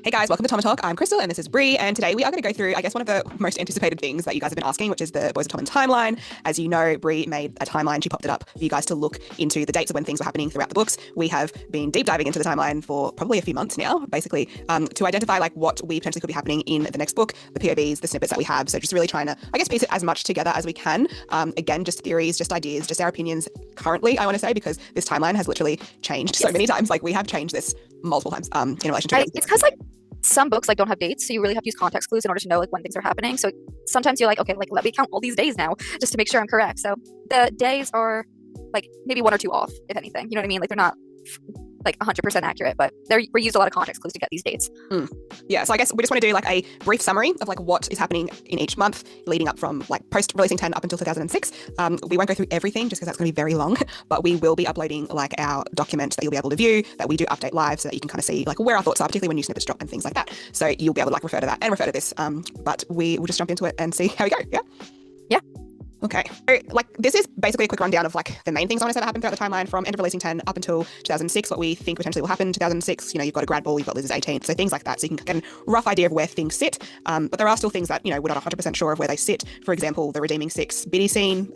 Hey guys, welcome to Tommen Talk. I'm Crystal and this is Bree, and today we are going to go through, I guess, one of the most anticipated things that you guys have been asking, which is the Boys of Tommen timeline. As you know, Bree made a timeline. She popped it up for you guys to look into the dates of when things were happening throughout the books. We have been deep diving into the timeline for probably a few months now, basically, to identify like what we potentially could be happening in the next book, the POVs, the snippets that we have. So just really trying to, I guess, piece it as much together as we can. Again, just theories, just ideas, just our opinions currently, I want to say, because this timeline has literally changed so many times. Like we have changed this multiple times in relation to it's because like some books like don't have dates, so you really have to use context clues in order to know like when things are happening. So sometimes you're like, okay, like let me count all these days now just to make sure I'm correct. So the days are like maybe one or two off, if anything. You know what I mean? Like they're not like 100% accurate, but we used a lot of context clues to get these dates. Yeah, so I guess we just want to do like a brief summary of like what is happening in each month leading up from like post releasing 10 up until 2006. We won't go through everything just because that's going to be very long, but we will be uploading like our document that you'll be able to view, that we do update live so that you can kind of see like where our thoughts are, particularly when new snippets drop and things like that. So you'll be able to like refer to that and refer to this, but we will just jump into it and see how we go. Yeah. Okay, so like this is basically a quick rundown of like the main things I want to say that happened throughout the timeline from end of releasing 10 up until 2006, what we think potentially will happen in 2006. You know, you've got a grad ball, you've got Liz's 18th, so things like that, so you can get a rough idea of where things sit. But there are still things that, you know, we're not 100% sure of where they sit. For example, the Redeeming Six Biddy scene,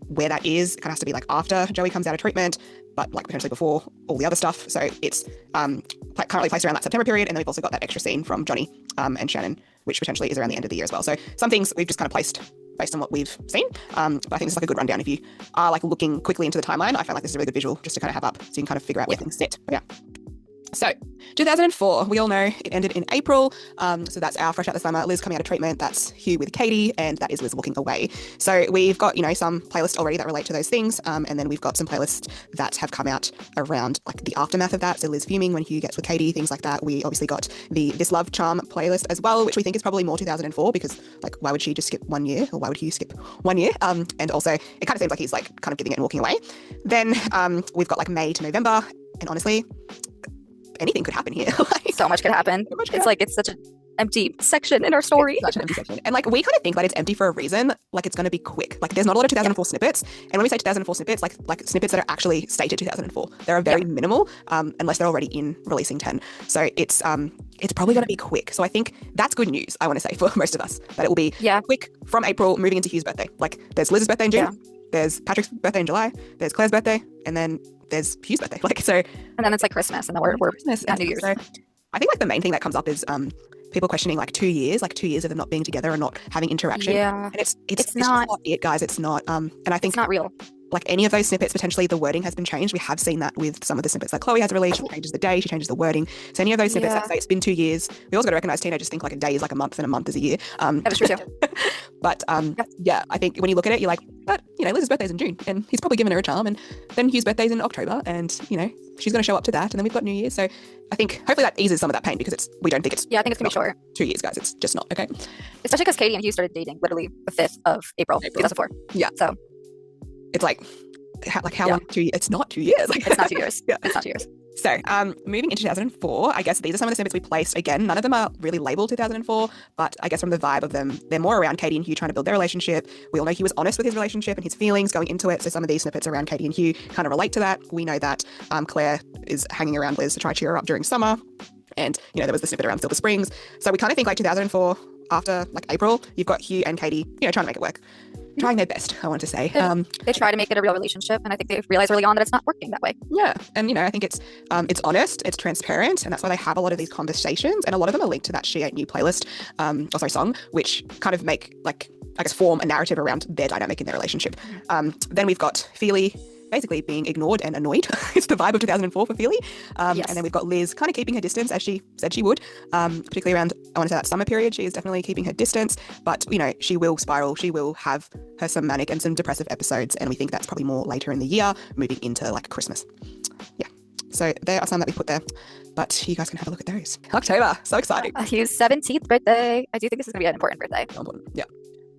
where that is, it kind of has to be like after Joey comes out of treatment, but like potentially before all the other stuff. So it's currently placed around that September period, and then we've also got that extra scene from Johnny and Shannon, which potentially is around the end of the year as well. So some things we've just kind of placed based on what we've seen. But I think this is like a good rundown. If you are like looking quickly into the timeline, I find like this is a really good visual just to kind of have up so you can kind of figure out where things sit. But yeah. So 2004, we all know it ended in April. So that's our fresh out the summer, Liz coming out of treatment. That's Hugh with Katie, and that is Liz walking away. So we've got, you know, some playlists already that relate to those things. And then we've got some playlists that have come out around like the aftermath of that. So Liz fuming when Hugh gets with Katie, things like that. We obviously got the This Love Charm playlist as well, which we think is probably more 2004 because like, why would she just skip 1 year, or why would Hugh skip 1 year? And also it kind of seems like he's like kind of giving it and walking away. Then we've got like May to November, and honestly, anything could happen here. Like, so much could happen. It's such an empty section in our story. It's such an empty section. And like we kind of think that it's empty for a reason. Like it's going to be quick. Like there's not a lot of 2004 snippets. And when we say 2004 snippets, like snippets that are actually stated 2004, they're very minimal, unless they're already in releasing 10. So it's probably going to be quick. So I think that's good news, I want to say, for most of us, that it will be quick from April moving into Hugh's birthday. Like there's Liz's birthday in June, there's Patrick's birthday in July, there's Claire's birthday, and then there's Hugh's birthday. Like so, and then it's like Christmas, and then we're Christmas and New Year's. So I think like the main thing that comes up is people questioning like 2 years, like 2 years of them not being together and not having interaction. Yeah, and it's not it, guys. It's not. And I think it's not real. Like any of those snippets, potentially the wording has been changed. We have seen that with some of the snippets that Chloe has released. She changes the day, she changes the wording. So any of those snippets that say it's been 2 years, we also got to recognize teenagers think like a day is like a month and a month is a year. That is true too. But yeah, I think when you look at it, you're like, but you know, Liz's birthday's in June, and he's probably given her a charm, and then Hugh's birthday's in October, and you know, she's going to show up to that, and then we've got New Year's. So I think hopefully that eases some of that pain because we don't think it's I think it's gonna be short. 2 years, guys. It's just not okay. Especially because Katie and Hugh started dating literally the 5th of April 2004. Yeah. So it's like how long? 2 years? It's not 2 years. Like, it's not 2 years. Yeah. It's not 2 years. So moving into 2004, I guess these are some of the snippets we placed. Again, none of them are really labeled 2004, but I guess from the vibe of them, they're more around Katie and Hugh trying to build their relationship. We all know Hugh was honest with his relationship and his feelings going into it. So some of these snippets around Katie and Hugh kind of relate to that. We know that Claire is hanging around Liz to try to cheer her up during summer. And, you know, there was the snippet around Silver Springs. So we kind of think like 2004, after like April, you've got Hugh and Katie, you know, trying to make it work. Trying their best, I want to say. They try to make it a real relationship, and I think they realize early on that it's not working that way. Yeah, and you know, I think it's honest, it's transparent, and that's why they have a lot of these conversations, and a lot of them are linked to that She Ain't New playlist, song, which kind of make like, I guess, form a narrative around their dynamic in their relationship. Then we've got Feely basically being ignored and annoyed. It's the vibe of 2004 for Feely. And then we've got Liz kind of keeping her distance as she said she would, particularly around, I want to say that summer period. She is definitely keeping her distance, but you know, she will spiral. She will have her some manic and some depressive episodes. And we think that's probably more later in the year, moving into like Christmas. Yeah. So there are some that we put there, but you guys can have a look at those. October, so exciting. Hugh's 17th birthday. I do think this is going to be an important birthday. Yeah.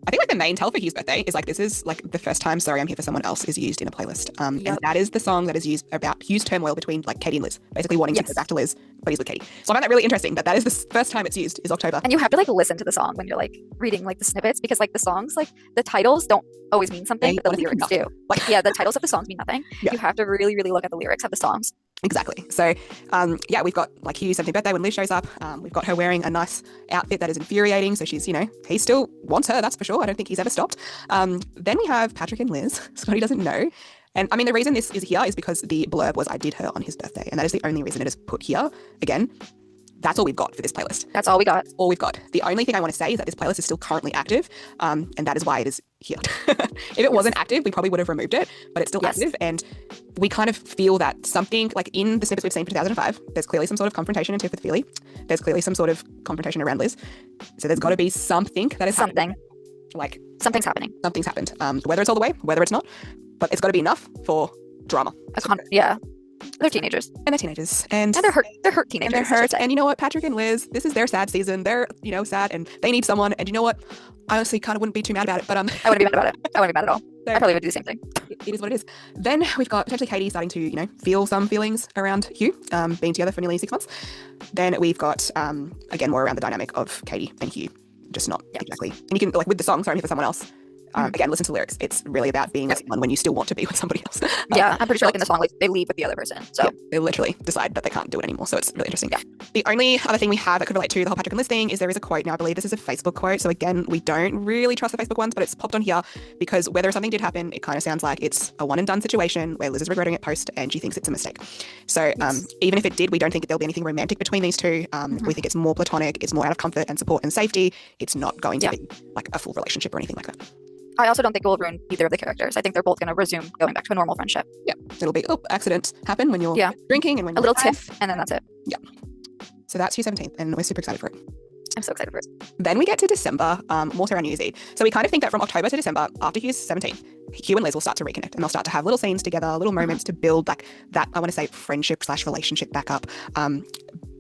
I think like the main tell for Hugh's birthday is like, this is like the first time Sorry I'm Here for Someone Else is used in a playlist. And that is the song that is used about Hugh's turmoil between like Katie and Liz, basically wanting to go back to Liz, but he's with Katie. So I find that really interesting that is the first time it's used is October. And you have to like listen to the song when you're like reading like the snippets, because like the songs, like the titles don't always mean something, but the lyrics do. Like, the titles of the songs mean nothing. You have to really, really look at the lyrics of the songs. Exactly. So, yeah, we've got like Hugh's 17th birthday when Liz shows up. We've got her wearing a nice outfit that is infuriating. So she's, he still wants her, that's for sure. I don't think he's ever stopped. Then we have Patrick and Liz. Scotty doesn't know. And I mean, the reason this is here is because the blurb was I did her on his birthday. And that is the only reason it is put here. Again, that's all we've got for this playlist. That's all we got. All we've got. The only thing I want to say is that this playlist is still currently active, and that is why it is here. If it wasn't active, we probably would have removed it, but it's still active, and we kind of feel that something, like in the snippets we've seen for 2005, there's clearly some sort of confrontation in Tiff with Feely. There's clearly some sort of confrontation around Liz. So there's got to be something that is something. Like something's happening. Something's happened. Whether it's all the way, whether it's not, but it's got to be enough for drama. Yeah. They're teenagers. And they're teenagers. And they're hurt. They're hurt teenagers. And they're hurt. And you know what? Patrick and Liz, this is their sad season. They're, sad and they need someone. And you know what? I honestly kind of wouldn't be too mad about it. But I wouldn't be mad about it. I wouldn't be mad at all. I probably would do the same thing. It is what it is. Then we've got potentially Katie starting to, feel some feelings around Hugh, being together for nearly 6 months. Then we've got, again, more around the dynamic of Katie and Hugh. Just not exactly. And you can, like, with the song, sorry, for someone else. Again, listen to the lyrics. It's really about being with someone when you still want to be with somebody else. Yeah, I'm pretty sure like in the song, like they leave with the other person. So they literally decide that they can't do it anymore. So it's really interesting. Yeah. The only other thing we have that could relate to the whole Patrick and Liz thing is there is a quote. Now, I believe this is a Facebook quote. So again, we don't really trust the Facebook ones, but it's popped on here because whether something did happen, it kind of sounds like it's a one and done situation where Liz is regretting it post and she thinks it's a mistake. So even if it did, we don't think there'll be anything romantic between these two. We think it's more platonic. It's more out of comfort and support and safety. It's not going to be like a full relationship or anything like that. I also don't think it will ruin either of the characters. I think they're both going to resume going back to a normal friendship. Yeah. It'll be, accidents happen when you're drinking and when a little tiff, and then that's it. Yeah. So that's Hugh 17th, and we're super excited for it. I'm so excited for it. Then we get to December, more so around New Year's Eve. So we kind of think that from October to December, after Hugh's 17th, Hugh and Liz will start to reconnect and they'll start to have little scenes together, little moments to build like that, I want to say, friendship/relationship back up.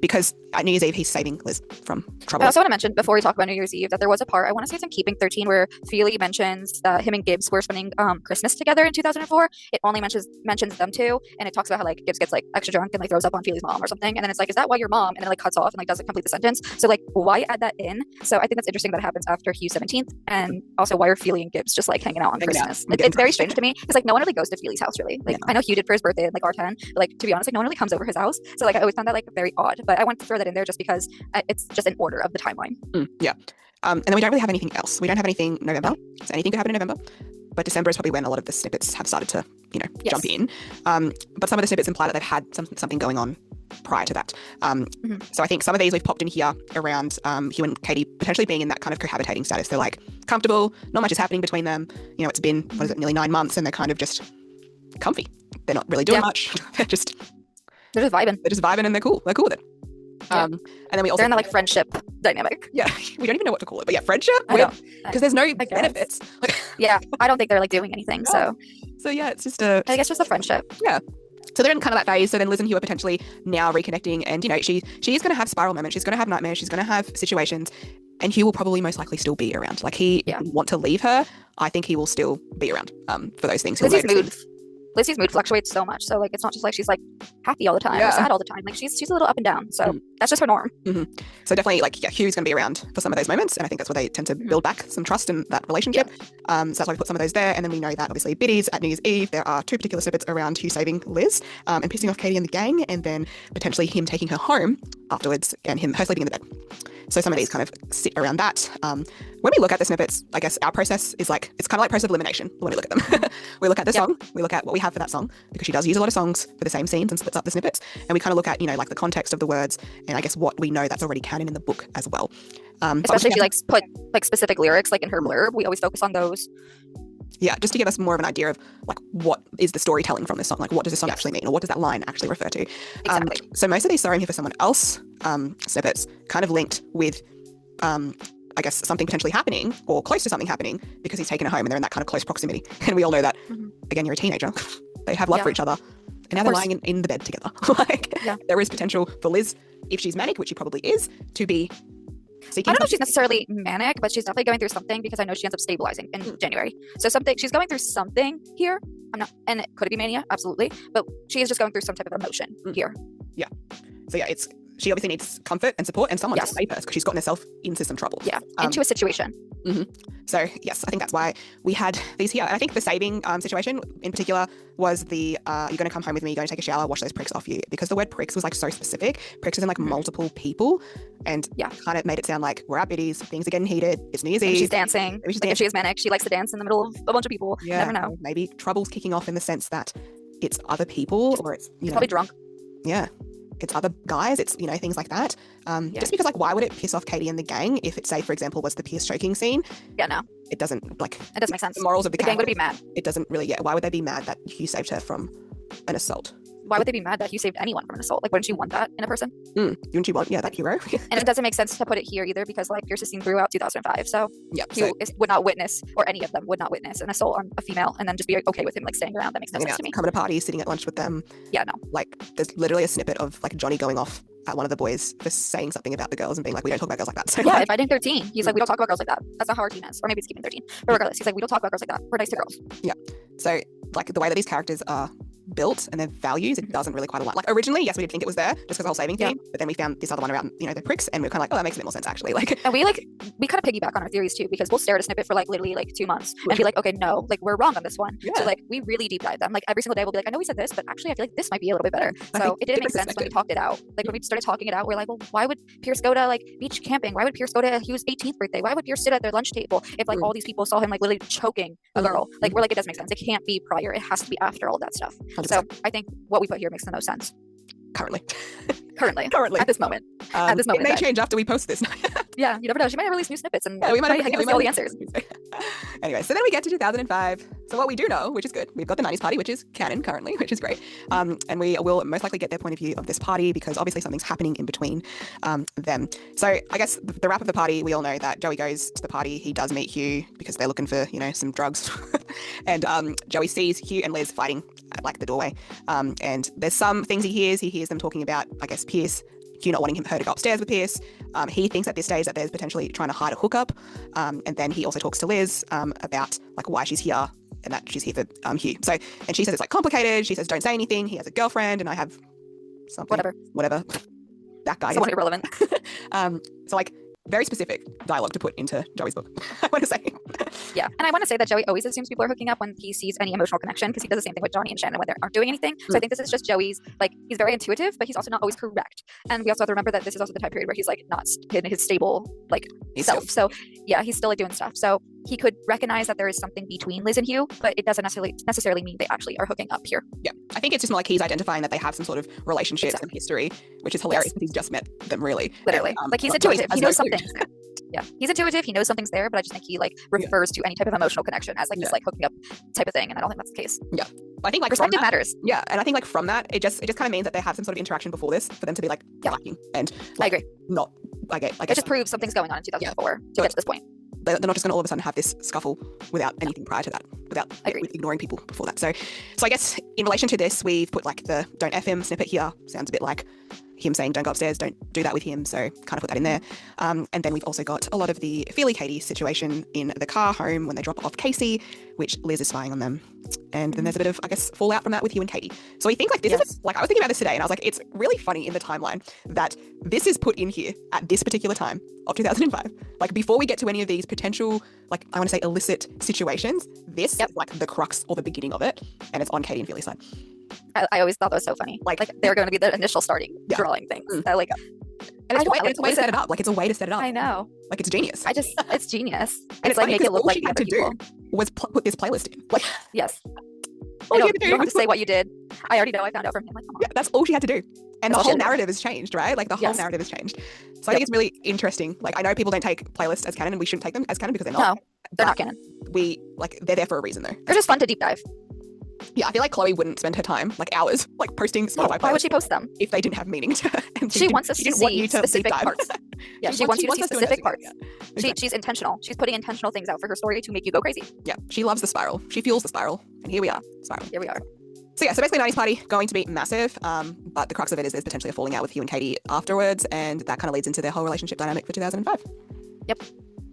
Because at New Year's Eve, he's saving Liz from trouble. I also want to mention before we talk about New Year's Eve that there was a part, I want to say it's in Keeping 13, where Feely mentions that him and Gibbs were spending Christmas together in 2004. It only mentions them two, and it talks about how like Gibbs gets like extra drunk and like throws up on Feely's mom or something, and then it's like, is that why your mom? And then it like cuts off and like doesn't complete the sentence. So like, why add that in? So I think that's interesting that it happens after Hugh's 17th, and also why are Feely and Gibbs just like hanging out on Christmas? It's very strange to me because like no one really goes to Feely's house really. Like I know Hugh did for his birthday at like R10, but like to be honest, like no one really comes over his house. So like I always found that like very odd. But I wanted to throw that in there just because it's just an order of the timeline. And then we don't really have anything else. We don't have anything November. So anything could happen in November. But December is probably when a lot of the snippets have started to, jump in. But some of the snippets imply that they've had something going on prior to that. So I think some of these we've popped in here around Hugh and Katie potentially being in that kind of cohabitating status. They're like comfortable, not much is happening between them. It's been, nearly 9 months and they're kind of just comfy. They're not really doing much. They're just vibing. They're just vibing and they're cool. They're cool with it. And then we also they're in that like friendship dynamic. Yeah, we don't even know what to call it, but yeah, friendship. Because there's no benefits. Yeah, I don't think they're like doing anything. So yeah, it's just I guess just a friendship. Yeah. So they're in kind of that phase. So then Liz and Hugh are potentially now reconnecting, and she's going to have spiral moments. She's going to have nightmares. She's going to have situations, and Hugh will probably most likely still be around. Like he want to leave her. I think he will still be around for those things. Lizzie's mood fluctuates so much, so like it's not just like she's like happy all the time or sad all the time. Like she's a little up and down, so that's just her norm. So definitely Hugh's going to be around for some of those moments, and I think that's where they tend to build back some trust in that relationship. So that's why we put some of those there, and then we know that obviously Biddies at New Year's Eve there are 2 particular snippets around Hugh saving Liz and pissing off Katie and the gang, and then potentially him taking her home afterwards and her sleeping in the bed. So some of these kind of sit around that. When we look at the snippets, I guess our process is like, it's kind of like process of elimination when we look at them. We look at the song, we look at what we have for that song, because she does use a lot of songs for the same scenes and splits up the snippets. And we kind of look at, like the context of the words and I guess what we know that's already canon in the book as well. Especially if she likes put like specific lyrics like in her blurb, we always focus on those. Yeah, just to give us more of an idea of like what is the storytelling from this song, like what does this song actually mean, or what does that line actually refer to. Exactly. So most of these Sorry I'm Here for Someone Else snippets kind of linked with I guess something potentially happening or close to something happening because he's taken her home and they're in that kind of close proximity. And we all know that, again, you're a teenager. They have love for each other. And now they're lying in the bed together. There is potential for Liz, if she's manic, which she probably is, to be seeking. I don't know if she's necessarily manic, but she's definitely going through something because I know she ends up stabilizing in January. So she's going through something here. And could it be mania? Absolutely. But she is just going through some type of emotion here. Yeah. So yeah, it's she obviously needs comfort and support and someone to save her because she's gotten herself into some trouble. Yeah, into a situation. So yes, I think that's why we had these here. And I think the saving situation in particular was the you're going to come home with me, you're going to take a shower, wash those pricks off you, because the word pricks was like so specific. Pricks is in like multiple people, and kind of made it sound like we're at Biddies, things are getting heated, it's New Year's Eve. She's dancing. Maybe she's dancing. If she is manic, she likes to dance in the middle of a bunch of people. Yeah, you never know. Maybe trouble's kicking off in the sense that it's other people, or it's probably drunk. Yeah. It's other guys, it's, you know, things like that. Just because, like, why would it piss off Katie and the gang if it, say, for example, was the Pierce choking scene? Yeah, no. It doesn't, like... It doesn't make sense. The morals of the gang would be mad. It doesn't really, why would they be mad that Hugh saved her from an assault? Why would they be mad that Hugh saved anyone from an assault? Like, wouldn't you want that in a person? Wouldn't you want, that hero? And it doesn't make sense to put it here either because, like, Pierce is seen throughout 2005, so Hugh would not witness, or any of them would not witness an assault on a female and then just be okay with him, like, staying around. That makes no sense to me. Coming to parties, sitting at lunch with them. Yeah, no. Like, there's literally a snippet of, like, Johnny going off at one of the boys for saying something about the girls and being like, we don't talk about girls like that. So, yeah, inviting 13. He's like, we don't talk about girls like that. That's not how our team is. Or maybe it's keeping 13. But regardless, he's like, we don't talk about girls like that. We're nice to girls. Yeah. So, like, the way that these characters are built and their values, it doesn't really quite align. Like, originally, yes, we did think it was there just because the whole saving thing, but then we found this other one around, you know, the pricks, and we were kind of like, oh, that makes a bit more sense, actually. Like, and we kind of piggyback on our theories too, because we'll stare at a snippet for like literally like 2 months and be like, okay, no, like we're wrong on this one. So like we really deep dive them. Like every single day we'll be like, I know we said this, but actually I feel like this might be a little bit better. So it didn't make sense when we talked it out. Like when we started talking it out, we're like, well, why would Pierce go to like beach camping? Why would Pierce go to Hugh's 18th birthday? Why would Pierce sit at their lunch table if like all these people saw him like literally choking a girl? Like we're like, it doesn't make sense. It can't be prior. It has to be after all that stuff. 100%. So I think what we put here makes the most sense. Currently. At this moment. It may change after we post this. Yeah, you never know. She might have released new snippets and we might give us all the answers. Anyway, so then we get to 2005. So what we do know, which is good, we've got the 90s party, which is canon currently, which is great. And we will most likely get their point of view of this party because obviously something's happening in between them. So I guess the wrap of the party, we all know that Joey goes to the party. He does meet Hugh because they're looking for, you know, some drugs. And Joey sees Hugh and Liz fighting at like the doorway. And there's some things he hears. He hears them talking about, I guess, Pierce, Hugh not wanting her to go upstairs with Pierce. He thinks at this stage that there's potentially trying to hide a hookup. And then he also talks to Liz about like why she's here and that she's here for Hugh. So, and she says it's like complicated. She says, don't say anything. He has a girlfriend and I have something. Whatever. That guy. Someone irrelevant. So like very specific dialogue to put into Joey's book, I want to say. Yeah. And I want to say that Joey always assumes people are hooking up when he sees any emotional connection because he does the same thing with Johnny and Shannon when they aren't doing anything. So I think this is just Joey's, like, he's very intuitive, but he's also not always correct. And we also have to remember that this is also the time period where he's like not in his stable, like, self. So yeah, he's still like doing stuff. So he could recognize that there is something between Liz and Hugh, but it doesn't necessarily mean they actually are hooking up here. Yeah. I think it's just more like he's identifying that they have some sort of relationship and history, which is hilarious because he's just met them, really. Literally. And, like he's intuitive. He knows something. Yeah, he's intuitive. He knows something's there, but I just think he like refers to any type of emotional connection as like just like hooking up type of thing, and I don't think that's the case. Yeah, I think like perspective matters. Yeah, and I think like from that, it just kind of means that they have some sort of interaction before this for them to be like liking and like, I agree. Not like it just proves something's going on in 2004 to get to this point. They're not just going to all of a sudden have this scuffle without anything prior to that, without ignoring people before that. So I guess in relation to this, we've put like the don't F him snippet here. Sounds a bit like him saying don't go upstairs, don't do that with him. So kind of put that in there. And then we've also got a lot of the Feely Katie situation in the car home when they drop off Casey, which Liz is spying on them. And then there's a bit of, I guess, fallout from that with Hugh and Katie. So I think like this is, like I was thinking about this today and I was like, it's really funny in the timeline that this is put in here at this particular time of 2005. Like before we get to any of these potential, like I want to say illicit situations, this is like the crux or the beginning of it. And it's on Katie and Feely's side. I always thought that was so funny. Like they're going to be the initial starting drawing things. And it's a way to set it up. Like it's a way to set it up. I know. Like it's genius. It's genius. And it's like funny make it look all like she had to do was put this playlist in. Like yes. You don't have to say what you did. I already know. I found out from him. Like, yeah, that's all she had to do. And the whole narrative has changed, right? Like the whole narrative has changed. So I think it's really interesting. Like I know people don't take playlists as canon and we shouldn't take them as canon because they're not. No, they're not canon. They're there for a reason though. They're just fun to deep dive. Yeah, I feel like Chloe wouldn't spend her time, like hours, like posting Spotify playlists. Why would she post them? If they didn't have meaning to her. And she wants us to see specific parts. Yeah, she wants you to see specific parts. Yeah. Exactly. She's intentional. She's putting intentional things out for her story to make you go crazy. Yeah, she loves the spiral. She fuels the spiral. And here we are, spiral. Here we are. So yeah, so basically 90s party going to be massive, but the crux of it is there's potentially a falling out with Hugh and Katie afterwards, and that kind of leads into their whole relationship dynamic for 2005. Yep.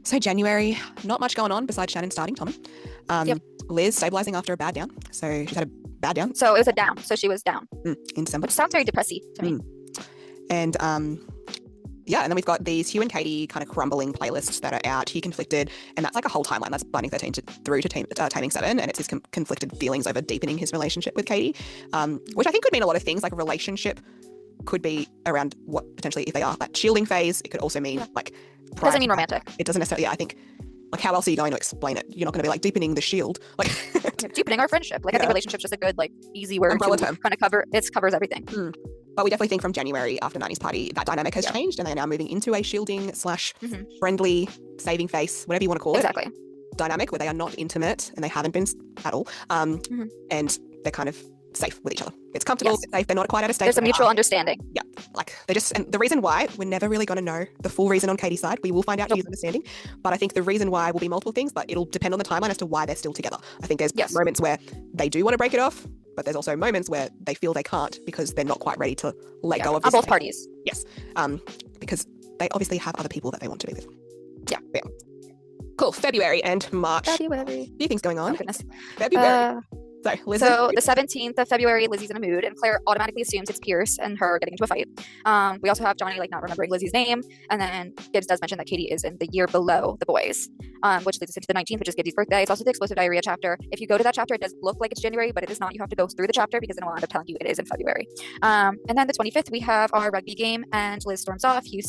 So January, not much going on besides Shannon starting Tommen. Liz stabilizing after a bad down. So she's had a bad down. So it was a down. So she was down. In December. Which sounds very depressing to me. And yeah, and then we've got these Hugh and Katie kind of crumbling playlists that are out. Hugh conflicted, and that's like a whole timeline. That's Binding 13 through to Taming 7, and it's his conflicted feelings over deepening his relationship with Katie, which I think could mean a lot of things. Like a relationship could be around what potentially, if they are that shielding phase, it could also mean like. It doesn't mean romantic. It doesn't necessarily. Yeah, I think. Like, how else are you going to explain it? You're not going to be like deepening the shield, like deepening our friendship. Like I think relationship's just a good, like, easy word umbrella to term. Kind of covers everything. But we definitely think from January after 90s Party, that dynamic has changed, and they're now moving into a shielding / friendly, saving face, whatever you want to call it. Exactly. Dynamic where they are not intimate and they haven't been at all. And they're kind of safe with each other. It's comfortable, it's safe, they're not quite at a stage. There's a mutual understanding. Yeah. Like they just, and the reason why, we're never really going to know the full reason on Katie's side. We will find out Hugh's understanding. But I think the reason why will be multiple things, but it'll depend on the timeline as to why they're still together. I think there's moments where they do want to break it off, but there's also moments where they feel they can't because they're not quite ready to let go of this. On both parties. Yes. Because they obviously have other people that they want to be with. Yeah. Cool. February and March. February. A few things going on. Oh, goodness. February. Liz, so the 17th of February, Lizzie's in a mood, and Claire automatically assumes it's Pierce and her getting into a fight. We also have Johnny like not remembering Lizzie's name, and then Gibbs does mention that Katie is in the year below the boys, which leads us into the 19th, which is Gibbs's birthday. It's also the explosive diarrhea chapter. If you go to that chapter, it does look like it's January, but it is not. You have to go through the chapter because then we'll end up telling you it is in February. And then the 25th, we have our rugby game, and Liz storms off. Hugh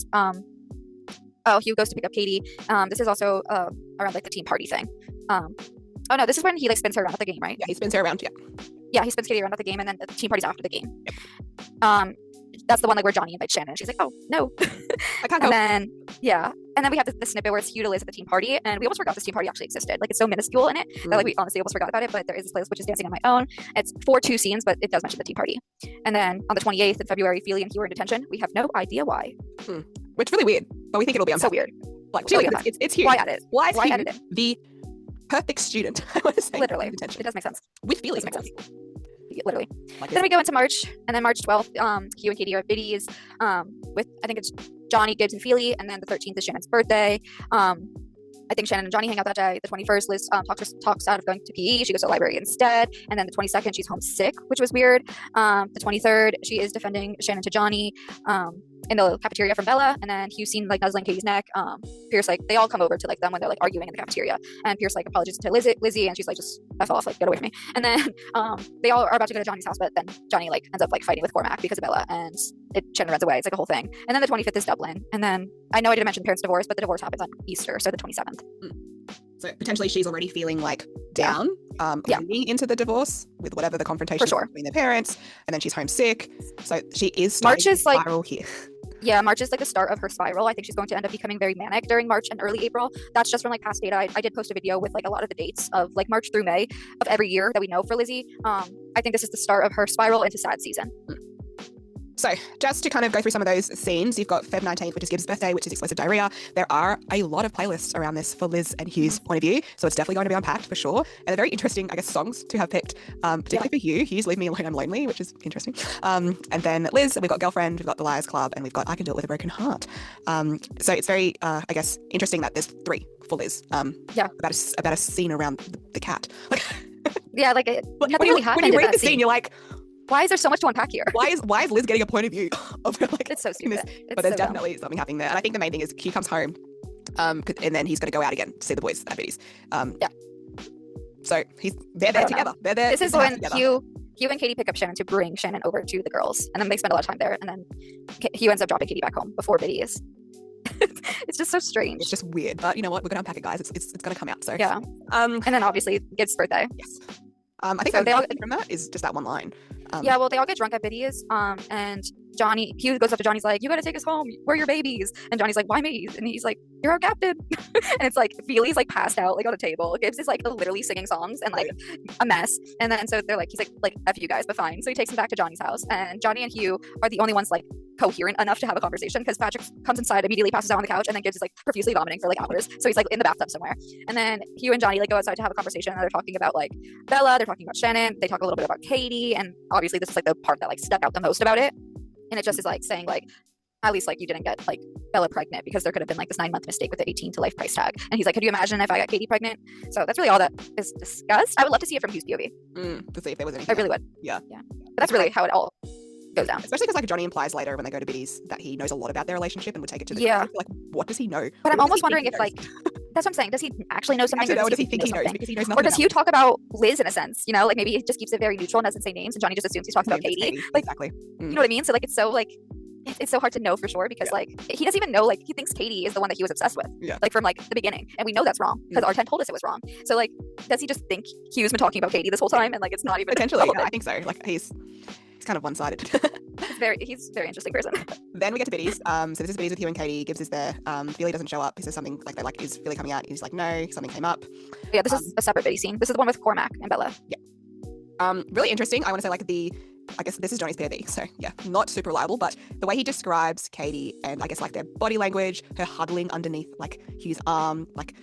goes to pick up Katie. This is also around like the team party thing. Oh no, this is when he like spins her around at the game, right? Yeah, he spins her around, Yeah, he spins Katie around at the game, and then the team party's after the game. Yep. That's the one like where Johnny invites Shannon, and she's like, "Oh no, I can't go." And then we have the snippet where it's Hugh to Liz at the team party, and we almost forgot this team party actually existed. Like it's so minuscule in it that like we honestly almost forgot about it. But there is this playlist which is Dancing on My Own. It's for 2 scenes, but it does mention the team party. And then on the 28th of February, Feely and Hugh are in detention. We have no idea why. Which is really weird, but we think it'll be so weird. Like it's Hugh. Why add it? Why is Hugh added it? The perfect student? I want to say literally. It does make sense. With Feely, it makes sense. Literally. Then we go into March, and then March 12th, Hugh and Katie are at Biddies with, I think it's Johnny, Gibbs, and Feely, and then the 13th is Shannon's birthday. I think Shannon and Johnny hang out that day. The 21st, Liz talks out of going to PE. She goes to the library instead. And then the 22nd, she's homesick, which was weird. The 23rd, she is defending Shannon to Johnny in the cafeteria from Bella. And then Hugh seen like nuzzling Katie's neck. Pierce, like, they all come over to like them when they're like arguing in the cafeteria. And Pierce like apologizes to Lizzie, and she's like, just F off, like, get away from me. And then they all are about to go to Johnny's house, but then Johnny like ends up like fighting with Cormac because of Bella, and Shannon runs away. It's like a whole thing. And then the 25th is Dublin. And then I know I didn't mention parents' divorce, but the divorce happens on Easter, so the 27th. So potentially she's already feeling like down, leading into the divorce with whatever the confrontation between their parents, and then she's homesick. So she is starting to spiral here. Yeah, March is like the start of her spiral. I think she's going to end up becoming very manic during March and early April. That's just from like past data. I did post a video with like a lot of the dates of like March through May of every year that we know for Lizzie. I think this is the start of her spiral into sad season. So just to kind of go through some of those scenes, you've got Feb 19th, which is Gibbs' birthday, which is explosive diarrhea. There are a lot of playlists around this for Liz and Hugh's point of view, so it's definitely going to be unpacked for sure. And they're very interesting, I guess, songs to have picked, particularly for Hugh. Hugh's Leave Me Alone, I'm Lonely, which is interesting. And then Liz, we've got Girlfriend, we've got The Liars Club, and we've got I Can Do It With a Broken Heart. So it's very, I guess, interesting that there's 3 for Liz. About a scene around the cat. Yeah, like nothing really happened. When you read the scene, you're like, why is there so much to unpack here? Why is Liz getting a point of view of like? It's so stupid. But there's definitely something happening there, and I think the main thing is Hugh comes home, and then he's going to go out again to see the boys at Biddies. So they're there together. They're there. This is when Hugh and Katie pick up Shannon to bring Shannon over to the girls, and then they spend a lot of time there, and then Hugh ends up dropping Katie back home before Biddies. It's just so strange. It's just weird, but you know what? We're going to unpack it, guys. It's going to come out. So yeah. And then obviously Gibbs' birthday. Yes. I think so they all from that is just that one line. Yeah, well, they all get drunk at Biddies, and Hugh goes up to Johnny's like, you gotta take us home, we're your babies, and Johnny's like, why me? And he's like, you're our captain. And it's like Feely's like passed out like on a table. Gibbs is like literally singing songs and like a mess, and then so they're like, he's like F you guys, but fine. So he takes him back to Johnny's house, and Johnny and Hugh are the only ones like coherent enough to have a conversation, because Patrick comes inside, immediately passes out on the couch, and then Gibbs is like profusely vomiting for like hours, so he's like in the bathtub somewhere. And then Hugh and Johnny like go outside to have a conversation, and they're talking about like Bella, they're talking about Shannon, they talk a little bit about Katie, and obviously this is like the part that like stuck out the most about it. And it just is like saying like, at least like you didn't get like Bella pregnant, because there could have been like this 9-month mistake with the 18 to life price tag. And he's like, could you imagine if I got Katie pregnant? So that's really all that is discussed. I would love to see it from Hugh's POV. To see if there was anything. I really would. Yeah. But that's really how it all goes down. Especially because like Johnny implies later when they go to Biddies that he knows a lot about their relationship and would take it to the Yeah. like, what does he know? But I'm What does almost he think wondering he if knows? like that's what I'm saying. Does he actually know something, Or does he think he knows? something? Because he knows Or nothing does about Hugh talk about Liz in a sense? You know, like maybe he just keeps it very neutral and doesn't say names, and Johnny just assumes he's talking about Katie. Like, exactly. you know what I mean? So like it's so like it's so hard to know for sure because like he doesn't even know, like he thinks Katie is the one that he was obsessed with, like from like the beginning, and we know that's wrong because R10 told us it was wrong. So like, does he just think Hugh's been talking about Katie this whole time and like it's not even potentially? Yeah, I think so. Like he's kind of one-sided. He's a very interesting person. Then we get to Biddies. So this is Biddies with Hugh and Katie. Gibbs is there. Billy doesn't show up. He says something like they're like, is Billy coming out? He's like, no, something came up. Yeah, this is a separate Biddy scene. This is the one with Cormac and Bella. Yeah. Really interesting. I want to say like I guess this is Johnny's POV, so yeah, not super reliable, but the way he describes Katie and I guess like their body language, her huddling underneath like Hugh's arm, like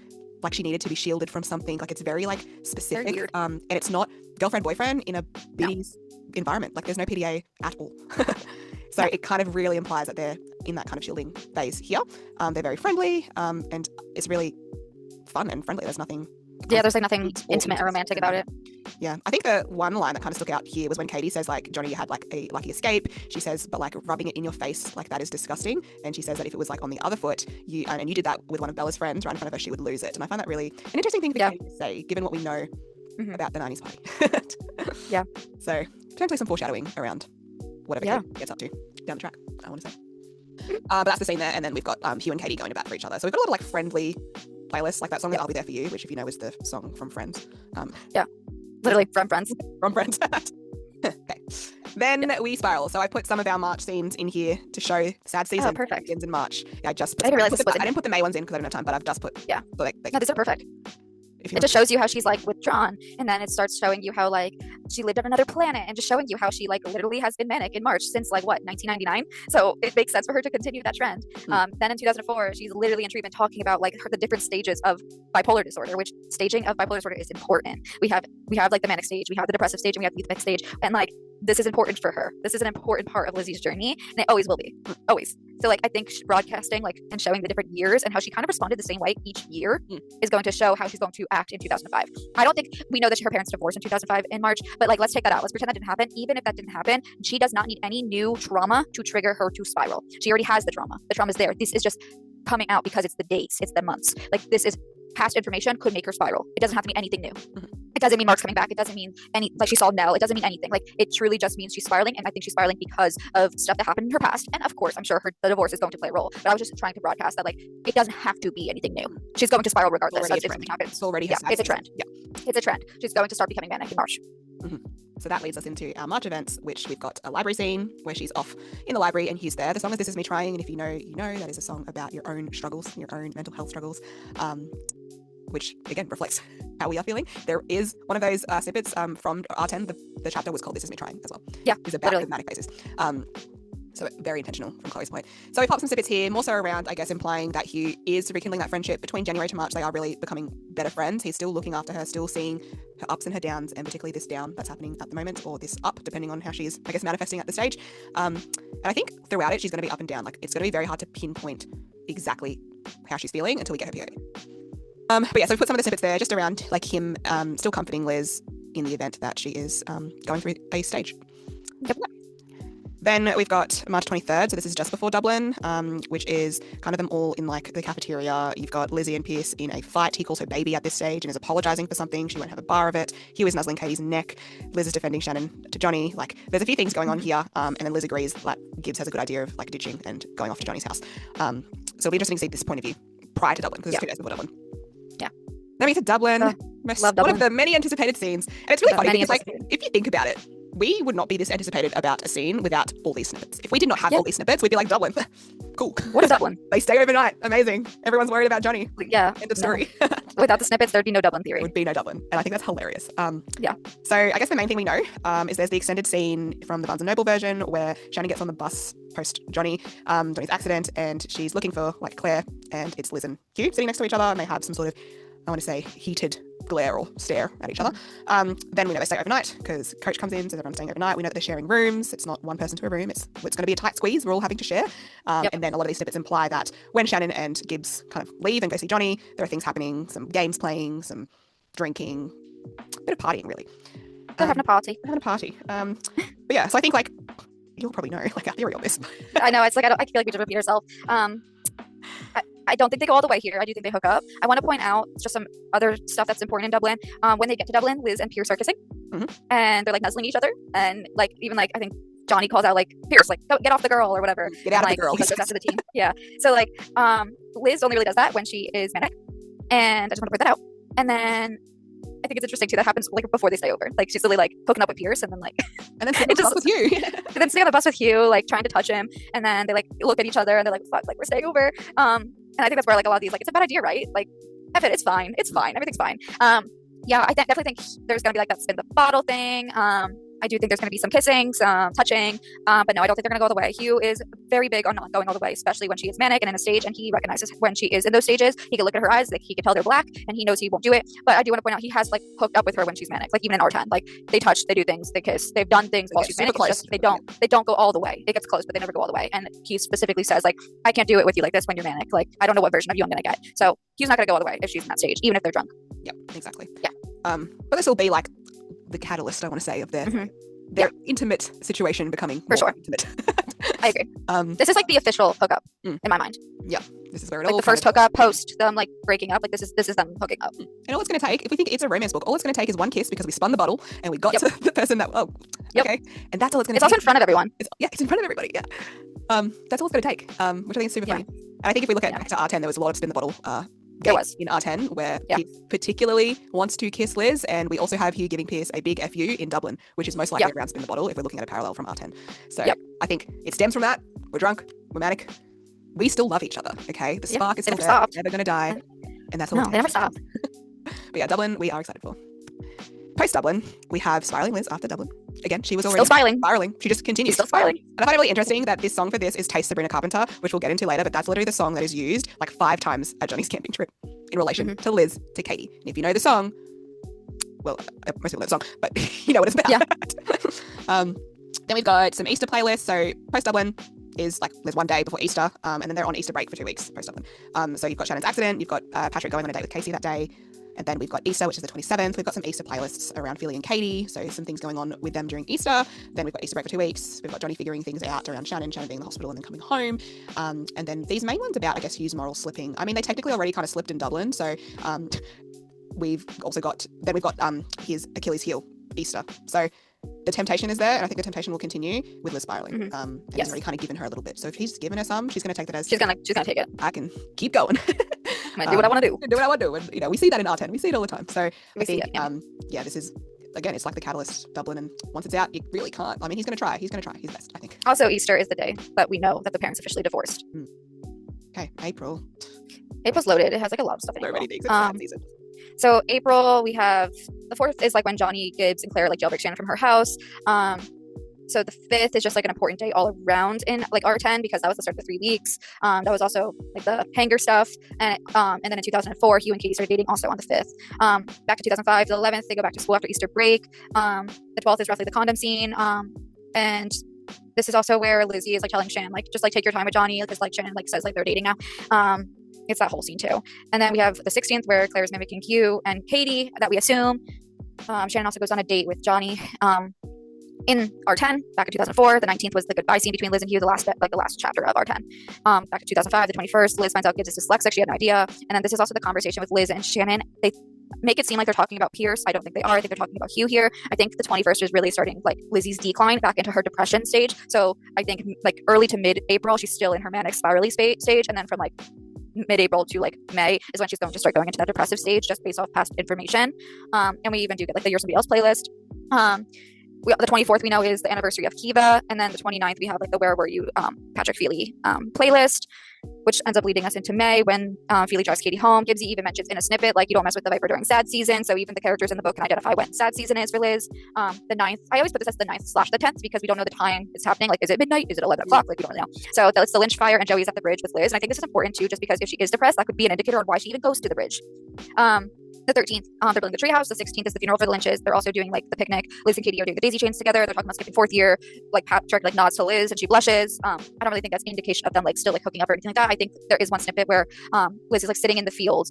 she needed to be shielded from something. Like it's very like specific. Very weird. And it's not girlfriend boyfriend in a Biddies environment. Like there's no PDA at all. So it kind of really implies that they're in that kind of shielding phase here. They're very friendly, and it's really fun and friendly. There's nothing. Yeah, there's like nothing intimate or romantic about it. Yeah, I think the one line that kind of stuck out here was when Katie says like, Johnny, you had like a lucky escape. She says, but like rubbing it in your face, like that is disgusting. And she says that if it was like on the other foot, you did that with one of Bella's friends right in front of her, she would lose it. And I find that really an interesting thing for Katie to say, given what we know about the 90s party. Yeah. So potentially some foreshadowing around whatever Katie gets up to down the track, I want to say. But that's the scene there. And then we've got Hugh and Katie going to bat for each other. So we've got a lot of like friendly playlists, like that song that I'll Be There For You, which if you know is the song from Friends. Literally from Friends. From Friends. Okay. Then we spiral. So I put some of our March scenes in here to show sad season. Oh, perfect. Begins in March. Yeah, I didn't realize this was in I didn't put the May ones in because I didn't have time, but I've just put no, these are perfect. It just shows you how she's like withdrawn, and then it starts showing you how like she lived on another planet, and just showing you how she like literally has been manic in March since like what 1999. So it makes sense for her to continue that trend. Then in 2004, she's literally in treatment talking about like the different stages of bipolar disorder, which staging of bipolar disorder is important. We have like the manic stage, we have the depressive stage, and we have the euthymic stage, and like this is important for her. This is an important part of Lizzie's journey, and it always will be, always. So like I think broadcasting like and showing the different years and how she kind of responded the same way each year is going to show how she's going to act in 2005. I don't think we know that her parents divorced in 2005 in March, but like let's take that out. Let's pretend that didn't happen. Even if that didn't happen, she does not need any new trauma to trigger her to spiral. She already has the trauma. The trauma is there. This is just coming out because it's the dates, it's the months. Like this is past information could make her spiral. It doesn't have to be anything new. It doesn't mean Mark's coming back. It doesn't mean like she saw Nell. It doesn't mean anything. Like it truly just means she's spiraling, and I think she's spiraling because of stuff that happened in her past. And of course, I'm sure the divorce is going to play a role. But I was just trying to broadcast that like it doesn't have to be anything new. She's going to spiral regardless of if something happens. It's already it's a trend. Yeah, it's a trend. She's going to start becoming manic in March. So that leads us into our March events, which we've got a library scene where she's off in the library and Hugh's there. The song is This Is Me Trying, and if you know, you know that is a song about your own struggles, your own mental health struggles, which again reflects how we are feeling. There is one of those snippets from R10. The chapter was called This Is Me Trying as well. Yeah, it's about manic phases. So very intentional from Chloe's point. So we pop some snippets here, more so around, I guess, implying that Hugh is rekindling that friendship. Between January to March, they are really becoming better friends. He's still looking after her, still seeing her ups and her downs, and particularly this down that's happening at the moment, or this up, depending on how she's, I guess, manifesting at the stage. And I think throughout it, she's going to be up and down. Like, it's going to be very hard to pinpoint exactly how she's feeling until we get her period. But yeah, so we put some of the snippets there just around like him still comforting Liz in the event that she is going through a stage. Yep. Then we've got March 23rd, so this is just before Dublin, which is kind of them all in like the cafeteria. You've got Lizzie and Pierce in a fight. He calls her baby at this stage and is apologising for something. She won't have a bar of it. Hugh is nuzzling Katie's neck. Liz is defending Shannon to Johnny. Like, there's a few things going on here, and then Liz agrees that Gibbs has a good idea of like ditching and going off to Johnny's house. So it'll be interesting to see this point of view prior to Dublin, because it's 2 days before Dublin. Yeah. Then we get to Dublin. Love Dublin. One of the many anticipated scenes. And it's really funny because like, if you think about it, we would not be this anticipated about a scene without all these snippets. If we did not have all these snippets, we'd be like, Dublin. Cool. What is Dublin? They stay overnight. Amazing. Everyone's worried about Johnny. Yeah. End of story. Without the snippets, there'd be no Dublin theory. There would be no Dublin. And I think that's hilarious. Yeah. So I guess the main thing we know is there's the extended scene from the Barnes & Noble version where Shannon gets on the bus post Johnny's accident, and she's looking for like Claire, and it's Liz and Hugh sitting next to each other, and they have some sort of, I want to say, heated glare or stare at each other. Then we know they stay overnight because Coach comes in, so everyone's staying overnight. We know that they're sharing rooms. It's not one person to a room. It's going to be a tight squeeze. We're all having to share. And then a lot of these snippets imply that when Shannon and Gibbs kind of leave and go see Johnny, there are things happening, some games playing, some drinking, a bit of partying, really. They're having a party. But yeah, so I think like you'll probably know like our theory on this. I know it's like I feel like we just repeat ourselves. I don't think they go all the way here. I do think they hook up. I want to point out just some other stuff that's important in Dublin. When they get to Dublin, Liz and Pierce are kissing, and they're like nuzzling each other, and like even like I think Johnny calls out like Pierce, like go, get off the girl or whatever. Get out and, of the girl. He goes after the team. Yeah. So like Liz only really does that when she is manic, and I just want to point that out. And then I think it's interesting too that happens like before they stay over. Like she's really like hooking up with Pierce, and then like and then it just with you. And then stay on the bus with Hugh, like trying to touch him, and then they like look at each other and they're like, "Fuck, like we're staying over." And I think that's where like a lot of these like it's a bad idea, right? Like, F it, it's fine, everything's fine. Yeah, I definitely think there's gonna be like that spin the bottle thing. I do think there's going to be some kissing, some touching, but no, I don't think they're going to go all the way. Hugh is very big on not going all the way, especially when she is manic and in a stage, and he recognizes when she is in those stages. He can look at her eyes, like he can tell they're black, and he knows he won't do it. But I do want to point out he has like hooked up with her when she's manic, like even in R10, like they touch, they do things, they kiss, they've done things while she's manic. It's just, they don't go all the way. It gets close, but they never go all the way. And he specifically says like, I can't do it with you like this when you're manic. Like I don't know what version of you I'm going to get. So Hugh's not going to go all the way if she's in that stage, even if they're drunk. Yep, exactly. Yeah. But this will be like the catalyst, I want to say, of their intimate situation becoming for more sure intimate. I agree. This is like the official hookup in my mind. Yeah, this is where it like all the first hookup post them like breaking up. Like this is them hooking up. And all it's going to take, if we think it's a romance book, all it's going to take is one kiss because we spun the bottle and we got to the person that okay, and that's all it's going to take. It's also in front of everyone. It's in front of everybody. Yeah, that's all it's going to take. Which I think is super funny. And I think if we look at back to R10, there was a lot of spin the bottle. There was in R10 where he particularly wants to kiss Liz, and we also have Hugh giving Pierce a big FU in Dublin, which is most likely around spin the bottle if we're looking at a parallel from R10. So I think it stems from that. We're drunk, we're manic, we still love each other. Okay, the spark is still there. We're never gonna die, and that's all. No, they never stop. But yeah, Dublin, we are excited for. Post Dublin, we have Spiraling Liz after Dublin. Again, she was already still spiraling. She just continues. She's still spiraling. And I find it really interesting that this song for this is Taste Sabrina Carpenter, which we'll get into later, but that's literally the song that is used like 5 times at Johnny's camping trip in relation to Liz, to Katie. And if you know the song, well, most people know the song, but you know what it's about. Yeah. Then we've got some Easter playlists. So Post Dublin is like there's one day before Easter, and then they're on Easter break for 2 weeks post Dublin. So you've got Shannon's accident, you've got Patrick going on a date with Casey that day. And then we've got Easter, which is the 27th. We've got some Easter playlists around Philly and Katie. So some things going on with them during Easter. Then we've got Easter break for 2 weeks. We've got Johnny figuring things out around Shannon being in the hospital and then coming home. And then these main ones about, I guess, Hugh's moral slipping. I mean, they technically already kind of slipped in Dublin. So we've also got, then we've got his Achilles heel Easter. So the temptation is there, and I think the temptation will continue with Liz spiraling. And he's already kind of given her a little bit. So if he's given her some, she's going to take that as she's gonna take it. I can keep going. I'm gonna do what I want to do. Do what I want to do, and you know we see that in R10. We see it all the time. So I think this is again, it's like the catalyst, Dublin, and once it's out, you really can't. I mean, he's going to try. He's going to try his best, I think. Also, Easter is the day that we know that the parents officially divorced. Okay, April. April's loaded. It has like a lot of stuff in so April. Many things. It's bad season. So April, we have the 4th is like when Johnny, Gibbs, and Claire like jailbreak Shannon from her house. So the 5th is just like an important day all around in like R10 because that was the start of the 3 weeks. That was also like the hanger stuff. And then in 2004, Hugh and Katie started dating also on the 5th. Back to 2005, the 11th, they go back to school after Easter break. The 12th is roughly the condom scene. And this is also where Lizzie is like telling Shannon, like, just like take your time with Johnny because like Shannon like says like they're dating now. It's that whole scene too. And then we have the 16th where Claire is mimicking Hugh and Katie that we assume. Shannon also goes on a date with Johnny in R10 back in 2004. The 19th was the goodbye scene between Liz and Hugh, the last chapter of R10. Back in 2005, the 21st, Liz finds out Gibbs is dyslexic. She had no idea. And then this is also the conversation with Liz and Shannon. They make it seem like they're talking about Pierce. I don't think they are. I think they're talking about Hugh here. I think the 21st is really starting like Lizzie's decline back into her depression stage. So I think like early to mid-April, she's still in her manic spirally stage. And then from like mid-April to like May is when she's going to start going into that depressive stage just based off past information. And we even do get like the You're Somebody Else playlist. The 24th we know is the anniversary of Kiva, and then the 29th we have like the Where Were You Patrick Feely playlist, which ends up leading us into May when Feely drives Katie home. Gibbsy even mentions in a snippet like you don't mess with the Viper during sad season, so even the characters in the book can identify when sad season is for Liz. The 9th, I always put this as the 9th/the 10th because we don't know the time it's happening. Like, is it midnight? Is it 11 o'clock? Like, we don't know. So that's the lynch fire, and Joey's at the bridge with Liz, and I think this is important too, just because if she is depressed, that could be an indicator on why she even goes to the bridge. The 13th, they're building the treehouse. The 16th is the funeral for the Lynches. They're also doing like the picnic. Liz and Katie are doing the daisy chains together. They're talking about skipping 4th year. Like Patrick like nods to Liz and she blushes. I don't really think that's indication of them like still like hooking up or anything like that. I think there is one snippet where Liz is like sitting in the field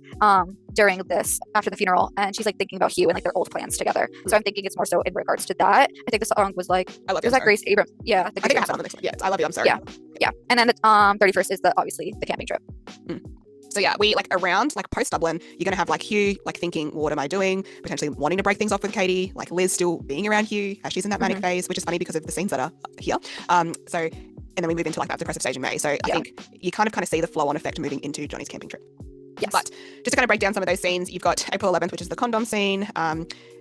during this after the funeral and she's like thinking about Hugh and like their old plans together. So I'm thinking it's more so in regards to that. I think the song was like, I love was that Grace Abrams? Yeah, I think I have that on the next one. Yeah, I love you. I'm sorry. Yeah. And then the 31st is obviously the camping trip. So yeah, we like around like post Dublin, you're gonna have like Hugh like thinking, well, what am I doing? Potentially wanting to break things off with Katie, like Liz still being around Hugh as she's in that manic phase, which is funny because of the scenes that are here. So and then we move into like that depressive stage in May. So I think you kind of see the flow on effect moving into Johnny's camping trip. Yes. But just to kind of break down some of those scenes, you've got April 11th, which is the condom scene.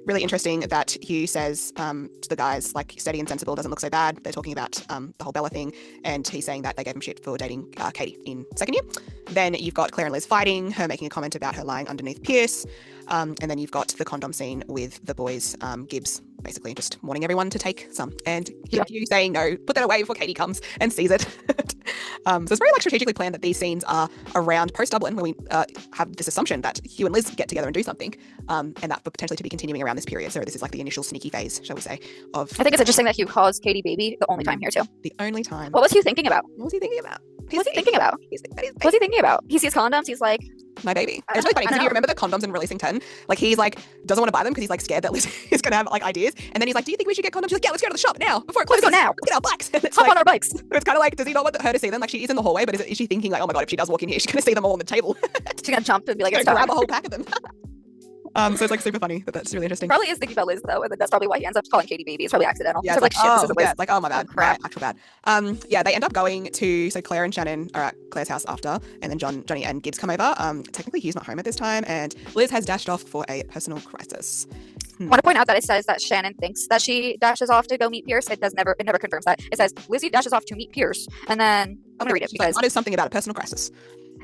Really interesting that Hugh says to the guys, like, steady and sensible doesn't look so bad. They're talking about the whole Bella thing, and he's saying that they gave him shit for dating Katie in second year. Then you've got Claire and Liz fighting, her making a comment about her lying underneath Pierce. And then you've got the condom scene with the boys, Gibbs, basically just wanting everyone to take some. And Hugh saying, no, put that away before Katie comes and sees it. So it's very like strategically planned that these scenes are around post-Dublin when we have this assumption that Hugh and Liz get together and do something, and that for potentially to be continuing around this period. So this is like the initial sneaky phase, shall we say, of... I think it's interesting that Hugh calls Katie baby the only time here too. The only time. What was Hugh thinking about? What was he thinking about? What was he thinking about? He sees condoms, he's like... My baby. It's really funny because if you remember the condoms in Releasing 10, like he's like, doesn't want to buy them because he's like scared that Liz is going to have like ideas. And then he's like, do you think we should get condoms? She's like, yeah, let's go to the shop now before it closes. Let's go now. Let's get our bikes. And it's Hop like, on our bikes. It's kind of like, does he not want her to see them? Like she is in the hallway, but is she thinking like, oh my God, if she does walk in here, she's going to see them all on the table. She's going to jump and be like, it's grab a whole pack of them. So it's like super funny, but that's really interesting. Probably is thinking about Liz though, and that's probably why he ends up calling Katie baby. It's probably accidental. Yeah, it's like, shit, this is Liz. Yeah, it's like, oh my bad, oh, crap. Actual bad. Yeah, they end up going to, so Claire and Shannon are at Claire's house after, and then Johnny and Gibbs come over. Technically Hugh's not home at this time, and Liz has dashed off for a personal crisis. I want to point out that it says that Shannon thinks that she dashes off to go meet Pierce. It never confirms that. It says Lizzie dashes off to meet Pierce, and then I'm gonna read it because what is something about a personal crisis?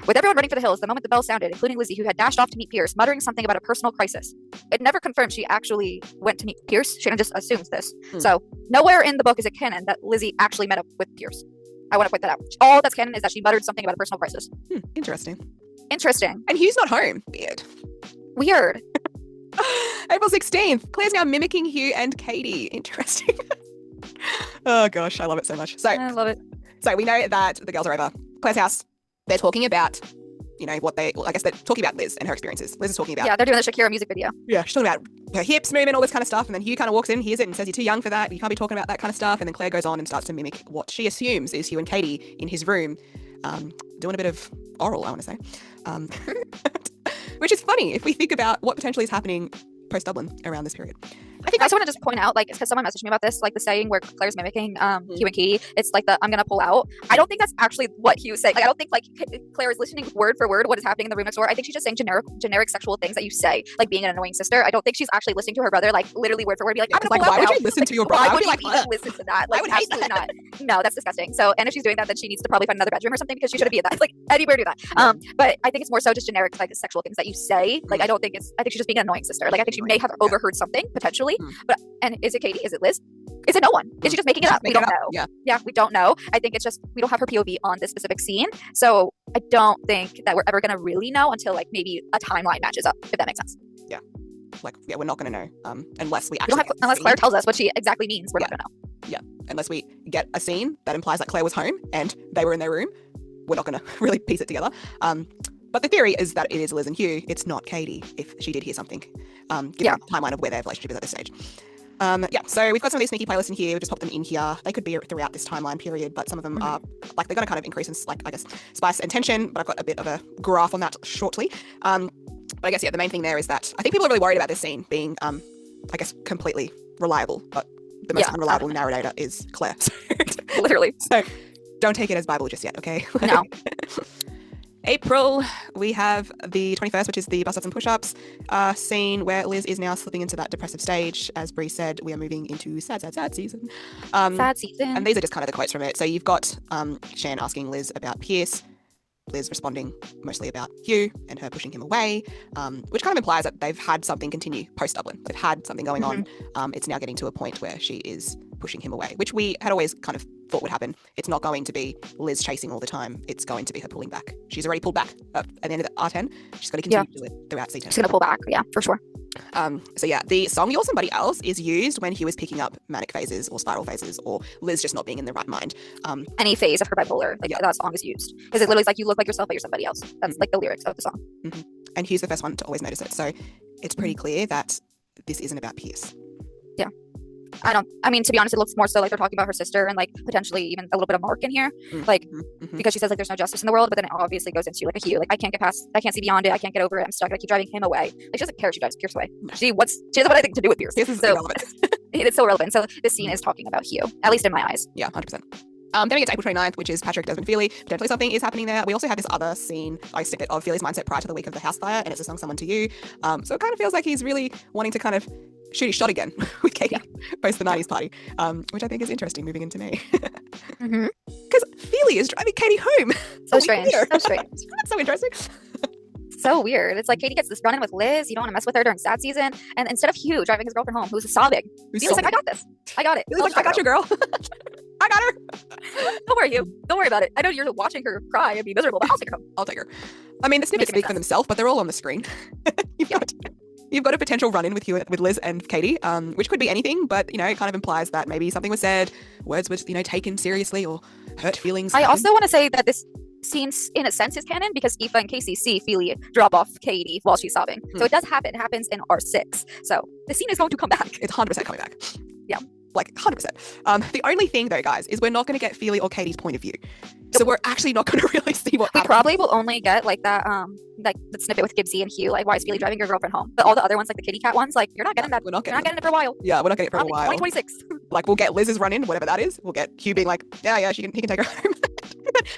With everyone running for the hills, the moment the bell sounded, including Lizzie, who had dashed off to meet Pierce, muttering something about a personal crisis. It never confirmed she actually went to meet Pierce. Shannon just assumes this. So nowhere in the book is it canon that Lizzie actually met up with Pierce. I want to point that out. All that's canon is that she muttered something about a personal crisis. Interesting. And Hugh's not home. Weird. April 16th. Claire's now mimicking Hugh and Katie. Interesting. Oh gosh, I love it so much. So I love it. So we know that the girls are over Claire's house. They're talking about, you know, I guess they're talking about Liz and her experiences. Liz is talking about... Yeah, they're doing the Shakira music video. Yeah, she's talking about her hips moving, all this kind of stuff. And then Hugh kind of walks in, hears it and says, you're too young for that. You can't be talking about that kind of stuff. And then Claire goes on and starts to mimic what she assumes is Hugh and Katie in his room, doing a bit of oral, I want to say. Which is funny if we think about what potentially is happening post-Dublin around this period. I also want to just point out, like, because someone messaged me about this, like the saying where Claire's mimicking Hugh and Katie, it's like the I'm gonna pull out. I don't think that's actually what Hugh said. Like, I don't think like Claire is listening word for word what is happening in the room next door. I think she's just saying generic sexual things that you say, like being an annoying sister. I don't think she's actually listening to her brother, like literally word for word, be like, I'm gonna pull out. Why would you listen to your brother? Why would you even listen to that? Like, absolutely not. No, that's disgusting. So, and if she's doing that, then she needs to probably find another bedroom or something because she shouldn't be in that. Like, anywhere do that. But I think it's more so just generic, like sexual things that you say. Like, I think she's just being an annoying sister. Like, I think she may have overheard something potentially, but is it Katie? Is it Liz? Is it no one? Is she just making it up? We don't know. Yeah, we don't know. I think it's just we don't have her POV on this specific scene, so I don't think that we're ever gonna really know until like maybe a timeline matches up, if that makes sense. Yeah, we're not gonna know unless we actually unless Claire tells us what she exactly means. We're not gonna know. Yeah, unless we get a scene that implies that Claire was home and they were in their room, we're not gonna really piece it together. But the theory is that it is Liz and Hugh. It's not Katie if she did hear something. Given the timeline of where their relationship is at this stage. So we've got some of these sneaky playlists in here. We just pop them in here. They could be throughout this timeline period, but some of them are like they're going to kind of increase in like I guess spice and tension. But I've got a bit of a graph on that shortly. But I guess the main thing there is that I think people are really worried about this scene being I guess completely reliable, but the most unreliable narrator is Claire. Literally. So don't take it as Bible just yet, okay? No. April, we have the 21st, which is the bust-ups and push-ups scene where Liz is now slipping into that depressive stage. As Bree said, we are moving into sad season. Sad season. And these are just kind of the quotes from it. So you've got Shan asking Liz about Pierce, Liz responding mostly about Hugh and her pushing him away, which kind of implies that they've had something continue post-Dublin. They've had something going on. It's now getting to a point where she is pushing him away, which we had always kind of thought would happen. It's not going to be Liz chasing all the time. It's going to be her pulling back. She's already pulled back at the end of the R10. She's got to continue to do it throughout C10. She's gonna pull back, yeah, for sure. So yeah, the song You're Somebody Else is used when Hugh is picking up manic phases or spiral phases or Liz just not being in the right mind. Any phase of her bipolar, like that song is used. Because it literally is like, you look like yourself, but you're somebody else. That's like the lyrics of the song. And Hugh's the first one to always notice it. So it's pretty clear that this isn't about Pierce. Yeah. I mean, to be honest, it looks more so like they're talking about her sister and like potentially even a little bit of Mark in here. Like, because she says like there's no justice in the world, but then it obviously goes into like a Hugh. Like, I can't see beyond it. I can't get over it. I'm stuck. I keep driving him away. Like, she doesn't care. She drives Pierce away. She doesn't want anything to do with Pierce. This is so irrelevant. it's so relevant. So this scene is talking about Hugh, at least in my eyes. Yeah, 100%. Then we get to April 29th, which is Patrick, Desmond, Feely. Potentially something is happening there. We also have this other scene, like snippet of Feely's mindset prior to the week of the house fire, and it's a song Someone to You. So it kind of feels like he's really wanting to kind of shoot his shot again with Katie post the 90s party, which I think is interesting moving into May. Because Feely is driving Katie home. So strange. So strange. That's so interesting. So weird. It's like Katie gets this run-in with Liz. You don't want to mess with her during sad season. And instead of Hugh driving his girlfriend home, who's sobbing, Feely's like, I got this. I got it. Feely's like, I got you, girl. I got her. Don't worry, Hugh. Don't worry about it. I know you're watching her cry and be miserable, but I'll take her home. I'll take her. I mean, the snippets speak for themselves, but they're all on the screen. You've got a potential run-in with Liz and Katie, which could be anything, but, you know, it kind of implies that maybe something was said, words were, you know, taken seriously or hurt feelings. I also want to say that this scene, in a sense, is canon because Aoife and Casey see Feely drop off Katie while she's sobbing. So it does happen. It happens in R6. So the scene is going to come back. It's 100% coming back. Yeah. Like 100%. The only thing though, guys, is we're not going to get Feely or Katie's point of view. So we're actually not going to really see what happens. Probably will only get like that, like the snippet with Gibbsy and Hugh, like why is Feely driving your girlfriend home? But all the other ones, like the kitty cat ones, like you're not getting that. We're not getting it for a while. Yeah, we're not getting it for a while. 2026. Like we'll get Liz's run in, whatever that is. We'll get Hugh being like, yeah, he can take her home.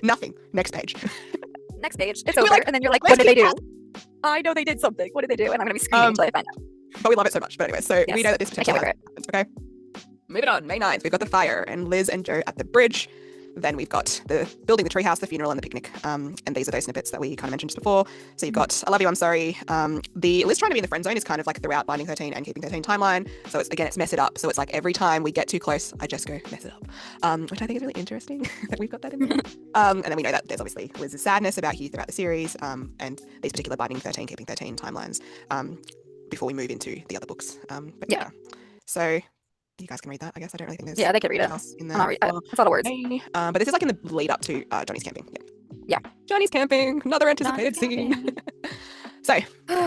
Nothing. Next page. Next page. It's over. And then you're like, what did they do? I know they did something. What did they do? And I'm gonna be screaming until I find out. But we love it so much. But anyway, so we know that this potentially happens. Okay. Moving on, May 9th, we've got the fire and Liz and Joe at the bridge. Then we've got the building, the treehouse, the funeral, and the picnic. And these are those snippets that we kind of mentioned just before. So you've got I Love You, I'm Sorry. The Liz trying to be in the friend zone is kind of like throughout Binding 13 and Keeping 13 timeline. So it's mess it up. So it's like every time we get too close, I just go mess it up. Which I think is really interesting that we've got that in there. And then we know that there's obviously Liz's sadness about Hugh throughout the series and these particular Binding 13, Keeping 13 timelines before we move into the other books. But yeah. So you guys can read that, I guess. I don't really think there's... Yeah, they can read it. In there. That's a lot of words. But this is like in the lead up to Johnny's camping. Yeah. Johnny's camping. Another anticipated scene. So,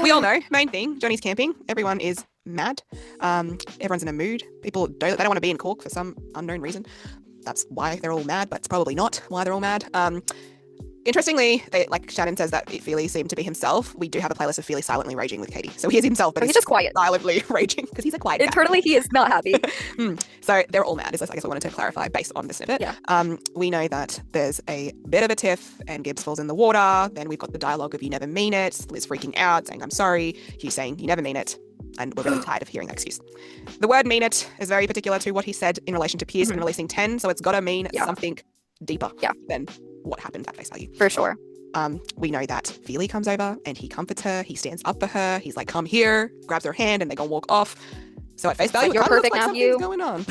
we all know, main thing, Johnny's camping. Everyone is mad. Everyone's in a mood. People don't want to be in Cork for some unknown reason. That's why they're all mad, but it's probably not why they're all mad. Interestingly, like Shannon says that Feely seemed to be himself. We do have a playlist of Feely silently raging with Katie. So he is himself, but he's just quiet. Silently raging because he's a quiet guy. Internally, he is not happy. So they're all mad, is I guess I wanted to clarify based on the snippet. Yeah. We know that there's a bit of a tiff and Gibbs falls in the water. Then we've got the dialogue of you never mean it. Liz freaking out, saying I'm sorry. Hugh saying you never mean it. And we're really tired of hearing that excuse. The word mean it is very particular to what he said in relation to Pierce in releasing 10. So it's got to mean something deeper than what happened at face value. For sure. We know that Feely comes over and he comforts her. He stands up for her. He's like, come here, grabs her hand, and they go walk off. So at face value, you're perfect now, Hugh. Going on.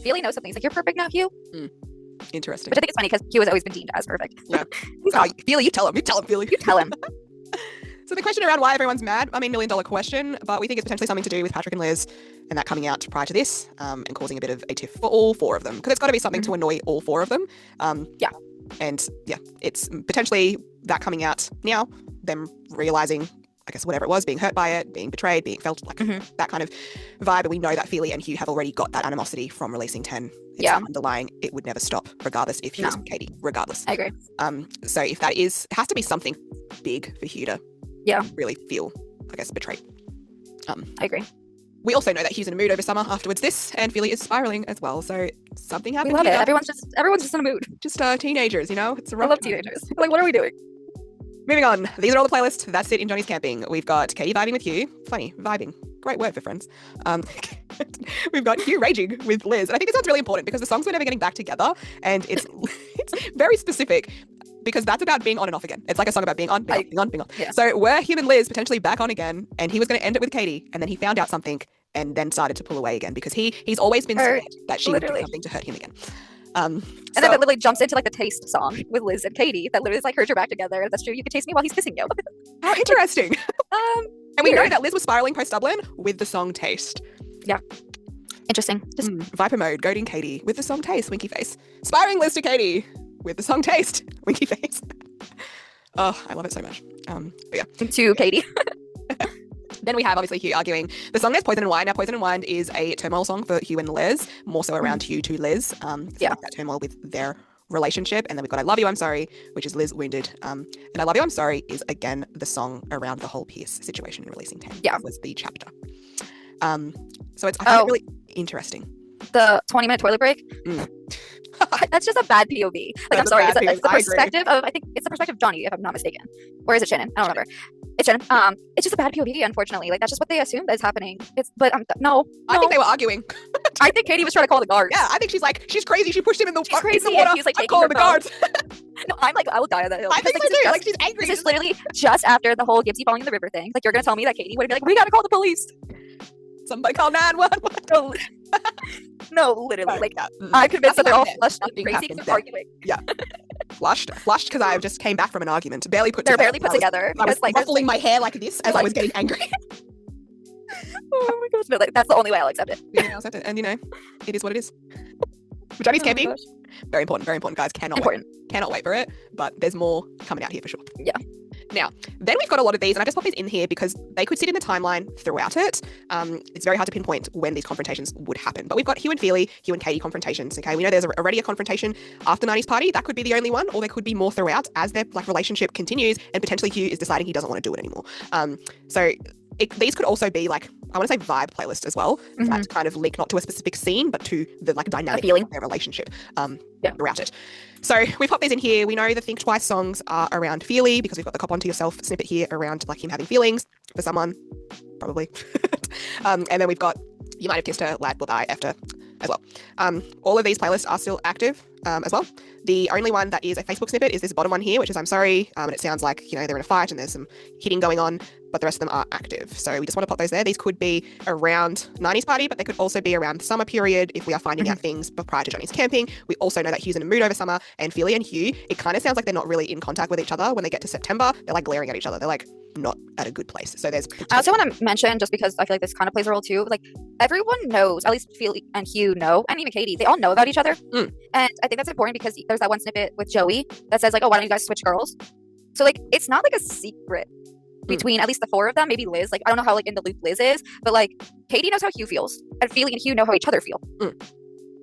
Feely knows something. He's like, you're perfect now, Hugh. Interesting. Which I think it's funny because Hugh has always been deemed as perfect. Yeah. Feely, you tell him. You tell him, Feely. You tell him. So the question around why everyone's mad, I mean, $1 million question, but we think it's potentially something to do with Patrick and Liz and that coming out prior to this and causing a bit of a tiff for all four of them. Because it's got to be something to annoy all four of them. And it's potentially that coming out now, them realizing, I guess, whatever it was, being hurt by it, being betrayed, being felt like that kind of vibe. And we know that Feely and Hugh have already got that animosity from releasing 10. It's underlying. It would never stop, regardless if Hugh was with Katie, regardless. I agree. So if that is, it has to be something big for Hugh to really feel, I guess, betrayed. I agree. We also know that Hugh's in a mood over summer afterwards this, and Feely is spiraling as well. So something happened. We love it. Everyone's just in a mood. Just teenagers, you know? It's a rough I love teenagers. Like, what are we doing? Moving on. These are all the playlists. That's it in Johnny's camping. We've got Katie vibing with Hugh. Funny, vibing. Great word for friends. We've got Hugh raging with Liz. And I think this one's really important because the songs were never getting back together. And it's very specific because that's about being on and off again. It's like a song about being on, being on. Yeah. So were Hugh and Liz potentially back on again, and he was going to end it with Katie, and then he found out something and then started to pull away again because he's always been scared that she would do something to hurt him again. And then that literally jumps into like the taste song with Liz and Katie. That literally is like, heard your back together. That's true. You can taste me while he's kissing you. How interesting. And we know weird. that Liz was spiraling post Dublin with the song Taste. Yeah. Interesting. Just Viper mode, goading Katie with the song Taste, winky face. Spiraling Liz to Katie with the song Taste, winky face. Oh, I love it so much. But yeah. to Katie. Then we have obviously Hugh arguing the song is Poison and Wine. Now, Poison and Wine is a turmoil song for Hugh and Liz, more so around Hugh to Liz. That turmoil with their relationship. And then we've got I Love You, I'm Sorry, which is Liz wounded. And I Love You, I'm Sorry is again the song around the whole Pierce situation in Releasing 10. Yeah. That was the chapter. So it's I find it really interesting. The 20-minute toilet break. That's just a bad POV. Like, I'm sorry, it's the perspective of, I think it's the perspective of Johnny, if I'm not mistaken. Or is it Shannon? I don't remember. It's Shannon. It's just a bad POV, unfortunately. Like, that's just what they assumed is happening. No. I think they were arguing. I think Katie was trying to call the guards. Yeah, I think she's like, she's crazy. She pushed him in the She's crazy, in the water. and he's like, I'm calling the guards. No, I'm like, I will die on that hill. I think so too. Like, she's angry. This is literally just after the whole Gibbsy falling in the river thing. Like, you're gonna tell me that Katie would be like, we gotta call the police. Somebody call 911. No, literally. Like, I'm convinced that they're all flushed and crazy because they're arguing. Yeah. Flushed because I just came back from an argument. Barely put together. I was like ruffling my hair like this as I was getting angry. Oh my gosh. No, like, that's the only way I'll accept it. Yeah, I'll accept it. And it is what it is. Johnny's camping. Very important, guys. Cannot wait for it. But there's more coming out here for sure. Yeah. Now, then we've got a lot of these, and I just pop these in here because they could sit in the timeline throughout it. It's very hard to pinpoint when these confrontations would happen. But we've got Hugh and Katie confrontations, okay? We know there's already a confrontation after 90s party. That could be the only one, or there could be more throughout as their relationship continues, and potentially Hugh is deciding he doesn't want to do it anymore. These could also be like, I want to say vibe playlist as well, that kind of link not to a specific scene, but to the dynamic of their relationship throughout it. So we pop these in here. We know the Think Twice songs are around Feely because we've got the Cop Onto Yourself snippet here around him having feelings for someone, probably. And then we've got You Might Have Kissed Her, Lad Will Die After as well. All of these playlists are still active as well. The only one that is a Facebook snippet is this bottom one here, which is I'm Sorry. And it sounds like, they're in a fight and there's some hitting going on, but the rest of them are active. So we just want to pop those there. These could be around 90s party, but they could also be around the summer period if we are finding out things prior to Johnny's camping. We also know that Hugh's in a mood over summer, and Feely and Hugh, it kind of sounds like they're not really in contact with each other when they get to September. They're like glaring at each other. They're like not at a good place. So there's I also want to mention, just because I feel like this kind of plays a role too, like everyone knows, at least Feely and Hugh know, and even Katie, they all know about each other. And I think that's important because there's that one snippet with Joey that says like, oh, why don't you guys switch girls? So like, it's not like a secret between at least the four of them. Maybe Liz, like I don't know how like in the loop Liz is, but like Katie knows how Hugh feels, and Feely and Hugh know how each other feel.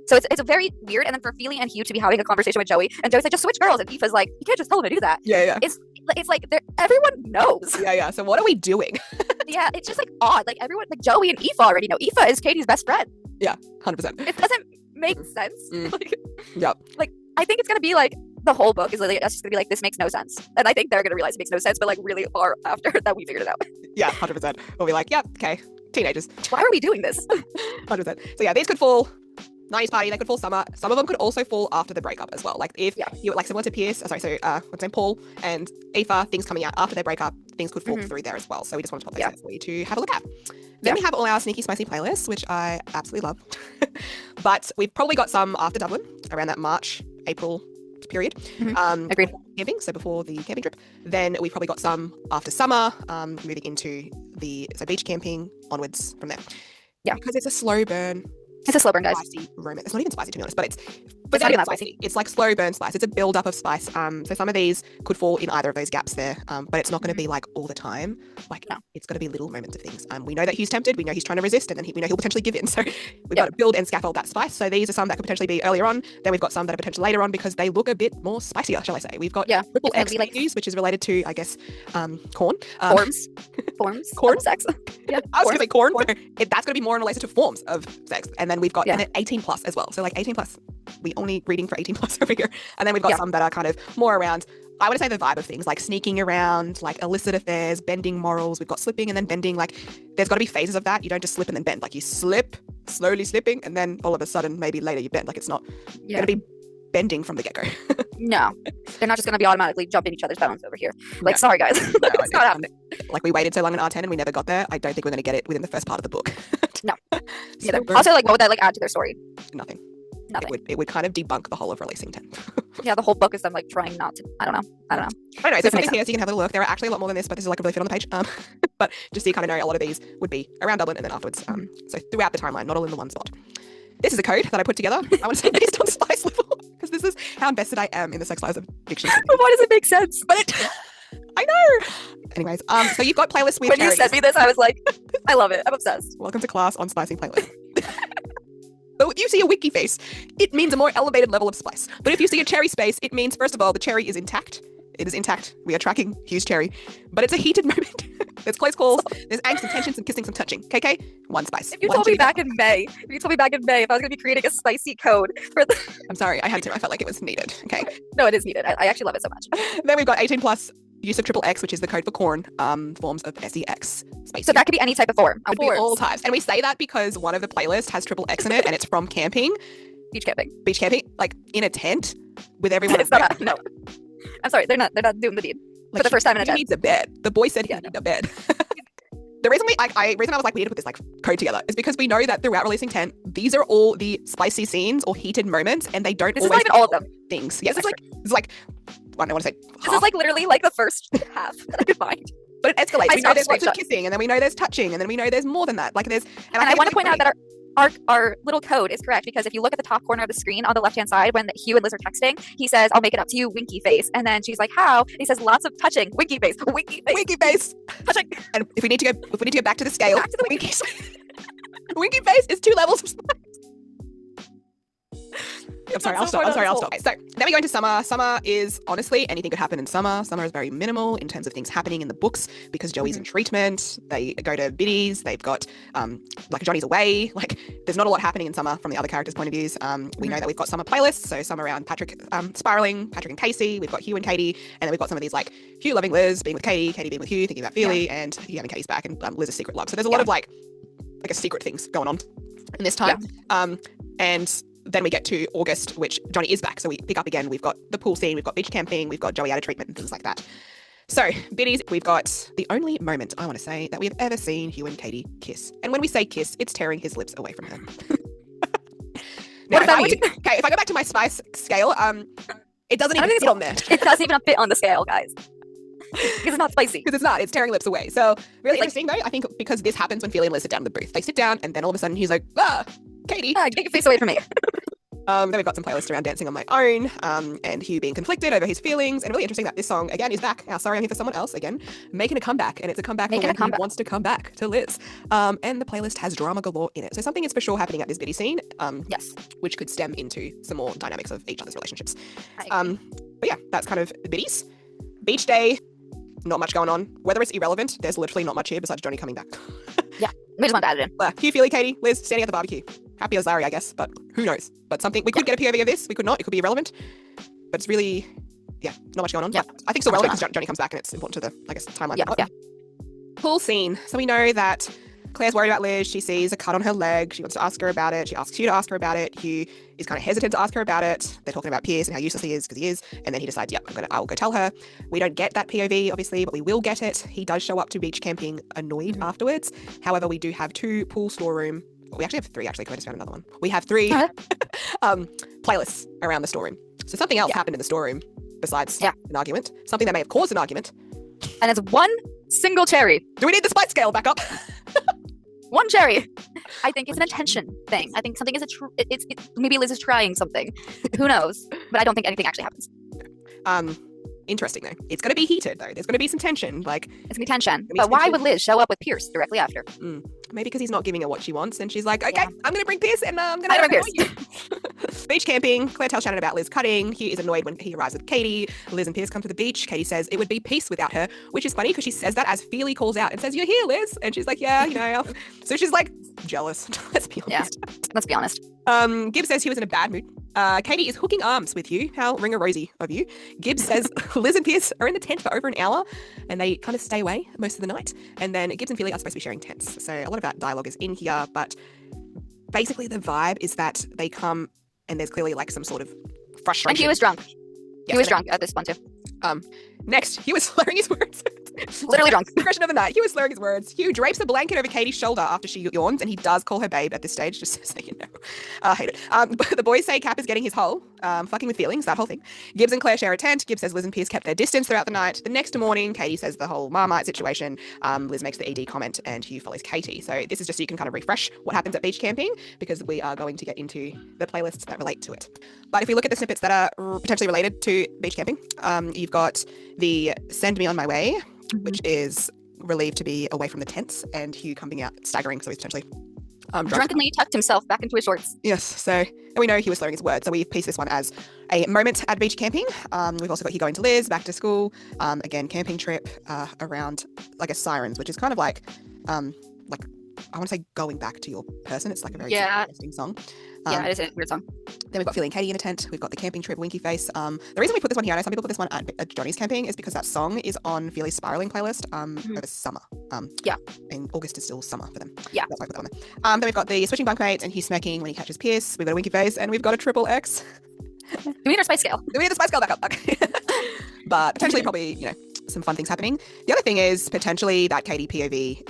So it's a very weird. And then for Feely and Hugh to be having a conversation with Joey, and Joey's like, just switch girls, and Aoife's like, you can't just tell him to do that. Yeah. It's like everyone knows. Yeah. So what are we doing? Yeah, it's just like odd. Like everyone, like Joey and Aoife already know. Aoife is Katie's best friend. Yeah, 100%. It doesn't make sense. Yep. Like I think it's gonna be like the whole book is like, that's just gonna be like, this makes no sense, and I think they're gonna realize it makes no sense, but like really far after that we figured it out. Yeah, 100%. We'll be like, yeah, okay, teenagers. Why are we doing this? 100%. So yeah, these could fall 90s party, they could fall summer. Some of them could also fall after the breakup as well. Like if you like similar to Pierce, what's his name, Paul and Aoife, things coming out after they break up, things could fall through there as well. So we just want to pop those there for you to have a look at. Then we have all our sneaky spicy playlists, which I absolutely love. But we've probably got some after Dublin, around that March, April period. Agreed. Camping, so before the camping trip. Then we've probably got some after summer, moving into so beach camping onwards from there. Yeah. Because it's a slow burn. It's a slow burn, guys. Spicy romance. It's not even spicy, to be honest, but it's not even that spicy. It's like slow burn spice. It's a build up of spice. So some of these could fall in either of those gaps there, but it's not going to be like all the time. Like it's got to be little moments of things. We know that Hugh's tempted. We know he's trying to resist, and then we know he'll potentially give in. So we've got to build and scaffold that spice. So these are some that could potentially be earlier on. Then we've got some that are potentially later on because they look a bit more spicier, shall I say? We've got triple X news, which is related to, I guess, corn. Forms. Corn sex. Yeah, I was going to say corn. That's going to be more related to forms of sex. And then we've got 18 plus as well. So like 18 plus, we only reading for 18 plus over here. And then we've got some that are kind of more around, I would say, the vibe of things, like sneaking around, like illicit affairs, bending morals. We've got slipping and then bending. Like there's got to be phases of that. You don't just slip and then bend. Like you slip, slowly slipping, and then all of a sudden, maybe later you bend. Like it's not going to be bending from the get-go. No, they're not just going to be automatically jumping each other's bones over here. Like, sorry guys, it's not happening. Like we waited so long in R10 and we never got there. I don't think we're going to get it within the first part of the book. No. Also, like, what would that like add to their story? Nothing. Nothing. It would kind of debunk the whole of releasing 10. Yeah, the whole book is them like trying not to. I don't know. I don't know. So something here, so you can have a little look. There are actually a lot more than this, but this is like really fit on the page. But just so you kind of know, a lot of these would be around Dublin and then afterwards. So throughout the timeline, not all in the one spot. This is a code that I put together. I want to say based on spice level, because this is how invested I am in the sex lives of fiction. Why does it make sense? But I know. Anyways, so you've got playlists with when charities. you sent me this, I was like, I love it. I'm obsessed. Welcome to class on spicing playlists. So if you see a wiki face, it means a more elevated level of spice. But if you see a cherry space, it means, first of all, the cherry is intact. It is intact. We are tracking Hugh's cherry. But it's a heated moment. There's close calls, there's angst and tension, some kissing, some touching. KK, one spice. If you told me back in May, if I was going to be creating a spicy code for the... I'm sorry, I had to. I felt like it was needed. Okay. No, it is needed. I actually love it so much. Then we've got 18 plus use of triple X, which is the code for corn, forms of SEX. Spicy. So that could be any type of form. Could be all types. And we say that because one of the playlists has triple X in it and it's from camping. Beach camping. Beach camping, like in a tent with everyone. It's not, no. I'm sorry, they're not doing the deed. Like for the first time in a he tent. needs a bed. The boy said he needed a bed. The reason I was like, we need to put this like code together is because we know that throughout releasing 10, these are all the spicy scenes or heated moments, and they don't This always is not even all of them. Things. Yeah, it's like I don't want to say half. This is like literally like the first half that I could find. But it escalates. I We know there's saw lots of screenshots. kissing, and then we know there's touching, and then we know there's more than that. Like there's, And I want to point out that our little code is correct, because if you look at the top corner of the screen on the left hand side, when Hugh and Liz are texting, he says, "I'll make it up to you, winky face," and then she's like, "How?" And he says, "Lots of touching, winky face, winky face, winky face, touching." And if we need to go back to the scale, back to the winky. Winky face is 2 levels of spice. I'm sorry, I'll stop. Okay, so then we go into summer. Summer is, honestly, anything could happen in summer. Summer is very minimal in terms of things happening in the books because Joey's in treatment. They go to Biddies. They've got, like, Johnny's away. Like, there's not a lot happening in summer from the other characters' point of views. We know that we've got summer playlists. So some around Patrick spiraling, Patrick and Casey. We've got Hugh and Katie. And then we've got some of these, like, Hugh loving Liz, being with Katie, Katie being with Hugh, thinking about Feely, and Hugh having Katie's back, and Liz's secret love. So there's a lot of, like a secret things going on in this time. And then we get to August, which Johnny is back. So we pick up again. We've got the pool scene, we've got beach camping, we've got Joey out of treatment and things like that. So, Biddies, we've got the only moment, I want to say, that we have ever seen Hugh and Katie kiss. And when we say kiss, it's tearing his lips away from her. What does that mean? Okay, if I go back to my spice scale, it doesn't even fit on there. It doesn't even fit on the scale, guys. Because it's not spicy. Because it's not. It's tearing lips away. So, really interesting, though, I think, because this happens when Feely and Liz sit down in the booth. They sit down, and then all of a sudden he's like, Katie. Take your face away from me. Then we've got some playlists around dancing on my own, and Hugh being conflicted over his feelings. And really interesting that this song, again, is back. Sorry, I'm here for someone else, again, making a comeback. And it's a comeback for when he wants to come back to Liz. And the playlist has drama galore in it. So something is for sure happening at this Biddy scene. Yes. Which could stem into some more dynamics of each other's relationships. But yeah, that's kind of the Biddies. Beach day, not much going on. Whether it's irrelevant, there's literally not much here besides Johnny coming back. Yeah, we just want to add it in. Hugh, Feely, Katie, Liz, standing at the barbecue. Happy as Larry, I guess, but who knows? But something, we could get a POV of this, we could not, it could be irrelevant. But it's really, not much going on. Yeah. But I think still relevant because Johnny comes back and it's important to the, I guess, timeline. Yeah. Pool scene. So we know that Claire's worried about Liz. She sees a cut on her leg. She wants to ask her about it. She asks Hugh to ask her about it. Hugh is kind of hesitant to ask her about it. They're talking about Pierce and how useless he is because he is. And then he decides, I'll go tell her. We don't get that POV, obviously, but we will get it. He does show up to beach camping annoyed afterwards. However, we do have 2 pool storeroom. We actually have 3, actually. Can I just found another one? We have 3 playlists around the storeroom. So something else happened in the storeroom besides an argument. Something that may have caused an argument. And it's one single cherry. Do we need the spice scale back up? One cherry. I think it's an intention thing. I think something is maybe Liz is trying something. Who knows? But I don't think anything actually happens. Interesting though. It's going to be heated though. There's going to be some tension. Like it's going to be tension. But why would Liz show up with Pierce directly after? Maybe because he's not giving her what she wants, and she's like, okay, I'm going to bring Pierce, and I'm going to bring you. Beach camping. Claire tells Shannon about Liz cutting. Hugh is annoyed when he arrives with Katie. Liz and Pierce come to the beach. Katie says it would be peace without her, which is funny because she says that as Feely calls out and says, "You're here, Liz," and she's like, "Yeah, So she's like jealous. Let's be honest. Yeah, let's be honest. Gibbs says he was in a bad mood. Katie is hooking arms with Hugh. How ringa-rosy of you. Gibbs says Liz and Pierce are in the tent for over an hour and they kind of stay away most of the night. And then Gibbs and Feely are supposed to be sharing tents. So a lot of that dialogue is in here, but basically the vibe is that they come and there's clearly like some sort of frustration. And Hugh is drunk. Yes, he was drunk at this point too. Next, Hugh is slurring his words. Literally drunk. Impression of the night. Hugh is slurring his words. Hugh drapes a blanket over Katie's shoulder after she yawns, and he does call her babe at this stage, just so you know. I hate it. But the boys say Cap is getting his hole, fucking with feelings, that whole thing. Gibbs and Claire share a tent. Gibbs says Liz and Pierce kept their distance throughout the night. The next morning, Katie says the whole Marmite situation. Liz makes the ED comment, and Hugh follows Katie. So this is just so you can kind of refresh what happens at beach camping, because we are going to get into the playlists that relate to it. But if we look at the snippets that are potentially related to beach camping, you've got the Send Me On My Way, which is relieved to be away from the tents, and Hugh coming out staggering, so he's potentially Drunkenly tucked himself back into his shorts. Yes, so and we know he was slurring his words, so we've pieced this one as a moment at beach camping. We've also got Hugh going to Liz, back to school, again, camping trip around, I guess, Sirens, which is kind of like I want to say going back to your person. It's like a very interesting song. It is a weird song. Then we've got Philly and Katie in a tent. We've got the camping trip, Winky Face. The reason we put this one here, I know some people put this one at Johnny's camping, is because that song is on Philly's spiraling playlist over summer. And August is still summer for them. Yeah. That's why I put that one there. Then we've got the switching bunkmates and Hugh smirking when he catches Pierce. We've got a Winky Face, and we've got a triple X. Do we need our spice scale? Do we need the spice scale back up? Okay. But potentially probably, some fun things happening. The other thing is potentially that Katie POV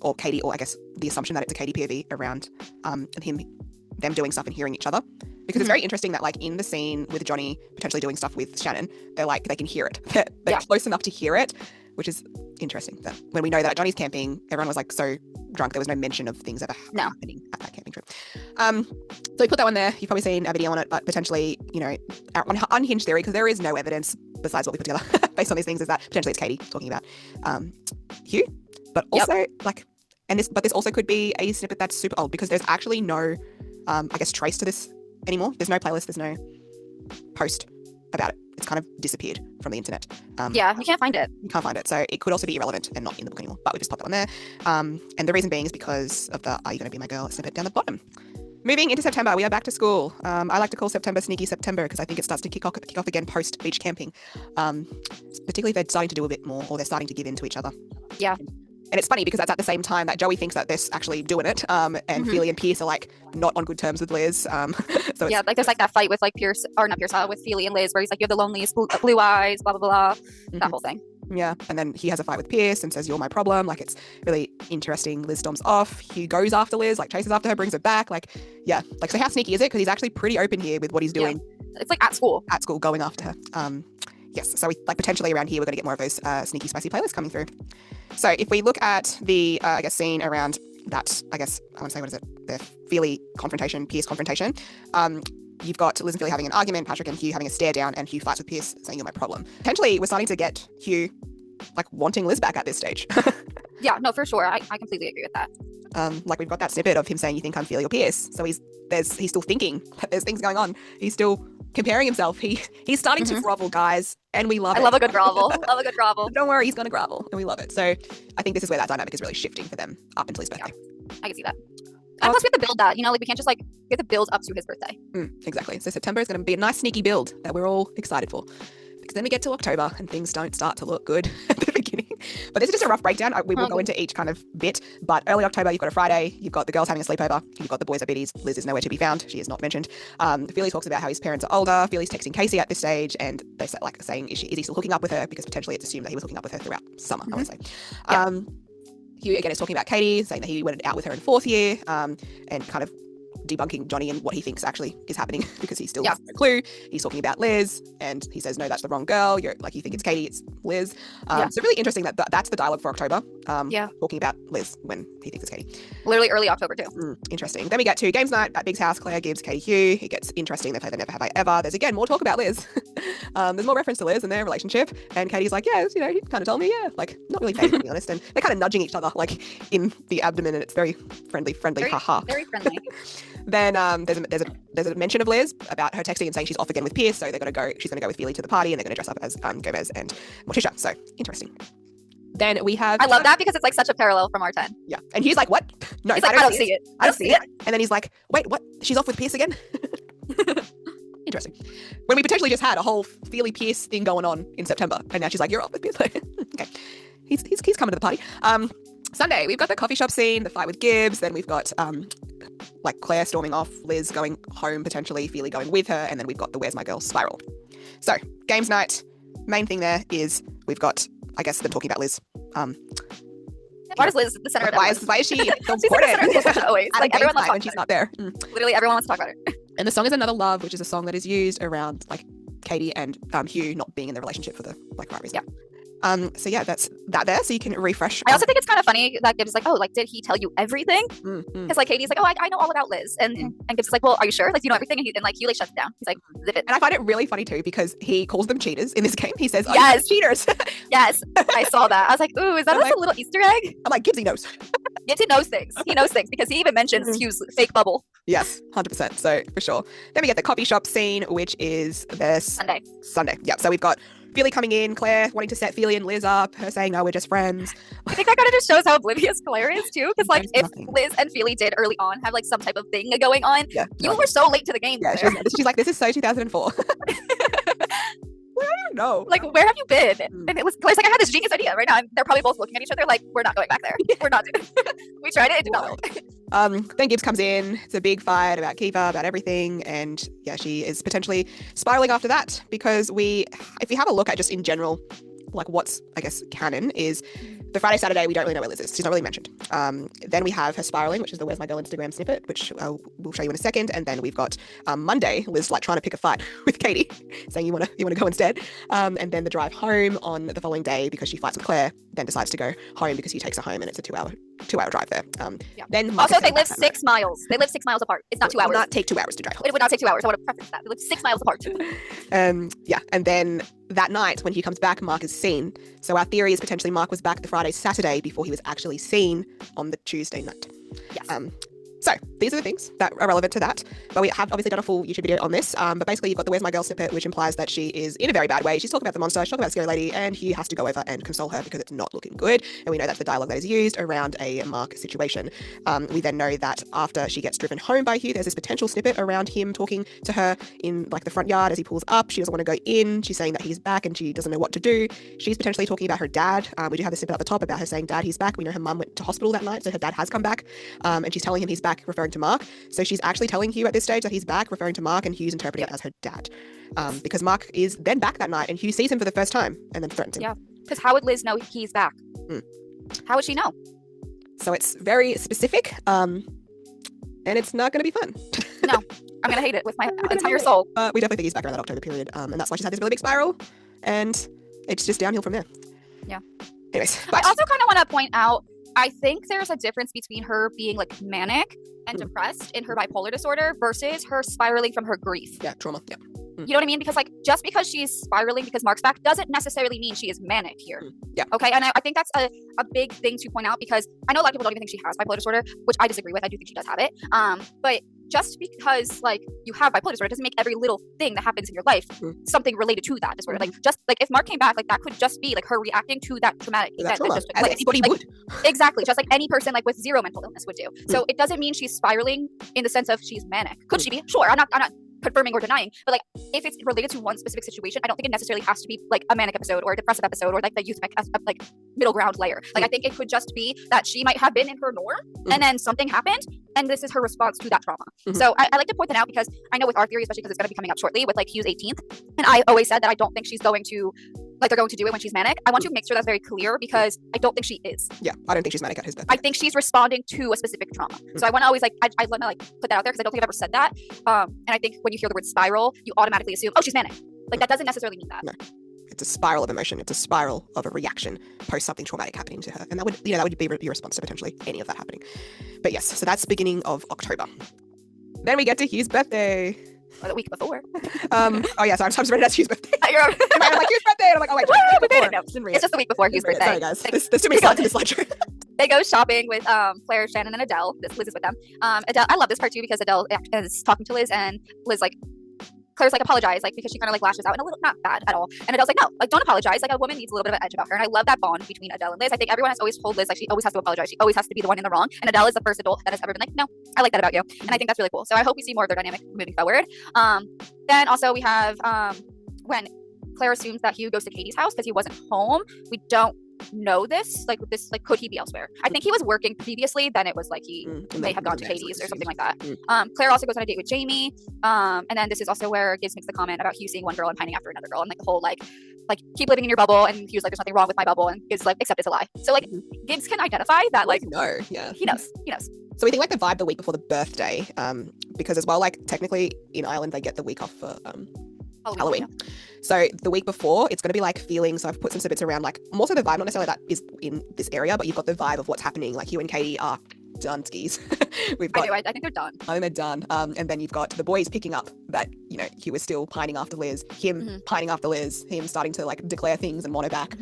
or Katie, or I guess the assumption that it's a Katie POV around them doing stuff and hearing each other. Because it's very interesting that, like, in the scene with Johnny potentially doing stuff with Shannon, they're like, they can hear it. They're close enough to hear it, which is interesting. That when we know that at Johnny's camping, everyone was like so drunk, there was no mention of things ever happening at that camping trip. So we put that one there. You've probably seen a video on it, but potentially, our unhinged theory, because there is no evidence besides what we put together based on these things, is that potentially it's Katie talking about Hugh. But also, this also could be a snippet that's super old, because there's actually no, trace to this anymore. There's no playlist, there's no post about it. It's kind of disappeared from the internet. You can't find it. You can't find it. So it could also be irrelevant and not in the book anymore. But we just popped that one there. And the reason being is because of the Are You Gonna Be My Girl snippet down the bottom. Moving into September, we are back to school. I like to call September Sneaky September, because I think it starts to kick off again post beach camping. Particularly if they're starting to do a bit more, or they're starting to give in to each other. Yeah. And it's funny because that's at the same time that Joey thinks that they're actually doing it, and Feely and Pierce are like not on good terms with Liz. So there's like that fight with like with Feely and Liz, where he's like, "You're the loneliest, blue eyes, blah blah blah," that whole thing. Yeah, and then he has a fight with Pierce and says, "You're my problem." Like, it's really interesting. Liz storms off. He goes after Liz, like chases after her, brings her back. So how sneaky is it? Because he's actually pretty open here with what he's doing. Yeah. It's like at school, going after her. Yes, so we potentially around here we're going to get more of those sneaky spicy playlists coming through. So if we look at the scene around that, I want to say, what is it? The Feely confrontation, Pierce confrontation. You've got Liz and Feely having an argument, Patrick and Hugh having a stare down, and Hugh fights with Pierce, saying, "You're my problem." Potentially, we're starting to get Hugh wanting Liz back at this stage. Yeah, no, for sure. I completely agree with that. We've got that snippet of him saying, "You think I'm Feely or Pierce?" So he's still thinking that there's things going on. He's still comparing himself. He's starting to grovel, guys, and we love it. I love a good grovel. Love a good grovel. Don't worry, he's going to grovel, and we love it. So I think this is where that dynamic is really shifting for them up until his birthday. Yeah, I can see that. And plus we have to build that, we can't just we have to build up to his birthday. Exactly. So September is going to be a nice sneaky build that we're all excited for. Because then we get to October and things don't start to look good at the beginning. But this is just a rough breakdown. We will go into each kind of bit. But early October, you've got a Friday. You've got the girls having a sleepover. You've got the boys at Biddies. Liz is nowhere to be found. She is not mentioned. Feely talks about how his parents are older. Feely's texting Casey at this stage. And they say, saying, is he still hooking up with her? Because potentially it's assumed that he was hooking up with her throughout summer, I want to say. Hugh, again, is talking about Katie, saying that he went out with her in fourth year, and kind of debunking Johnny and what he thinks actually is happening, because he still has no clue. He's talking about Liz, and he says, "No, that's the wrong girl. You think it's Katie, it's Liz." So really interesting that that's the dialogue for October. Talking about Liz when he thinks it's Katie. Literally early October too. Interesting. Then we get to games night at Big's house. Claire, Gibbs, Katie, Hugh. It gets interesting. They play the Never Have I Ever. There's again more talk about Liz. There's more reference to Liz and their relationship. And Katie's like, "Yeah, he kind of told me, not really fake, to be honest." And they're kind of nudging each other in the abdomen, and it's very friendly, haha. Very friendly. Then there's a mention of Liz about her texting and saying she's off again with Pierce, so she's going to go with Feely to the party, and they're going to dress up as Gomez and Morticia. So interesting. Then we have... I love that because it's such a parallel from R10. Yeah. And he's like, "What? No, he's I don't see it. I don't see it. And then he's like, "Wait, what? She's off with Pierce again?" Interesting. When we potentially just had a whole Feely Pierce thing going on in September, and now she's like, "You're off with Pierce." Okay. He's coming to the party. Sunday, we've got the coffee shop scene, the fight with Gibbs, then we've got Claire storming off, Liz going home potentially, Feely going with her, and then we've got the Where's My Girl spiral. So, games night, main thing there is we've got, I guess, them talking about Liz. Why is Liz the center of Why everyone? is she so She's like the important? center of the discussion always. At Like a everyone games wants night to talk when she's about not there. Literally everyone wants to talk about her. And the song is Another Love, which is a song that is used around like Katie and Hugh not being in the relationship for the like right reason. Yeah. So yeah, that's that there. So you can refresh. I also think it's kind of funny that Gibbs is like, oh, like, did he tell you everything? Because like Katie's like, oh, I know all about Liz, and Gibbs is like, well, are you sure? Like, you know everything? And like Hugh like shuts it down. He's like, zip it. And I find it really funny too because he calls them cheaters in this game. He says, "Oh, Yes. you're cheaters." Yes, I saw that. I was like, ooh, is that I'm like like- a little Easter egg? I'm like, Gibbsy knows. Gibbsy knows things. He knows things because he even mentions Hugh's fake bubble. Yes, 100%. So for sure. Then we get the coffee shop scene, which is this Sunday. Yep. So we've got Philly coming in, Claire wanting to set Philly and Liz up, her saying, "No, we're just friends." I think that kind of just shows how oblivious Claire is too. Because like, There's if nothing. Liz and Feely did early on have like some type of thing going on, Yeah. you were so late to the game. Yeah. Claire. She's like, "This is so 2004." Well, I don't know. Like, where have you been? And it was Claire's like, I had this genius idea right now, and they're probably both looking at each other like, we're not going back there. We're not doing it. We tried it did not work. Then Gibbs comes in. It's a big fight about Kiva, about everything, and yeah, she is potentially spiraling after that because if you have a look at just in general, like what's I guess canon is the Friday Saturday we don't really know where Liz is. She's not really mentioned. Then we have her spiraling, which is the Where's My Girl Instagram snippet, which we'll show you in a second, and then we've got Monday Liz like trying to pick a fight with Katie, saying you want to go instead, and then the drive home on the following day because she fights with Claire, then decides to go home because he takes her home and it's a 2-hour drive there. Yeah. Then Also, they Marcus live comes 6 miles. They live 6 miles apart. It's not 2 It hours. would not take 2 hours to drive home. It would not take 2 hours. I want to preface that. They live 6 miles apart. Yeah, and then that night when he comes back, Mark is seen. So our theory is potentially Mark was back the Friday, Saturday before he was actually seen on the Tuesday night. Yes. So these are the things that are relevant to that. But we have obviously done a full YouTube video on this. But basically you've got the Where's My Girl snippet, which implies that she is in a very bad way. She's talking about the monster, she's talking about the scary lady, and he has to go over and console her because it's not looking good. And we know that's the dialogue that is used around a Mark situation. We then know that after she gets driven home by Hugh, there's this potential snippet around him talking to her in like the front yard as he pulls up. She doesn't want to go in. She's saying that he's back and she doesn't know what to do. She's potentially talking about her dad. We do have the snippet at the top about her saying, "Dad, he's back." We know her mum went to hospital that night, so her dad has come back. And she's telling him he's back, referring to Mark. So she's actually telling Hugh at this stage that he's back, referring to Mark, and Hugh's interpreting it as her dad. Because Mark is then back that night and Hugh sees him for the first time and then threatens him. Yeah. Because how would Liz know he's back? How would she know? So it's very specific, and it's not going to be fun. No, I'm going to hate it with my entire soul. We definitely think he's back around that October period, and that's why she's had this really big spiral, and it's just downhill from there. Yeah. Anyways, I also kind of want to point out, I think there's a difference between her being like manic and depressed in her bipolar disorder versus her spiraling from her grief. Yeah, trauma. Yeah. You know what I mean? Because like just because she's spiraling because Mark's back doesn't necessarily mean she is manic here. Yeah. Okay. And I think that's a big thing to point out because I know a lot of people don't even think she has bipolar disorder, which I disagree with. I do think she does have it. But just because like you have bipolar disorder doesn't make every little thing that happens in your life something related to that disorder. Like just like if Mark came back, like that could just be like her reacting to that traumatic event. Trauma, Just, as like, anybody like, would. Exactly. Just like any person like with zero mental illness would do. So it doesn't mean she's spiraling in the sense of she's manic. Could she be? Sure. I'm not confirming or denying, but like if it's related to one specific situation, I don't think it necessarily has to be like a manic episode or a depressive episode or like the euthymic like middle ground layer. Like I think it could just be that she might have been in her norm and then something happened and this is her response to that trauma. So I like to point that out because I know with our theory, especially because it's going to be coming up shortly with like Hugh's 18th, and I always said that I don't think she's going to like they're going to do it when she's manic. I want to make sure that's very clear because I don't think she is. Yeah, I don't think she's manic at his birthday. I think she's responding to a specific trauma. So I want to always like I want to like put that out there because I don't think I've ever said that. And I think when you hear the word spiral, you automatically assume, oh, she's manic. Like that doesn't necessarily mean that. No. It's a spiral of emotion. It's a spiral of a reaction post something traumatic happening to her, and that would be your response to potentially any of that happening. But yes, so that's beginning of October. Then we get to Hugh's birthday. Or the week before. Oh yeah, sorry, I'm just ready. That's Hugh's birthday. You're I'm like Hugh's birthday, and I'm like, oh wait, we made it. No, didn't read it's just the week before Hugh's birthday. Sorry guys, there's too many slides in this slideshow. They go shopping with Claire, Shannon, and Adele. Liz is with them. Adele, I love this part too because Adele is talking to Liz, and Liz like Claire's like apologize, like because she kind of like lashes out and a little not bad at all. And Adele's like, no, like don't apologize. Like a woman needs a little bit of an edge about her. And I love that bond between Adele and Liz. I think everyone has always told Liz like she always has to apologize. She always has to be the one in the wrong. And Adele is the first adult that has ever been like, no, I like that about you. And I think that's really cool. So I hope we see more of their dynamic moving forward. Then also we have when Claire assumes that Hugh goes to Katie's house because he wasn't home. We don't know this. Like could he be elsewhere? I think he was working previously. Then it was like he may have gone to Katie's or something like that. Claire also goes on a date with Jamie. And then this is also where Gibbs makes the comment about Hugh seeing one girl and pining after another girl, and like the whole like like keep living in your bubble, and he was like, there's nothing wrong with my bubble, and Gibbs like, except it's a lie. So like Gibbs can identify that, like, no, yeah, he knows. So we think like the vibe the week before the birthday, because as well, like technically in Ireland they get the week off for Halloween. Yeah. So the week before, it's going to be like feeling. So I've put some snippets around like more so the vibe, not necessarily that is in this area, but you've got the vibe of what's happening. Like Hugh and Katie are done skis. We've got, I think they're done. I think they're done. And then you've got the boys picking up that, you know, Hugh is still pining after Liz, him pining after Liz, him starting to like declare things and want her back.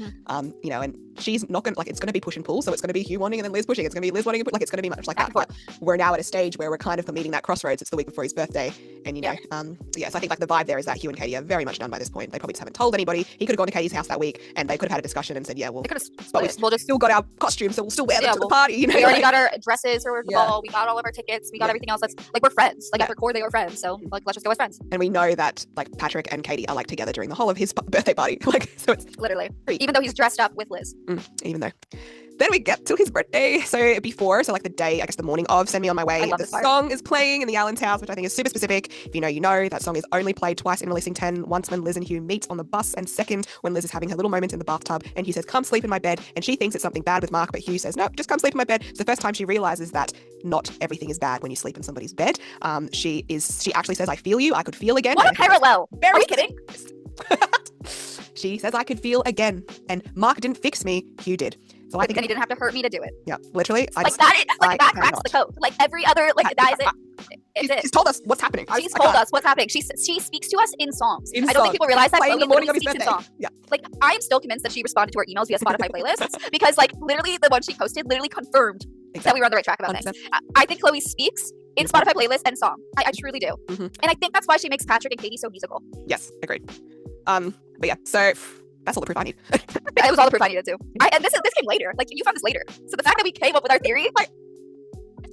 You know, and she's not going to, like, it's going to be push and pull. So it's going to be Hugh wanting and then Liz pushing. It's going to be Liz wanting, like, it's going to be much like that. But we're now at a stage where we're kind of meeting that crossroads. It's the week before his birthday. And, you know, so I think like the vibe there is that Hugh and Katie are very much done by this point. They probably just haven't told anybody. He could have gone to Katie's house that week and they could have had a discussion and said, yeah, well, but we'll just still got our costumes, so we'll still wear them to the party. You know, we already got our dresses for the ball. We got all of our tickets. We got everything else. That's like, we're friends. Like at their core, they were friends. So like, let's just go as friends. And we know that like Patrick and Katie are like together during the whole of his birthday party. Like, so it's literally, even though he's dressed up with Liz. Even though. Then we get to his birthday. So before, so like the day, I guess the morning of Send Me On My Way, the song is playing in the Allen's house, which I think is super specific. If you know, you know. That song is only played twice in Releasing 10. Once when Liz and Hugh meet on the bus, and second when Liz is having her little moment in the bathtub and Hugh says, come sleep in my bed. And she thinks it's something bad with Mark, but Hugh says, no, just come sleep in my bed. It's the first time she realizes that not everything is bad when you sleep in somebody's bed. She actually says, I feel you. I could feel again. What a parallel. Are we kidding? She says, I could feel again. And Mark didn't fix me. Hugh did. So I think he didn't have to hurt me to do it. Yeah, literally. That cracks the code. Like every other, like that is it. She's told us what's happening. She's told us what's happening. She speaks to us in songs. I don't think people realize that. In the morning of his birthday. Yeah. Like I am still convinced that she responded to our emails via Spotify playlists because like literally the one she posted literally confirmed that we were on the right track about 100%. This. I think Chloe speaks in Spotify playlist and song. I truly do. And I think that's why she makes Patrick and Katie so musical. Yes, agreed. But yeah, so that's all the proof I need. It was all the proof I needed too. And this came later. Like you found this later. So the fact that we came up with our theory, like,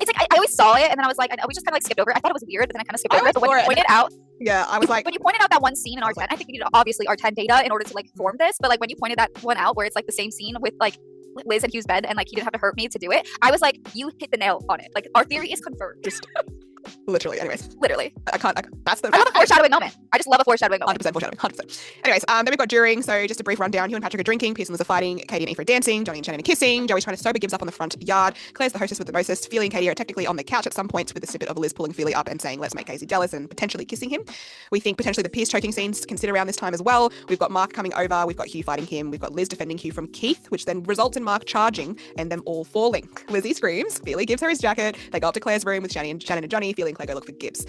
it's like I always saw it and then I was like, we just kind of like skipped over it. I thought it was weird, but then I kind of skipped over it. But when you pointed out, I was like, when you pointed out that one scene in R10, I think we needed obviously R10 data in order to like form this. But like when you pointed that one out, where it's like the same scene with like Liz and Hugh's bed, and like he didn't have to hurt me to do it, I was like, you hit the nail on it. Like our theory is confirmed. Just literally. Anyways, literally. I love a foreshadowing moment. I just love a foreshadowing moment. 100% foreshadowing. 100%. Anyways, then we've got during. So just a brief rundown. Hugh and Patrick are drinking. Pearson and Liz are fighting. Katie and Aoife are dancing. Johnny and Shannon are kissing. Joey's trying to sober Gibbs up on the front yard. Claire's the hostess with the mostest. Feely and Katie are technically on the couch at some points with a snippet of Liz pulling Feely up and saying, let's make Casey jealous, and potentially kissing him. We think potentially the Pierce choking scenes can sit around this time as well. We've got Mark coming over. We've got Hugh fighting him. We've got Liz defending Hugh from Keith, which then results in Mark charging and them all falling. Lizzie screams. Feely gives her his jacket. They go up to Claire's room with Shannon and Johnny. Feely and Claire go look for Gibbs.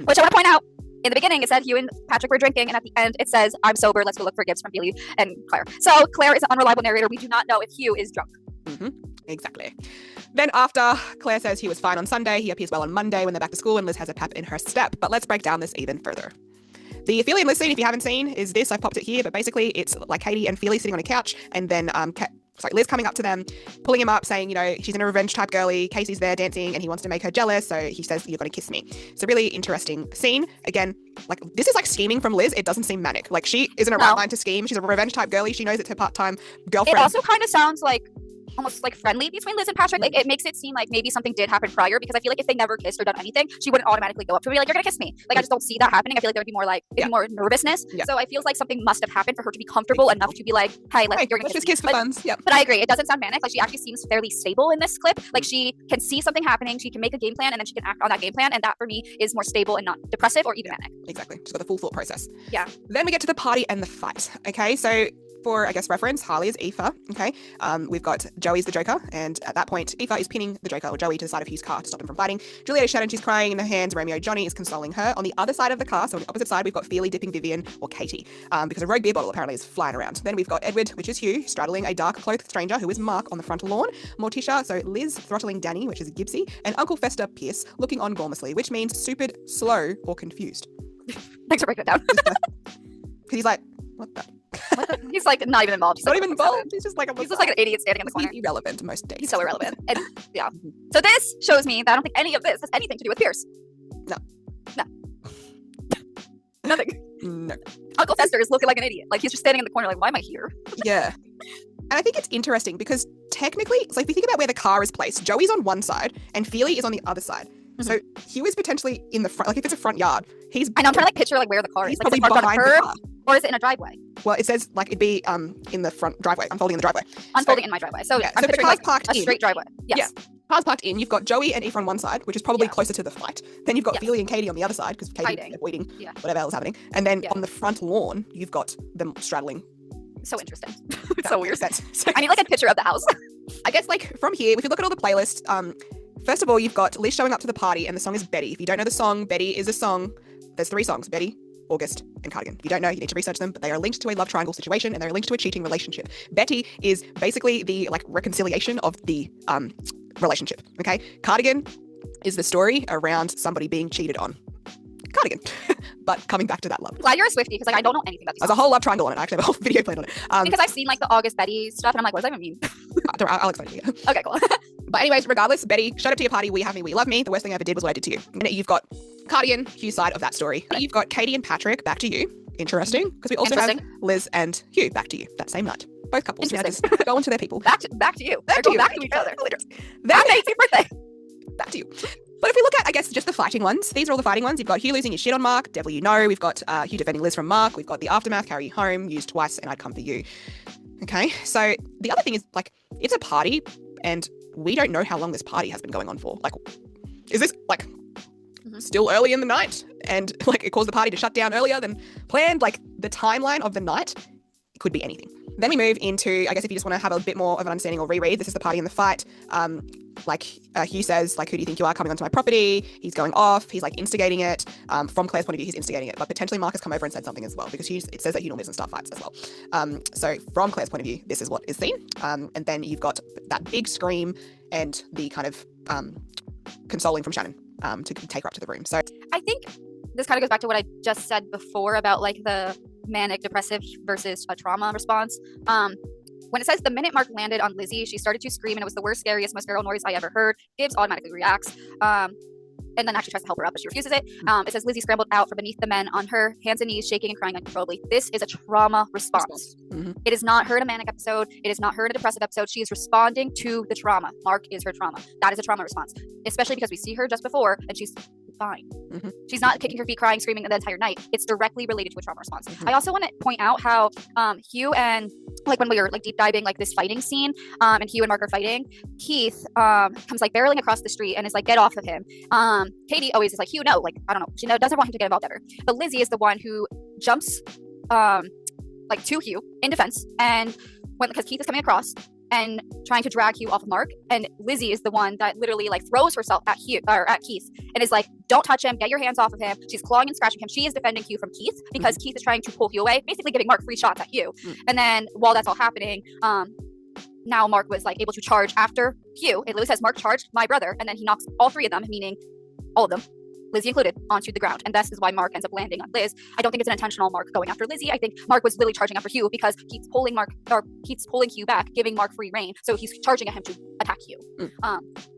Which I want to point out, in the beginning it said Hugh and Patrick were drinking, and at the end it says, I'm sober, let's go look for Gibbs from Feely and Claire. So Claire is an unreliable narrator. We do not know if Hugh is drunk. Exactly. Then after, Claire says he was fine on Sunday. He appears well on Monday when they're back to school and Liz has a pep in her step. But let's break down this even further. The Feely and Liz scene, if you haven't seen, is this. I've popped it here, but basically it's like Katie and Feely sitting on a couch, and then Liz coming up to them, pulling him up, saying, you know, she's in a revenge type girly. Casey's there dancing and he wants to make her jealous. So he says, you're going to kiss me. It's a really interesting scene. Again, like this is like scheming from Liz. It doesn't seem manic. Like she isn't a right line to scheme. She's a revenge type girly. She knows it's her part-time girlfriend. It also kind of sounds like almost like friendly between Liz and Patrick. Like it makes it seem like maybe something did happen prior, because I feel like if they never kissed or done anything, she wouldn't automatically go up to him and be like, you're gonna kiss me. Like I just don't see that happening. I feel like there would be more like more nervousness. So I feel like something must have happened for her to be comfortable enough to be like, hey, you're gonna kiss for fun. But I agree, it doesn't sound manic. Like she actually seems fairly stable in this clip. Like she can see something happening, she can make a game plan, and then she can act on that game plan, and that for me is more stable and not depressive or even manic. Exactly. She's got the full thought process. Yeah. Then we get to the party and the fight. Okay, so for, I guess, reference, Harley is Aoife, okay? We've got Joey's the Joker, and at that point, Aoife is pinning the Joker, or Joey, to the side of Hugh's car to stop him from fighting. Juliet is shattered, she's crying in her hands. Romeo Johnny is consoling her. On the other side of the car, so on the opposite side, we've got Feely dipping Vivian, or Katie, because a rogue beer bottle apparently is flying around. Then we've got Edward, which is Hugh, straddling a dark-clothed stranger, who is Mark, on the front lawn. Morticia, so Liz throttling Danny, which is Gibbsy, and Uncle Fester Pierce looking on gormlessly, which means stupid, slow, or confused. Thanks for breaking it down. Because he's like, what the? He's like not even involved. He's not even involved. He's just like an idiot standing in the corner. He's irrelevant most days. He's so irrelevant. And yeah. So this shows me that I don't think any of this has anything to do with Pierce. No. Nothing. No. Uncle Fester is looking like an idiot. Like he's just standing in the corner like, why am I here? Yeah. And I think it's interesting because technically, so if you think about where the car is placed, Joey's on one side and Feely is on the other side. So Hugh is potentially in the front, like if it's a front yard, I know, I'm trying to like picture like where the car is. He's like, probably behind the car. Or is it in a driveway? Well, it says like it'd be in the front driveway, unfolding in the driveway. Unfolding in my driveway. So Yeah, I'm so the picturing car's like parked a in. straight driveway. Yes. Yeah. Cars parked in. You've got Joey and Aoife on one side, which is probably Yeah. closer to the fight. Then you've got Yes. Billy and Katie on the other side because Katie's Fighting. avoiding Yeah. whatever else is happening. And then Yeah. on the front lawn, you've got them straddling. So interesting. It's That so weird. makes sense. So I need like a picture of the house. I guess like from here, if you look at all the playlists, first of all, you've got Liz showing up to the party, and the song is Betty. If you don't know the song, Betty is a song. There's 3 songs: Betty, August, and Cardigan. If you don't know, you need to research them, but they are linked to a love triangle situation, and they're linked to a cheating relationship. Betty is basically the like reconciliation of the relationship. Okay, Cardigan is the story around somebody being cheated on. Cardigan, but coming back to that love. Glad you're a Swiftie because like I don't know anything about these There's a songs. whole love triangle on it. I actually have a whole video played on it. Because I've seen like the August Betty stuff and I'm like, what does that even mean? I'll explain it to you. Okay, cool. But anyways, regardless, Betty, showed up to your party. We have me, we love me. The worst thing I ever did was what I did to you. And you've got Cardigan, Hugh's side of that story. You've got Katie and Patrick, back to you. Interesting, because we also have Liz and Hugh, back to you that same night. Both couples now just go on to their people. Back to you. They're going back to each other. Then Happy 18th birthday. back to you. But if we look at, I guess, just the fighting ones, these are all the fighting ones. You've got Hugh losing his shit on Mark, devil you know. We've got Hugh defending Liz from Mark. We've got the aftermath, carry you home, used twice, and I'd come for you. Okay, so the other thing is, like, it's a party, and we don't know how long this party has been going on for. Like, is this, like, still early in the night? And, like, it caused the party to shut down earlier than planned? Like, the timeline of the night could be anything. Then we move into, I guess if you just want to have a bit more of an understanding or reread, this is the party and the fight. Hugh says, like, who do you think you are coming onto my property? He's going off. He's, like, instigating it. From Claire's point of view, he's instigating it. But potentially Mark has come over and said something as well, because it says that Hugh normally doesn't start fights as well. So from Claire's point of view, this is what is seen. And then you've got that big scream and the kind of consoling from Shannon to take her up to the room. So I think this kind of goes back to what I just said before about like the manic depressive versus a trauma response. When it says the minute Mark landed on Lizzie, she started to scream and it was the worst, scariest, most feral noise I ever heard. Gibbs automatically reacts. And then actually tries to help her up, but she refuses it. It says Lizzie scrambled out from beneath the men on her hands and knees, shaking and crying uncontrollably. This is a trauma response. Mm-hmm. It is not her in a manic episode. It is not her in a depressive episode. She is responding to the trauma. Mark is her trauma. That is a trauma response, especially because we see her just before and she's fine. Mm-hmm. She's not kicking her feet, crying, screaming the entire night. It's directly related to a trauma response. I also want to point out how Hugh and like when we were like deep diving like this fighting scene and Hugh and Mark are fighting, Keith comes like barreling across the street and is like, get off of him. Katie always is like, Hugh, no, like, I don't know. She doesn't want him to get involved ever. But Lizzie is the one who jumps like to Hugh in defense, and because Keith is coming across and trying to drag Hugh off of Mark, and Lizzie is the one that literally like throws herself at Hugh or at Keith and is like, don't touch him, get your hands off of him. She's clawing and scratching him. She is defending Hugh from Keith because Keith is trying to pull Hugh away, basically giving Mark free shots at Hugh. And then while that's all happening, now Mark was like able to charge after Hugh. It literally says Mark charged my brother, and then he knocks all 3 of them, meaning all of them, Lizzie included, onto the ground. And this is why Mark ends up landing on Liz. I don't think it's an intentional Mark going after Lizzie. I think Mark was literally charging after Hugh because Keith's pulling Hugh back, giving Mark free reign. So he's charging at him to attack Hugh.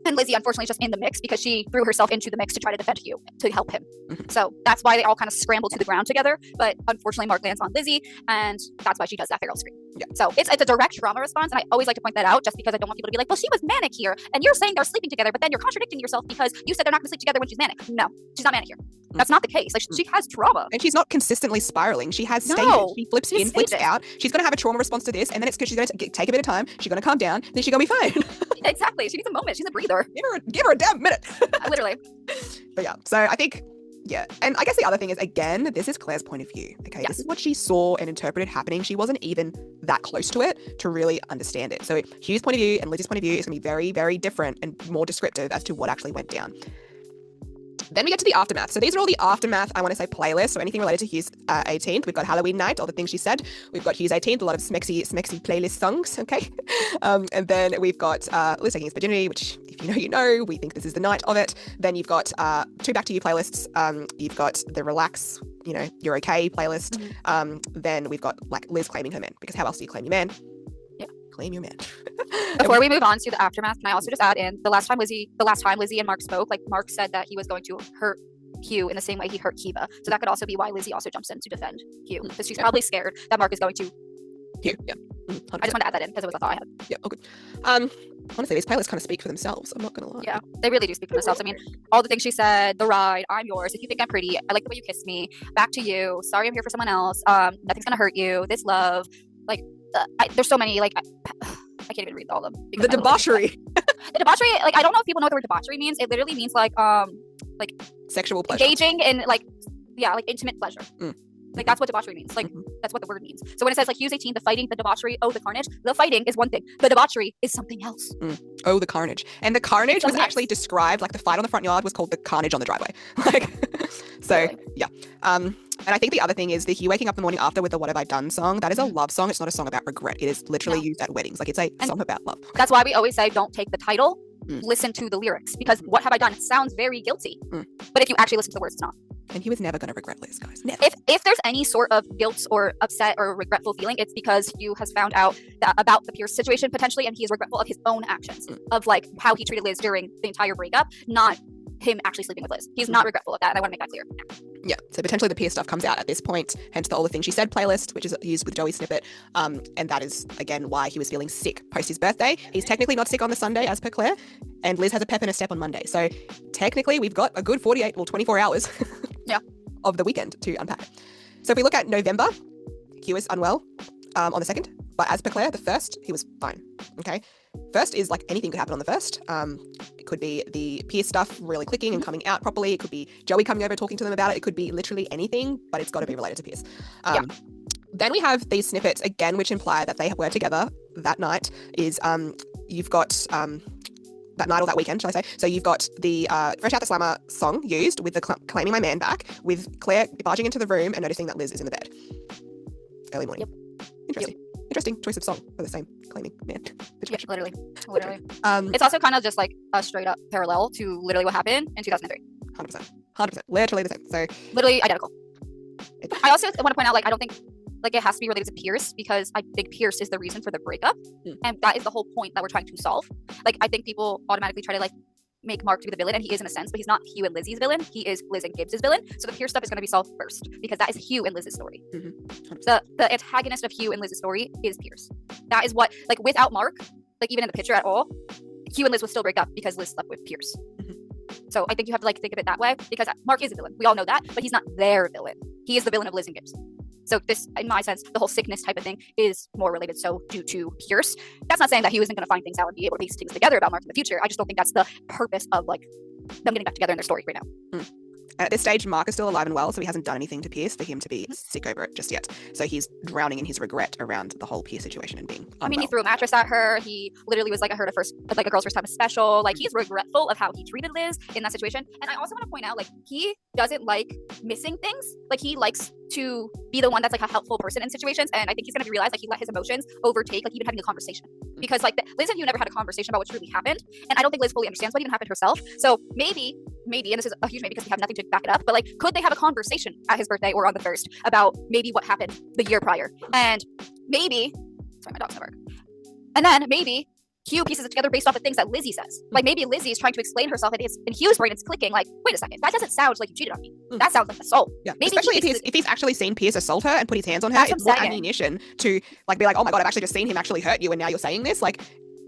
And Lizzie, unfortunately, is just in the mix because she threw herself into the mix to try to defend Hugh, to help him. So that's why they all kind of scramble to the ground together. But unfortunately, Mark lands on Lizzie, and that's why she does that feral scream. Yeah. So it's a direct trauma response, and I always like to point that out just because I don't want people to be like, well, she was manic here, and you're saying they're sleeping together, but then you're contradicting yourself because you said they're not going to sleep together when she's manic. No, she's not manic here. That's not the case. Like, she has trauma. And she's not consistently spiraling. She has stages. She flips in, flips out. She's going to have a trauma response to this, and then it's because she's going to take a bit of time. She's going to calm down. Then she's going to be fine. Exactly. She needs a moment. She's a breather. Give her a damn minute. Literally. But yeah, so I think, yeah. And I guess the other thing is, again, this is Claire's point of view. Okay, This is what she saw and interpreted happening. She wasn't even that close to it to really understand it. So Hugh's point of view and Lizzie's point of view is going to be very, very different and more descriptive as to what actually went down. Then we get to the aftermath. So these are all the aftermath, I want to say, playlists. So anything related to Hugh's 18th. We've got Halloween night, all the things she said. We've got Hugh's 18th, a lot of smexy playlist songs, okay? And then we've got Liz taking his virginity, which, if you know, you know. We think this is the night of it. Then you've got 2 Back to You playlists. You've got the Relax, You're Okay playlist. Then we've got, like, Liz claiming her man, because how else do you claim your man? Claim your man. Before we move on to the aftermath, can I also just add in the last time Lizzie and Mark spoke, like, Mark said that he was going to hurt Hugh in the same way he hurt Kiva. So that could also be why Lizzie also jumps in to defend Hugh, because she's probably scared that Mark is going to Hugh, yeah. I just wanted to add that in because it was a thought I had. Yeah, all good. Honestly, these playlists kind of speak for themselves. I'm not gonna lie. Yeah, they really do speak for themselves. I mean, all the things she said, the ride, I'm yours, if you think I'm pretty, I like the way you kissed me, back to you, sorry I'm here for someone else, nothing's gonna hurt you, this love, like, there's so many, like, I can't even read all of them. The debauchery. The debauchery, like, I don't know if people know what the word debauchery means. It literally means like sexual pleasure. Engaging in like intimate pleasure. Like that's what debauchery means. Like that's what the word means. So when it says like Hugh's 18, the fighting, the debauchery, oh the carnage, the fighting is one thing. The debauchery is something else. Oh, the carnage. And the carnage was actually described, like the fight on the front yard was called the carnage on the driveway. Like, so really? Yeah. And I think the other thing is the Hugh waking up the morning after with the What Have I Done song. That is a love song. It's not a song about regret. It is literally used at weddings. Like it's a song about love. That's why we always say don't take the title, listen to the lyrics. Because what have I done? It sounds very guilty. But if you actually listen to the words, it's not. And he was never going to regret Liz, guys. Never. If there's any sort of guilt or upset or regretful feeling, it's because Hugh has found out about the Pierce situation potentially, and he is regretful of his own actions, of like how he treated Liz during the entire breakup, not him actually sleeping with Liz. He's not regretful of that, and I want to make that clear. Yeah, so potentially the Pierce stuff comes out at this point, hence the All the Things She Said playlist, which is used with Joey's snippet, and that is, again, why he was feeling sick post his birthday. He's technically not sick on the Sunday, as per Claire, and Liz has a pep in her step on Monday. So technically we've got a good 24 hours of the weekend to unpack. So if we look at November, Hugh is unwell on the 2nd, but as per Claire, the 1st, he was fine, okay? 1st is like anything could happen on the 1st. It could be the Pierce stuff really clicking and coming out properly. It could be Joey coming over talking to them about it. It could be literally anything, but it's got to be related to Pierce. Then we have these snippets again, which imply that they were together that night. Is you've got that night or that weekend, shall I say? So you've got the Fresh Out the Slammer song used with the Claiming My Man Back, with Claire barging into the room and noticing that Liz is in the bed. Early morning. Interesting. Interesting choice of song for the same Claiming Man. Literally. It's also kind of just like a straight up parallel to literally what happened in 2003. 100%. Literally the same. So literally identical. I also want to point out, like, I don't think like it has to be related to Pierce, because I think Pierce is the reason for the breakup, and that is the whole point that we're trying to solve. Like, I think people automatically try to like make Mark to be the villain, and he is in a sense, but he's not Hugh and Lizzie's villain. He is Liz and Gibbs' villain. So the Pierce stuff is going to be solved first, because that is Hugh and Liz's story. The antagonist of Hugh and Liz's story is Pierce. That is what, like, without Mark, like even in the picture at all, Hugh and Liz would still break up because Liz slept with Pierce. So I think you have to like think of it that way, because Mark is a villain. We all know that, but he's not their villain. He is the villain of Liz and Gibbs. So this, in my sense, the whole sickness type of thing is more related so due to Pierce. That's not saying that he wasn't going to find things out and be able to piece things together about Mark in the future. I just don't think that's the purpose of like them getting back together in their story right now. At this stage, Mark is still alive and well, so he hasn't done anything to Pierce for him to be sick over it just yet. So he's drowning in his regret around the whole Pierce situation and being unwell. I mean, he threw a mattress at her. He literally was like, I heard a girl's first time is special. Like, he's regretful of how he treated Liz in that situation. And I also want to point out, like, he doesn't like missing things. Like, he likes to be the one that's like a helpful person in situations. And I think he's going to realize, like, he let his emotions overtake, like, even having a conversation. Because, like, Liz and Hugh never had a conversation about what's really happened. And I don't think Liz fully understands what even happened herself. So maybe, and this is a huge maybe because we have nothing to back it up, but like, could they have a conversation at his birthday or on the 1st about maybe what happened the year prior? And maybe, sorry, my dog's at work. And then maybe Hugh pieces it together based off of things that Lizzie says. Like, maybe Lizzie is trying to explain herself, and in Hugh's brain it's clicking like, wait a second, that doesn't sound like you cheated on me. That sounds like assault. Yeah, maybe especially if he's actually seen Pierce assault her and put his hands on her, it's more ammunition to like be like, oh my God, I've actually just seen him actually hurt you, and now you're saying this. Like,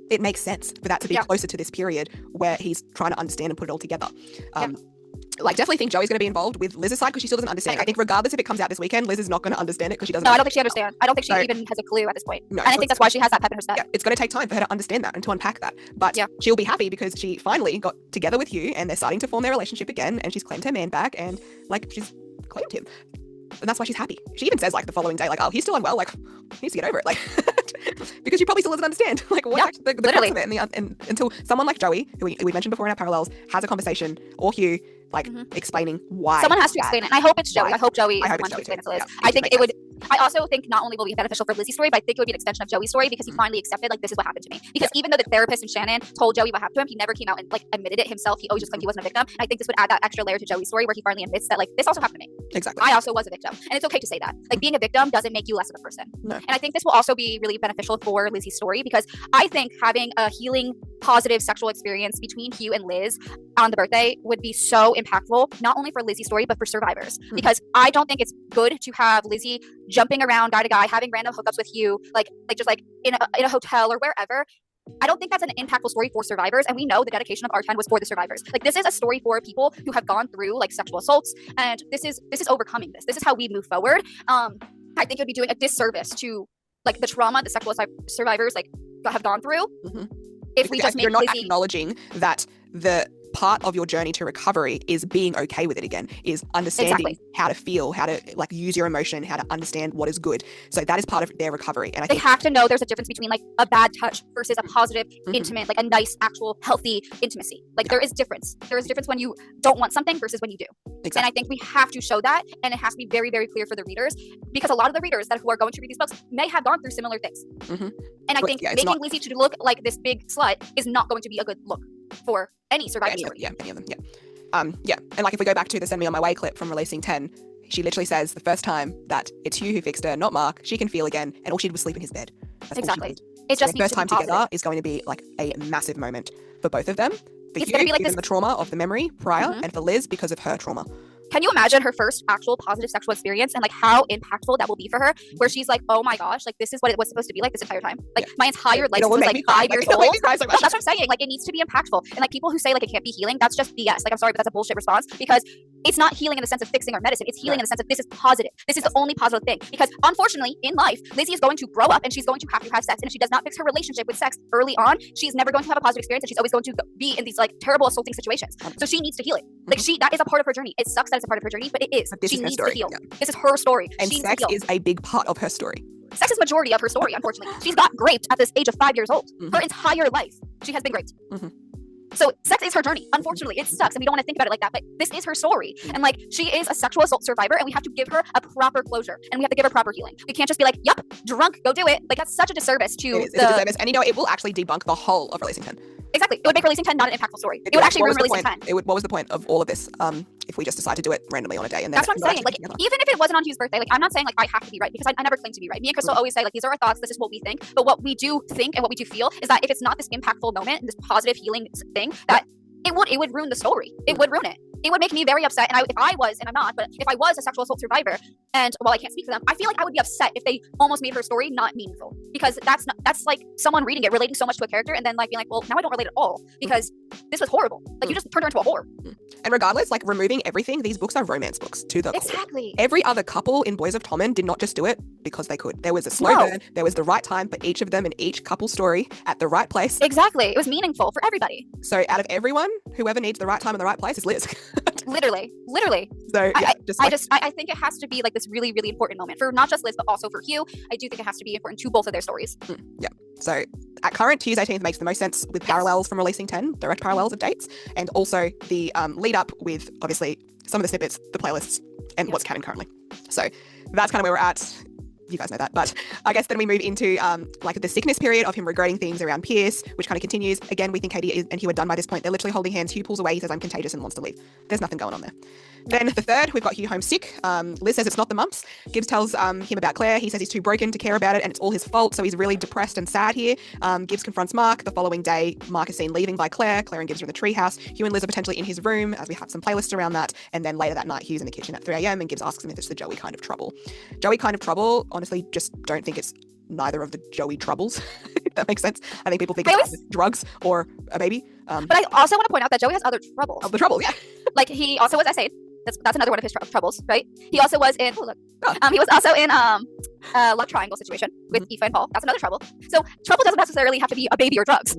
it makes sense for that to be closer to this period where he's trying to understand and put it all together. Like, definitely think Joey's going to be involved with Liz's side because she still doesn't understand. I think regardless if it comes out this weekend, Liz is not going to understand it because she doesn't. No, I don't think she understands. I don't think she even has a clue at this point. No, and I think that's why she has that pep in her step. Yeah, it's going to take time for her to understand that and to unpack that. But she'll be happy because she finally got together with Hugh and they're starting to form their relationship again, and she's claimed her man back and like she's claimed him. And that's why she's happy. She even says like the following day, like, oh, he's still unwell, like he needs to get over it. Like, because she probably still doesn't understand like what the crux of it. And until someone like Joey, who we mentioned before in our parallels, has a conversation, or Hugh, like explaining why. Someone has to explain it. And I hope it's Joey. I hope Joey is the one to explain it to Liz. I think it would. I also think not only will it be beneficial for Lizzie's story, but I think it would be an extension of Joey's story because he finally accepted, like, this is what happened to me. Because even though the therapist and Shannon told Joey what happened to him, he never came out and, like, admitted it himself. He always just claimed he wasn't a victim. And I think this would add that extra layer to Joey's story where he finally admits that, like, this also happened to me. Exactly. I also was a victim. And it's okay to say that. Like, being a victim doesn't make you less of a person. No. And I think this will also be really beneficial for Lizzie's story because I think having a healing, positive sexual experience between Hugh and Liz on the birthday would be so impactful, not only for Lizzie's story, but for survivors. Because I don't think it's good to have Lizzie jumping around guy to guy, having random hookups with Hugh, like just like in a hotel or wherever. I don't think that's an impactful story for survivors, and we know the dedication of R10 was for the survivors. Like, this is a story for people who have gone through like sexual assaults, and this is overcoming this. This is how we move forward. I think it would be doing a disservice to like the trauma that sexual survivors like have gone through if we just make you're not Lizzie acknowledging that the part of your journey to recovery is being okay with it again, is understanding how to feel, how to like use your emotion, how to understand what is good. So that is part of their recovery. And I they think have to know there's a difference between like a bad touch versus a positive, intimate, like a nice, actual, healthy intimacy. Like there is difference. There is difference when you don't want something versus when you do. Exactly. And I think we have to show that, and it has to be very, very clear for the readers, because a lot of the readers who are going to read these books may have gone through similar things. And I think making Lizzie to look like this big slut is not going to be a good look for any survivor story. Any of them. And like if we go back to the Send Me On My Way clip from Releasing 10, she literally says the first time that it's Hugh who fixed her, not Mark. She can feel again, and all she did was sleep in his bed. That's exactly. It just their first time together is going to be like a massive moment for both of them. For Hugh, going to be like the trauma of the memory prior, and for Liz because of her trauma. Can you imagine her first actual positive sexual experience and like how impactful that will be for her? Where she's like, oh my gosh, like this is what it was supposed to be like this entire time. Like my entire life was like 5 years old. That's what I'm saying. Like it needs to be impactful. And like people who say like it can't be healing, that's just BS. Like I'm sorry, but that's a bullshit response, because it's not healing in the sense of fixing or medicine. It's healing in the sense of this is positive. This is the only positive thing. Because unfortunately, in life, Lizzie is going to grow up and she's going to have sex. And if she does not fix her relationship with sex early on, she's never going to have a positive experience, and she's always going to be in these like terrible assaulting situations. So she needs to heal it. Like that is a part of her journey. It sucks that it's a part of her journey, but it is. She needs to heal. This is her story. And sex is a big part of her story. Sex is majority of her story, unfortunately. She's got raped at this age of 5 years old. Her entire life, she has been raped. So sex is her journey. Unfortunately, it sucks, and we don't want to think about it like that, but this is her story. And like, she is a sexual assault survivor, and we have to give her a proper closure, and we have to give her proper healing. We can't just be like, yup, drunk, go do it. Like, that's such a disservice to it's a disservice. And it will actually debunk the whole of Releasing 10. Exactly. It would make Releasing 10 not an impactful story. It would actually ruin Releasing 10. What was the point of all of this if we just decide to do it randomly on a day? And then that's what I'm saying. Like, even if it wasn't on Hugh's birthday, like, I'm not saying like I have to be right, because I never claim to be right. Me and Crystal always say like, these are our thoughts, this is what we think. But what we do think and what we do feel is that if it's not this impactful moment, this positive healing thing, that it would ruin the story. It would ruin it. It would make me very upset. And if I was, and I'm not, but if I was a sexual assault survivor, and while I can't speak for them, I feel like I would be upset if they almost made her story not meaningful, because that's like someone reading it, relating so much to a character, and then like being like, well, now I don't relate at all because this was horrible. Like you just turned her into a whore. And regardless, like removing everything, these books are romance books to the exactly. core. Every other couple in Boys of Tommen did not just do it because they could. There was a slow burn. There was the right time for each of them in each couple story at the right place. Exactly. It was meaningful for everybody. So out of everyone, whoever needs the right time in the right place is Liz. Literally. So yeah, I think it has to be like this really, really important moment for not just Liz, but also for Hugh. I do think it has to be important to both of their stories. Yeah. So at current, Hugh's 18th makes the most sense with parallels from Releasing 10, direct parallels of dates, and also the lead up with obviously some of the snippets, the playlists, and what's canon currently. So that's kind of where we're at. You guys know that, but I guess then we move into like the sickness period of him regretting things around Pierce, which kind of continues. Again, we think Katie and Hugh are done by this point. They're literally holding hands. Hugh pulls away. He says, I'm contagious, and wants to leave. There's nothing going on there. Then the third, we've got Hugh homesick. Liz says it's not the mumps. Gibbs tells him about Claire. He says he's too broken to care about it, and it's all his fault. So he's really depressed and sad here. Gibbs confronts Mark. The following day, Mark is seen leaving by Claire. Claire and Gibbs are in the treehouse. Hugh and Liz are potentially in his room, as we have some playlists around that. And then later that night, Hugh's in the kitchen at 3 a.m. and Gibbs asks him if it's the Joey kind of trouble. Joey kind of trouble, honestly, just don't think it's neither of the Joey troubles, if that makes sense. I think people think it's drugs or a baby. But I also want to point out that Joey has other troubles. The troubles, yeah. Like he also was essayed. That's another one of his troubles, right? He also was in he was also in a love triangle situation with Aoife and Paul. That's another trouble. So trouble doesn't necessarily have to be a baby or drugs.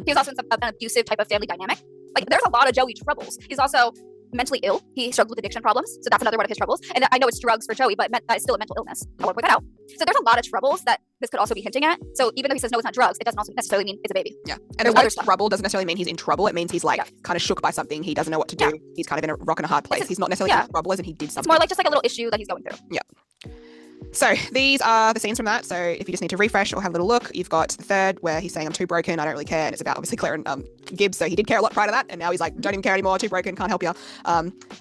He was also in an abusive type of family dynamic. Like there's a lot of Joey troubles. He's also mentally ill. He struggled with addiction problems, so that's another one of his troubles. And I know it's drugs for Joey, but that is still a mental illness. I want to point that out. So there's a lot of troubles that this could also be hinting at. So even though he says no, it's not drugs, it doesn't also necessarily mean it's a baby. Yeah, and the word trouble doesn't necessarily mean he's in trouble. It means he's like kind of shook by something. He doesn't know what to do. Yeah. He's kind of in a rock and a hard place. He's not necessarily in trouble as in he did something. It's more like just like a little issue that he's going through. Yeah. So these are the scenes from that. So if you just need to refresh or have a little look, you've got the third where he's saying, I'm too broken, I don't really care. And it's about obviously Claire and Gibbs. So he did care a lot prior to that. And now he's like, don't even care anymore, too broken, can't help you.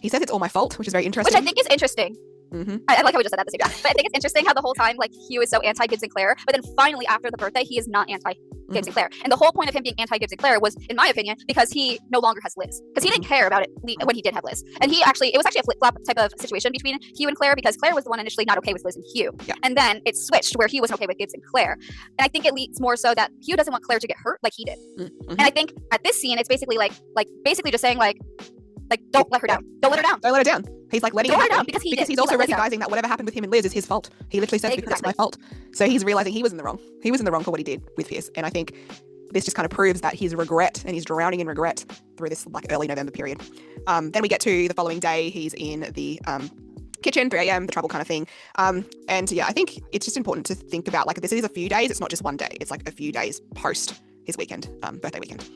He says it's all my fault, which is very interesting. Which I think is interesting. I like how we just said that at the same time. But I think it's interesting how the whole time, like, Hugh is so anti-Gibbs and Claire, but then finally after the birthday, he is not anti-Gibbs and Claire. And the whole point of him being anti-Gibbs and Claire was, in my opinion, because he no longer has Liz. Because he didn't care about it when he did have Liz. And it was actually a flip-flop type of situation between Hugh and Claire, because Claire was the one initially not okay with Liz and Hugh. Yeah. And then it switched where Hugh wasn't okay with Gibbs and Claire. And I think it leads more so that Hugh doesn't want Claire to get hurt like he did. And I think at this scene, it's basically basically just saying like, don't let her down. Don't let her down. Don't let her down. He's like letting her down because he's also recognizing that whatever happened with him and Liz is his fault. He literally says because it's my fault. So he's realizing he was in the wrong. He was in the wrong for what he did with Pierce. And I think this just kind of proves that his regret, and he's drowning in regret through this like early November period. Then we get to the following day. He's in the kitchen, 3 a.m., the trouble kind of thing. And yeah, I think it's just important to think about like this is a few days. It's not just one day. It's like a few days post his weekend, birthday weekend.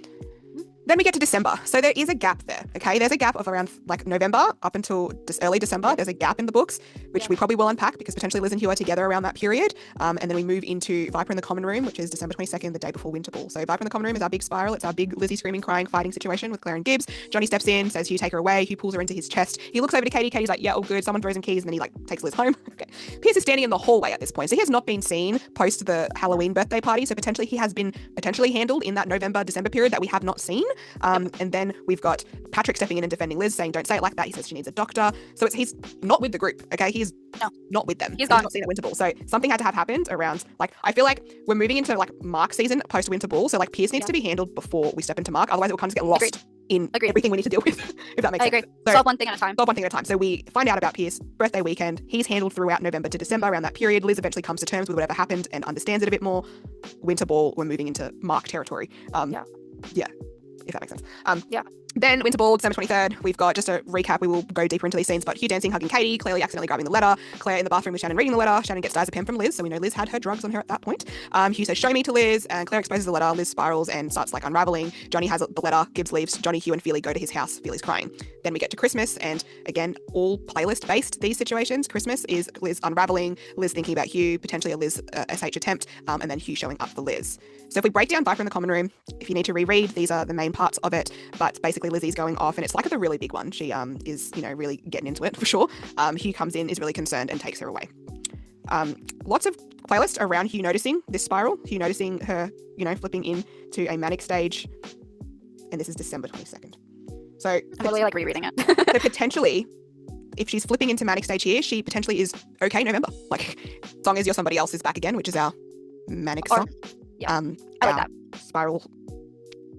Then we get to December. So there is a gap there, okay? There's a gap of around like November up until early December. There's a gap in the books, which we probably will unpack because potentially Liz and Hugh are together around that period. And then we move into Viper in the Common Room, which is December 22nd, the day before Winter Ball. So Viper in the Common Room is our big spiral. It's our big Lizzie screaming, crying, fighting situation with Claire and Gibbs. Johnny steps in, says, Hugh, take her away. Hugh pulls her into his chest. He looks over to Katie. Katie's like, yeah, all good. Someone throws him keys and then he like takes Liz home. Okay. Pierce is standing in the hallway at this point. So he has not been seen post the Halloween birthday party. So potentially he has been handled in that November, December period that we have not seen. And then we've got Patrick stepping in and defending Liz, saying, don't say it like that. He says she needs a doctor. So he's not with the group, okay? He's not with them. He's not seen at Winter Ball. So something had to have happened around, like, I feel like we're moving into, like, Mark season post Winter Ball. So, like, Pierce needs to be handled before we step into Mark. Otherwise, it will kind of just get lost in everything we need to deal with, if that makes sense. So, solve one thing at a time. Solve one thing at a time. So we find out about Pierce, birthday weekend. He's handled throughout November to December around that period. Liz eventually comes to terms with whatever happened and understands it a bit more. Winter Ball, we're moving into Mark territory. Yeah, if that makes sense. Then Winter Ball, December 23rd, we've got just a recap. We will go deeper into these scenes, but Hugh dancing, hugging Katie, clearly accidentally grabbing the letter. Claire in the bathroom with Shannon reading the letter. Shannon gets diazepam from Liz, so we know Liz had her drugs on her at that point. Hugh says, show me to Liz, and Claire exposes the letter. Liz spirals and starts like unraveling. Johnny has the letter, Gibbs leaves. Johnny, Hugh and Feely go to his house. Feely's crying. Then we get to Christmas, and again, all playlist based, these situations. Christmas is Liz unraveling, Liz thinking about Hugh, potentially a Liz SH attempt, and then Hugh showing up for Liz. So if we break down Viper in the Common Room, if you need to reread, these are the main parts of it, but basically Lizzie's going off, and it's like the really big one. She is, really getting into it for sure. Hugh comes in, is really concerned, and takes her away. Lots of playlists around Hugh noticing this spiral, Hugh noticing her, flipping into a manic stage, and this is December 22nd. So I'm really like rereading it. So potentially, if she's flipping into manic stage here, she potentially is okay November. Like, song is You're Somebody Else is back again, which is our manic song. Yeah, I like that. Spiral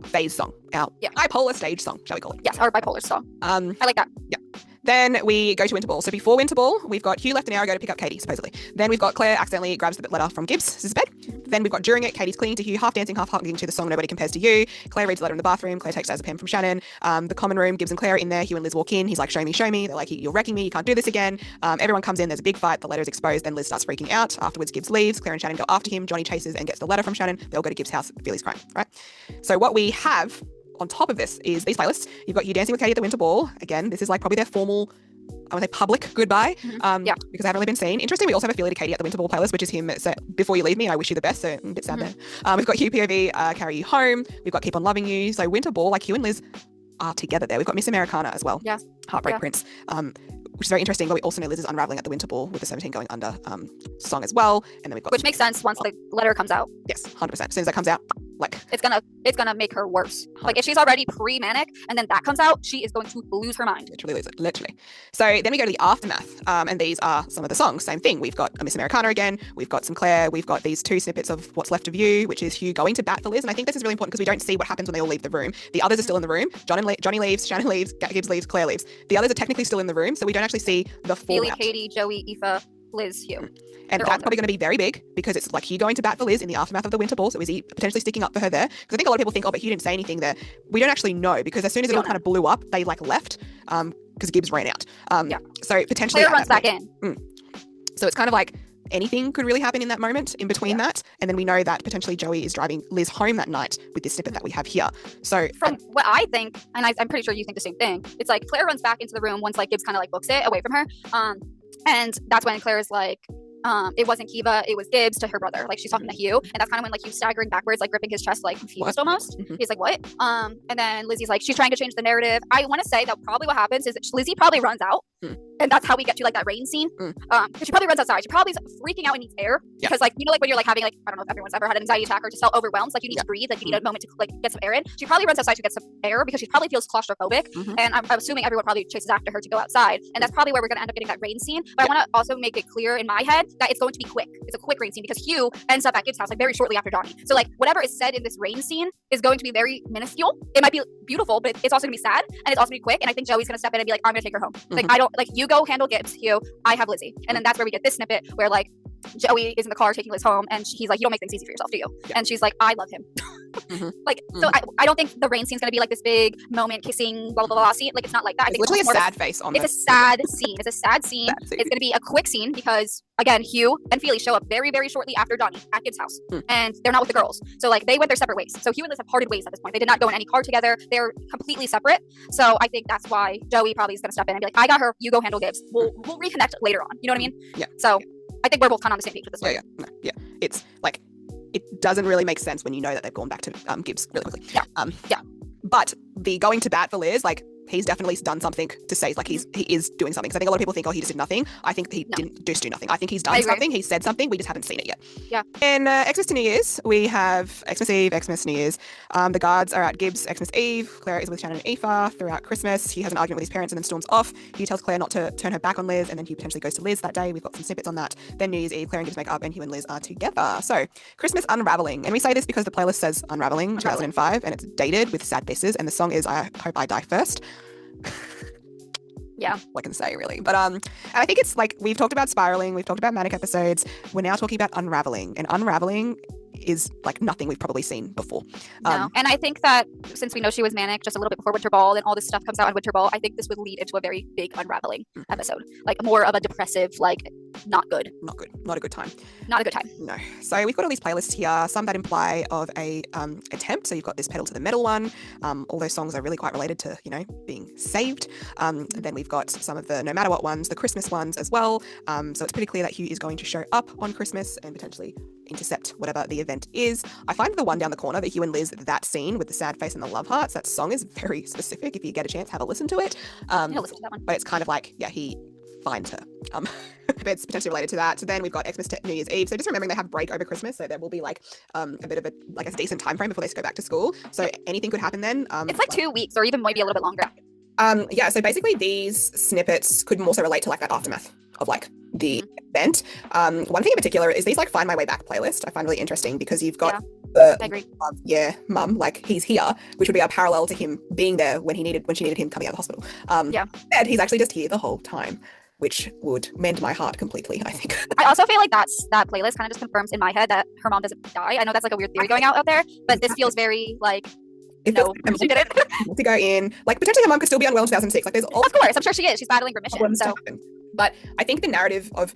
phase song, our bipolar stage song, shall we call it? Yes, our bipolar song. I like that. Yeah. Then we go to Winter Ball. So before Winter Ball, we've got Hugh left an hour ago to pick up Katie, supposedly. Then we've got Claire accidentally grabs the letter from Gibbs' bed. Then we've got during it, Katie's clinging to Hugh, half dancing, half hugging to the song Nobody Compares to You. Claire reads the letter in the bathroom. Claire takes diazepam from Shannon. The common room, Gibbs and Claire are in there. Hugh and Liz walk in. He's like, show me, show me. They're like, you're wrecking me. You can't do this again. Everyone comes in. There's a big fight. The letter's exposed. Then Liz starts freaking out. Afterwards, Gibbs leaves. Claire and Shannon go after him. Johnny chases and gets the letter from Shannon. They all go to Gibbs' house. Feely's crying, right? So what we have on top of this is these playlists. You've got Hugh dancing with Katie at the Winter Ball. Again, this is like probably their formal, I would say public goodbye, because they haven't really been seen. Interesting, we also have a Feely to Katie at the Winter Ball playlist, which is him say, before you leave me and I wish you the best, so I'm a bit sad there. We've got Hugh POV, carry you home. We've got keep on loving you. So Winter Ball, like Hugh and Liz are together there. We've got Miss Americana as well. Yeah. Heartbreak Prince, which is very interesting, but we also know Liz is unraveling at the Winter Ball with the 17 going under song as well. And then we've got which makes sense once the letter comes out. Yes, 100%. As soon as that comes out, like it's gonna make her worse. Like if she's already pre-manic and then that comes out, she is going to lose her mind. Literally lose it, literally. So then we go to the aftermath, and these are some of the songs. Same thing. We've got a Miss Americana again. We've got some Claire. We've got these two snippets of What's Left of You, which is Hugh going to bat for Liz. And I think this is really important because we don't see what happens when they all leave the room. The others are still in the room. Johnny leaves, Shannon leaves, Gibbs leaves, Claire leaves. The others are technically still in the room, so we don't actually see the Feely, fallout. Katie, Joey, Aoife, Liz, Hugh. And that's probably going to be very big because it's like Hugh going to bat for Liz in the aftermath of the Winter Ball. So is he potentially sticking up for her there? Because I think a lot of people think, oh, but Hugh didn't say anything there. We don't actually know because as soon as it all kind of blew up, they like left because Gibbs ran out. So potentially Claire runs back in. So it's kind of like anything could really happen in that moment in between that. And then we know that potentially Joey is driving Liz home that night with this snippet that we have here. So from what I think, and I'm pretty sure you think the same thing, it's like Claire runs back into the room once like Gibbs kind of like books it away from her. And that's when Claire is like, it wasn't Kiva, it was Gibbs to her brother. Like she's talking to Hugh, and that's kind of when like Hugh's staggering backwards, like gripping his chest, like confused almost. He's like, what? And then Lizzie's like, she's trying to change the narrative. I want to say that probably what happens is that Lizzie probably runs out, and that's how we get to like that rain scene. Because she probably runs outside. She probably is freaking out and needs air. Because like like when you're like having like, I don't know if everyone's ever had an anxiety attack or just felt overwhelmed, like you need to breathe, like you need a moment to like get some air in. She probably runs outside to get some air because she probably feels claustrophobic, and I'm assuming everyone probably chases after her to go outside, and that's probably where we're gonna end up getting that rain scene. But I want to also make it clear in my head that it's going to be quick. It's a quick rain scene because Hugh ends up at Gibbs' house like very shortly after Donnie. So like whatever is said in this rain scene is going to be very minuscule. It might be beautiful, but it's also gonna be sad, and it's also gonna be quick. And I think Joey's gonna step in and be like, I'm gonna take her home. Like I don't like you go handle Gibbs, Hugh. I have Lizzie, and then that's where we get this snippet where like Joey is in the car taking Liz home, and he's like, you don't make things easy for yourself, do you? And she's like, I love him. Like, so I don't think the rain scene's gonna be like this big moment kissing blah blah blah scene. Like it's not like that. I think literally a sad face on it's a sad scene. It's a sad scene. It's gonna be a quick scene because again, Hugh and Feely show up very, very shortly after Donnie at Gibbs' house, and they're not with the girls. So like they went their separate ways. So Hugh and Liz have parted ways at this point. They did not go in any car together. They're completely separate. So I think that's why Joey probably is gonna step in and be like, I got her. You go handle Gibbs. We'll reconnect later on. You know what I mean? Yeah. So I think we're both kind of on the same page with this one. Yeah. It's like it doesn't really make sense when you know that they've gone back to Gibbs really quickly. Yeah. But the going to bat for Liz, like he's definitely done something to say, like he is doing something. So I think a lot of people think, oh, he just did nothing. I think he didn't just do nothing. I think he's done something. He said something. We just haven't seen it yet. Yeah. And Xmas to New Year's, we have Xmas Eve, Xmas New Year's. The guards are at Gibbs Xmas Eve. Claire is with Shannon and Aoife throughout Christmas. He has an argument with his parents and then storms off. Hugh tells Claire not to turn her back on Liz, and then Hugh potentially goes to Liz that day. We've got some snippets on that. Then New Year's Eve, Claire and Gibbs make up, and Hugh and Liz are together. So Christmas unraveling. And we say this because the playlist says Unraveling 2005, and it's dated with sad faces, and the song is I Hope I Die First. Yeah. What can I say, really? But and I think it's like we've talked about spiraling, we've talked about manic episodes. We're now talking about unraveling, and unraveling is like nothing we've probably seen before. No. And I think that since we know she was manic just a little bit before Winter Ball and all this stuff comes out on Winter Ball, I think this would lead into a very big unraveling episode. Like more of a depressive, like not good. Not a good time. Not a good time. No. So we've got all these playlists here, some that imply of a attempt. So you've got this Pedal to the Metal one. All those songs are really quite related to, being saved. Then we've got some of the No Matter What ones, the Christmas ones as well. So it's pretty clear that Hugh is going to show up on Christmas and potentially intercept whatever the event is. I find the one down the corner, the Hugh and Liz, that scene with the sad face and the love hearts, that song is very specific. If you get a chance, have a listen to it. Listen to that one. But it's kind of like, he finds her. But it's potentially related to that. So then we've got Xmas to New Year's Eve. So just remembering they have break over Christmas, so there will be like a bit of a decent time frame before they go back to school. So anything could happen then. It's like 2 weeks or even maybe a little bit longer. So basically these snippets could also relate to like that aftermath of like the event. One thing in particular is these like Find My Way Back playlist I find really interesting because you've got I agree. Mum, like he's here, which would be a parallel to him being there when she needed him coming out of the hospital. And he's actually just here the whole time, which would mend my heart completely, I think. I also feel like that playlist kind of just confirms in my head that her mom doesn't die. I know that's like a weird theory going out there, but this feels very like she didn't. To go in, like potentially her mom could still be unwell in 2006. Like there's all of course, I'm sure she is. She's battling remission. So. But I think the narrative of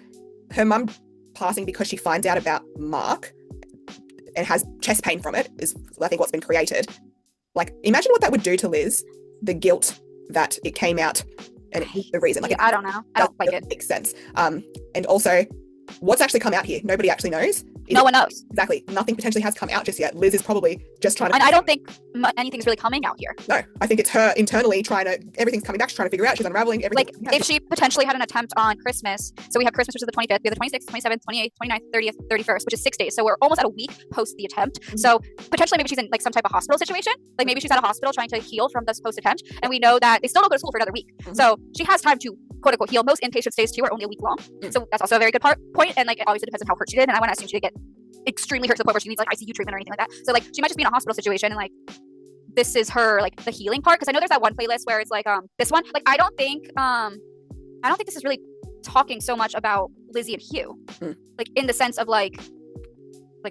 her mum passing because she finds out about Mark and has chest pain from it is, I think, what's been created. Like, imagine what that would do to Liz, the guilt that it came out and the reason. Like, I don't know. I don't like it. Makes sense. And also, what's actually come out here? Nobody actually knows. No one knows. Exactly. Nothing potentially has come out just yet. Liz is probably just trying to... And I don't think anything's really coming out here. No, I think it's her internally everything's coming back. She's trying to figure out. She's unraveling everything. Like, if she potentially had an attempt on Christmas, so we have Christmas, which is the 25th, we have the 26th, 27th, 28th, 29th, 30th, 31st, which is 6 days. So we're almost at a week post the attempt. So potentially maybe she's in like some type of hospital situation. Like maybe she's at a hospital trying to heal from this post-attempt. And we know that they still don't go to school for another week. So she has time to quote unquote heal. Most inpatient stays too are only a week long. So that's also a very good point. And like it obviously depends on how hurt she did. And I want to assume she did get extremely hurt to the point where she needs like ICU treatment or anything like that. So like she might just be in a hospital situation and like this is her like the healing part, because I know there's that one playlist where it's like this one, like I don't think this is really talking so much about Lizzie and Hugh, like in the sense of like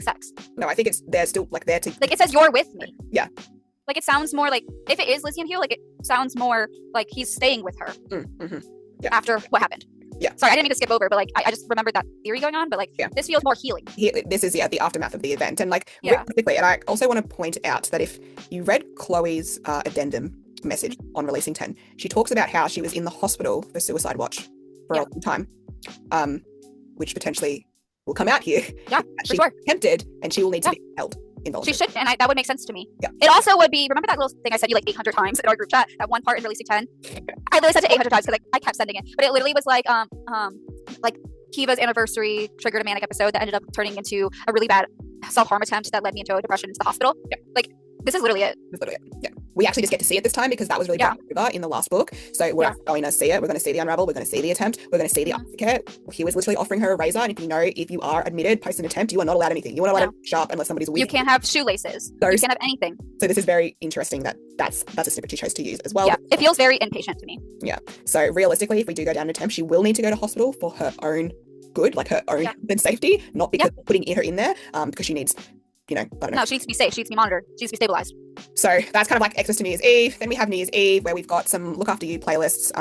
sex. No, I think they're still like there to like it says you're with me. Yeah. Like it sounds more like if it is Lizzie and Hugh, like it sounds more like he's staying with her after what happened. Yeah. Sorry, I didn't mean to skip over, but like I just remembered that theory going on. But like this feels more healing. This is the aftermath of the event, and like quickly. And I also want to point out that if you read Chloe's addendum message on releasing 10, she talks about how she was in the hospital for suicide watch for a long time. which potentially will come out here. Yeah, that for she sure. attempted, and she will need to Yeah. be held She involuntarily. should, and that would make sense to me. Yeah. It also would be, remember that little thing I sent you like 800 times in our group chat, that one part in releasing 10? I literally sent it 800 times because I kept sending it. But it literally was like Kiva's anniversary triggered a manic episode that ended up turning into a really bad self-harm attempt that led me into a depression into the hospital. Yeah. Like, this is literally it. That's literally it. Yeah. We actually just get to see it this time because that was really Yeah. over in the last book. So we're going to see it. We're going to see the unravel. We're going to see the attempt. We're going to see the aftercare. Hugh is literally offering her a razor. And if you are admitted post an attempt, you are not allowed anything. You are not allowed to sharp unless somebody's with You can't have shoelaces. You can't have anything. So this is very interesting that's a snippet she chose to use as well. Yeah, it feels very inpatient to me. Yeah. So realistically, if we do go down an attempt, she will need to go to hospital for her own good, like her own health and safety, not because putting her in there, because she needs, I don't know. No, she needs to be safe. She needs to be monitored. She needs to be stabilized. So that's kind of like Xmas to New Year's Eve. Then we have New Year's Eve, where we've got some Look After You playlists,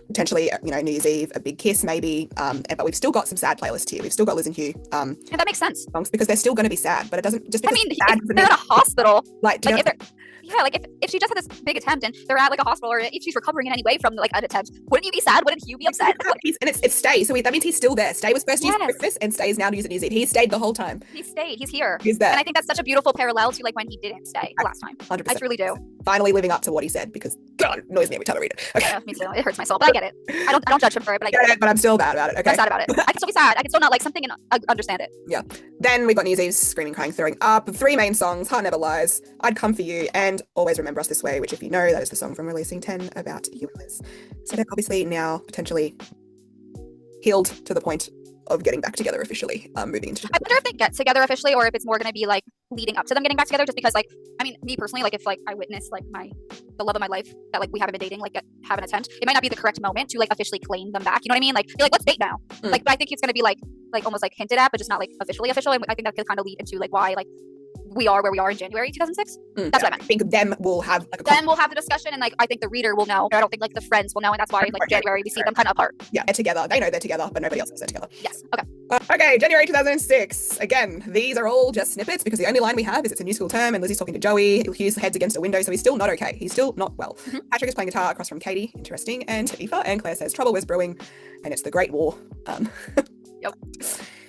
potentially, New Year's Eve, a big kiss maybe, but we've still got some sad playlists here. We've still got Liz and Hugh. And that makes sense. Songs, because they're still going to be sad, but it doesn't just because if they're at a hospital, like, if she just had this big attempt and they're at like a hospital, or if she's recovering in any way from like an attempt, wouldn't you be sad? Wouldn't Hugh be upset? And it's Stay, so that means he's still there. Stay was first used at Christmas, and Stay is now used at New Year's Eve. He stayed the whole time. He stayed. He's here. He's there. And I think that's such a beautiful parallel to like when he didn't stay the last time. 100%. I truly do. Finally living up to what he said, because God, it annoys me every time I read it. Okay. Yeah, me too. It hurts my soul, but I get it. I don't judge him for it, but I get it. But I'm still bad about it. Okay. I'm sad about it. I can still be sad. I can still not like something and understand it. Yeah. Then we've got New Year's Eve, Screaming, Crying, Throwing Up. The three main songs: Heart Never Lies, I'd Come For You, and Always Remember Us This Way, which, if you know, that is the song from Releasing 10 about Hugh and Liz. So they're obviously now potentially healed to the point of getting back together officially, moving into. I wonder if they get together officially, or if it's more going to be like leading up to them getting back together. Just because, like, I mean, me personally, like, if like I witness like the love of my life that like we haven't been dating, like have an attempt, it might not be the correct moment to like officially claim them back. You know what I mean? Like, be like, let's date now. Like, but I think it's going to be like almost like hinted at, but just not like officially official. And I think that could kind of lead into like why like we are where we are in January 2006. That's what I meant. I think them will have like we'll have the discussion, and like I think the reader will know. I don't think like the friends will know, and that's why like January we see them kind of apart. Yeah, they're together. They know they're together, but nobody else knows they're together. Yes. Okay. Okay, January 2006. Again, these are all just snippets because the only line we have is it's a new school term and Lizzie's talking to Joey. Hugh's head's against a window, so he's still not okay. He's still not well. Patrick is playing guitar across from Katie. Interesting. And Aoife and Claire says trouble was brewing, and it's the Great War. Yep.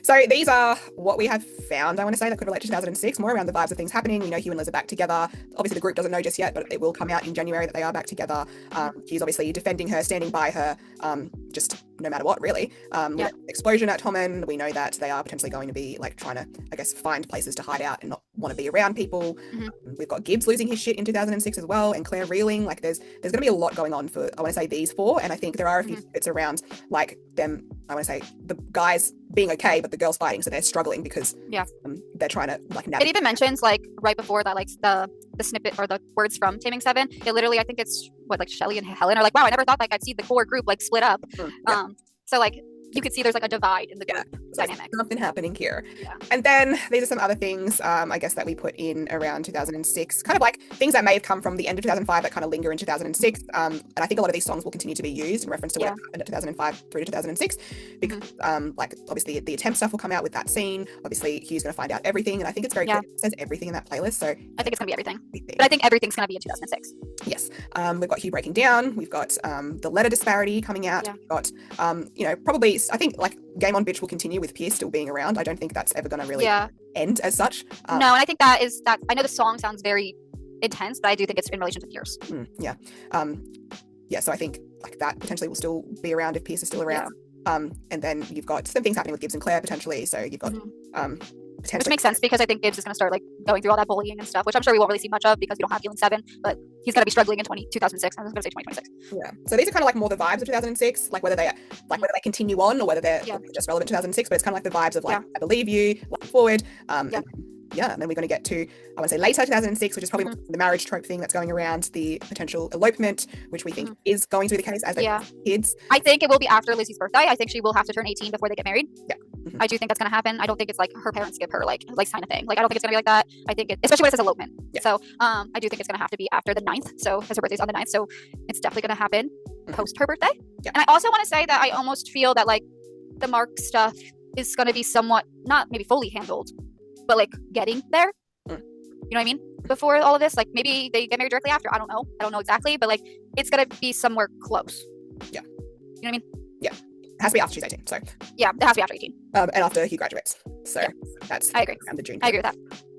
So these are what we have found, I want to say, that could relate to 2006, more around the vibes of things happening. We know Hugh and Liz are back together. Obviously, the group doesn't know just yet, but it will come out in January that they are back together. Hugh's obviously defending her, standing by her, just no matter what, really. Explosion at Tommen. We know that they are potentially going to be like trying to, I guess, find places to hide out and not want to be around people. We've got Gibbs losing his shit in 2006 as well, and Claire reeling. Like there's going to be a lot going on for, I want to say, these four. And I think there are a few bits around like them, I want to say, the guys being okay, but the girls fighting, so they're struggling because they're trying to like navigate. It even mentions like right before that, like the snippet or the words from Taming 7. It literally, I think it's what, like Shelly and Helen are like, wow, I never thought like I'd see the core group like split up. So like you could see there's like a divide in the group dynamic. Something happening here. Yeah. And then these are some other things, I guess, that we put in around 2006, kind of like things that may have come from the end of 2005 that kind of linger in 2006. And I think a lot of these songs will continue to be used in reference to what happened at 2005 through to 2006, because like obviously the attempt stuff will come out with that scene. Obviously Hugh's going to find out everything, and I think it's very clear. It says everything in that playlist, so I think it's going to be everything. But I think everything's going to be in 2006. Yes. We've got Hugh breaking down. We've got the letter disparity coming out. We've got probably, I think, like Game On Bitch will continue with Pierce still being around. I don't think that's ever going to really end as such. No, and I think that I know the song sounds very intense, but I do think it's in relation to Pierce. So I think like that potentially will still be around if Pierce is still around. And then you've got some things happening with Gibbs and Claire potentially. So you've got which makes sense because I think Gibbs is going to start like going through all that bullying and stuff, which I'm sure we won't really see much of because we don't have Healing 7, but he's going to be struggling in 2006. I was going to say 2026. Yeah. So these are kind of like more the vibes of 2006, like whether they continue on or whether they're just relevant to 2006, but it's kind of like the vibes of like, I believe you, looking forward. And then we're going to get to, I want to say later 2006, which is probably the marriage trope thing that's going around, the potential elopement, which we think is going to be the case as they have kids. I think it will be after Lizzie's birthday. I think she will have to turn 18 before they get married. Yeah. I do think that's going to happen. I don't think it's like her parents give her like sign a thing. Like I don't think it's going to be like that. I think especially when it says elopement. Yeah. So I do think it's going to have to be after the 9th. So because her birthday's on the 9th. So it's definitely going to happen post her birthday. Yeah. And I also want to say that I almost feel that like the Mark stuff is going to be somewhat, not maybe fully handled, but like getting there. You know what I mean? Before all of this, like maybe they get married directly after. I don't know exactly, but like it's gonna be somewhere close. Yeah. You know what I mean? Yeah. has to be after she's 18. So Yeah, it has to be after 18. and after Hugh graduates. So Yeah. that's I agree. around the June. I agree with that.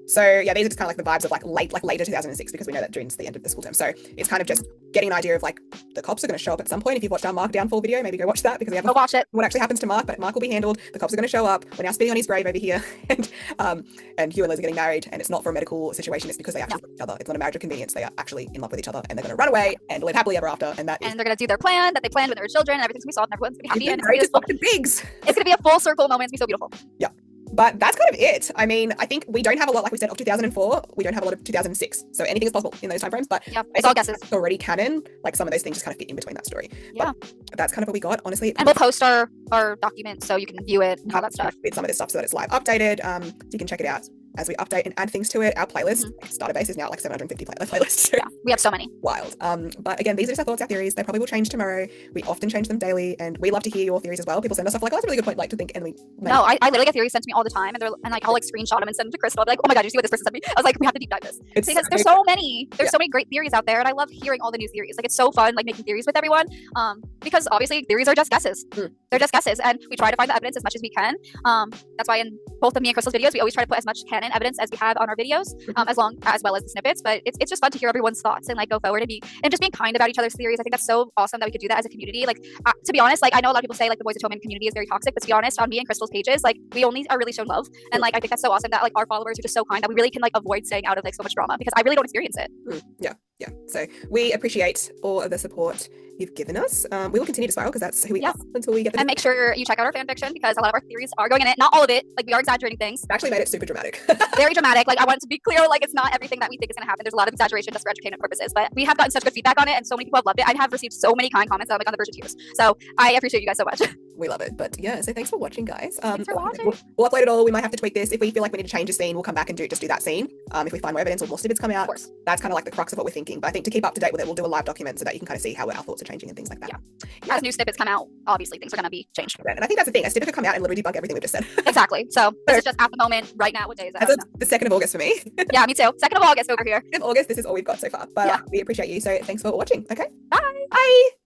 So yeah, these are just kind of like the vibes of like later 2006, because we know that June's the end of the school term. So it's kind of just getting an idea of like the cops are going to show up at some point. If you've watched our Mark downfall video, maybe go watch that, because we have Go watch it. what actually happens to Mark, but Mark will be handled. The cops are going to show up. We're now spitting on his grave over here, and Hugh and Liz are getting married, and it's not for a medical situation. It's because they actually love each other. It's not a marriage of convenience. They are actually in love with each other, and they're going to run away and live happily ever after. And that is. And they're gonna do their plan that they planned with their children, and everything's gonna be solved, and everyone's gonna be happy. And Married to Dr. Biggs. It's gonna be a full circle moment. It's gonna be so beautiful. Yeah. But that's kind of it. I mean, I think we don't have a lot, like we said, of 2004. We don't have a lot of 2006. So anything is possible in those timeframes. But Yeah, it's all guesses. It's already canon. Like some of those things just kind of fit in between that story. Yeah. But that's kind of what we got, honestly. And we'll post our document so you can view it and all that stuff. With some of this stuff so that it's live updated. So you can check it out as we update and add things to it. Our playlist starter base is now like 750 playlists. Yeah, we have so many. Wild. But again, these are just our thoughts, our theories. They probably will change tomorrow. We often change them daily, and we love to hear your theories as well. People send us stuff like, oh, that's a really good point, like to think, and we. No, I literally get theories sent to me all the time, and I'll like screenshot them and send them to Crystal. I'll be like, oh my god, did you see what this person sent me? I was like, we have to deep dive this because there's so many. There's so many great theories out there, and I love hearing all the new theories. Like it's so fun, like making theories with everyone. Because obviously theories are just guesses. They're just guesses, and we try to find the evidence as much as we can. That's why in both of me and Crystal's videos, we always try to put as much canon evidence as we have on our videos, as well as the snippets. But it's just fun to hear everyone's thoughts and like go forward and just being kind about each other's theories. I think that's so awesome that we could do that as a community. Like to be honest, like I know a lot of people say like the Boys of Tommen community is very toxic, but to be honest, on me and Crystal's pages, like we only are really shown love, and like I think that's so awesome that like our followers are just so kind that we really can like avoid staying out of like so much drama, because I really don't experience it. Yeah. So we appreciate all of the support you've given us. We will continue to spiral because that's who we are until we get the. And make sure you check out our fan fiction, because a lot of our theories are going in it. Not all of it. Like we are exaggerating things. Actually made it super dramatic. Very dramatic. Like I want it to be clear, like it's not everything that we think is going to happen. There's a lot of exaggeration just for entertainment purposes, but we have gotten such good feedback on it, and so many people have loved it. I have received so many kind comments that I'm like on the verge of tears. So I appreciate you guys so much. We love it. But yeah, so thanks for watching, guys. Thanks for watching. We'll upload it all. We might have to tweak this. If we feel like we need to change a scene, we'll come back and do that scene. If we find more evidence or more snippets come out, Of course. that's kind of like the crux of what we're thinking. But I think to keep up to date with it, we'll do a live document so that you can kind of see how our thoughts are changing and things like that. Yeah. As new snippets come out, obviously things are going to be changed. And I think that's the thing. A snippet could come out and literally debunk everything we've just said. Exactly. So this is just at the moment, right now. What day is it? The 2nd of August for me. Yeah, me too. 2nd of August over here. 2nd of August, this is all we've got so far. But we appreciate you. So thanks for watching. Okay. Bye. Bye.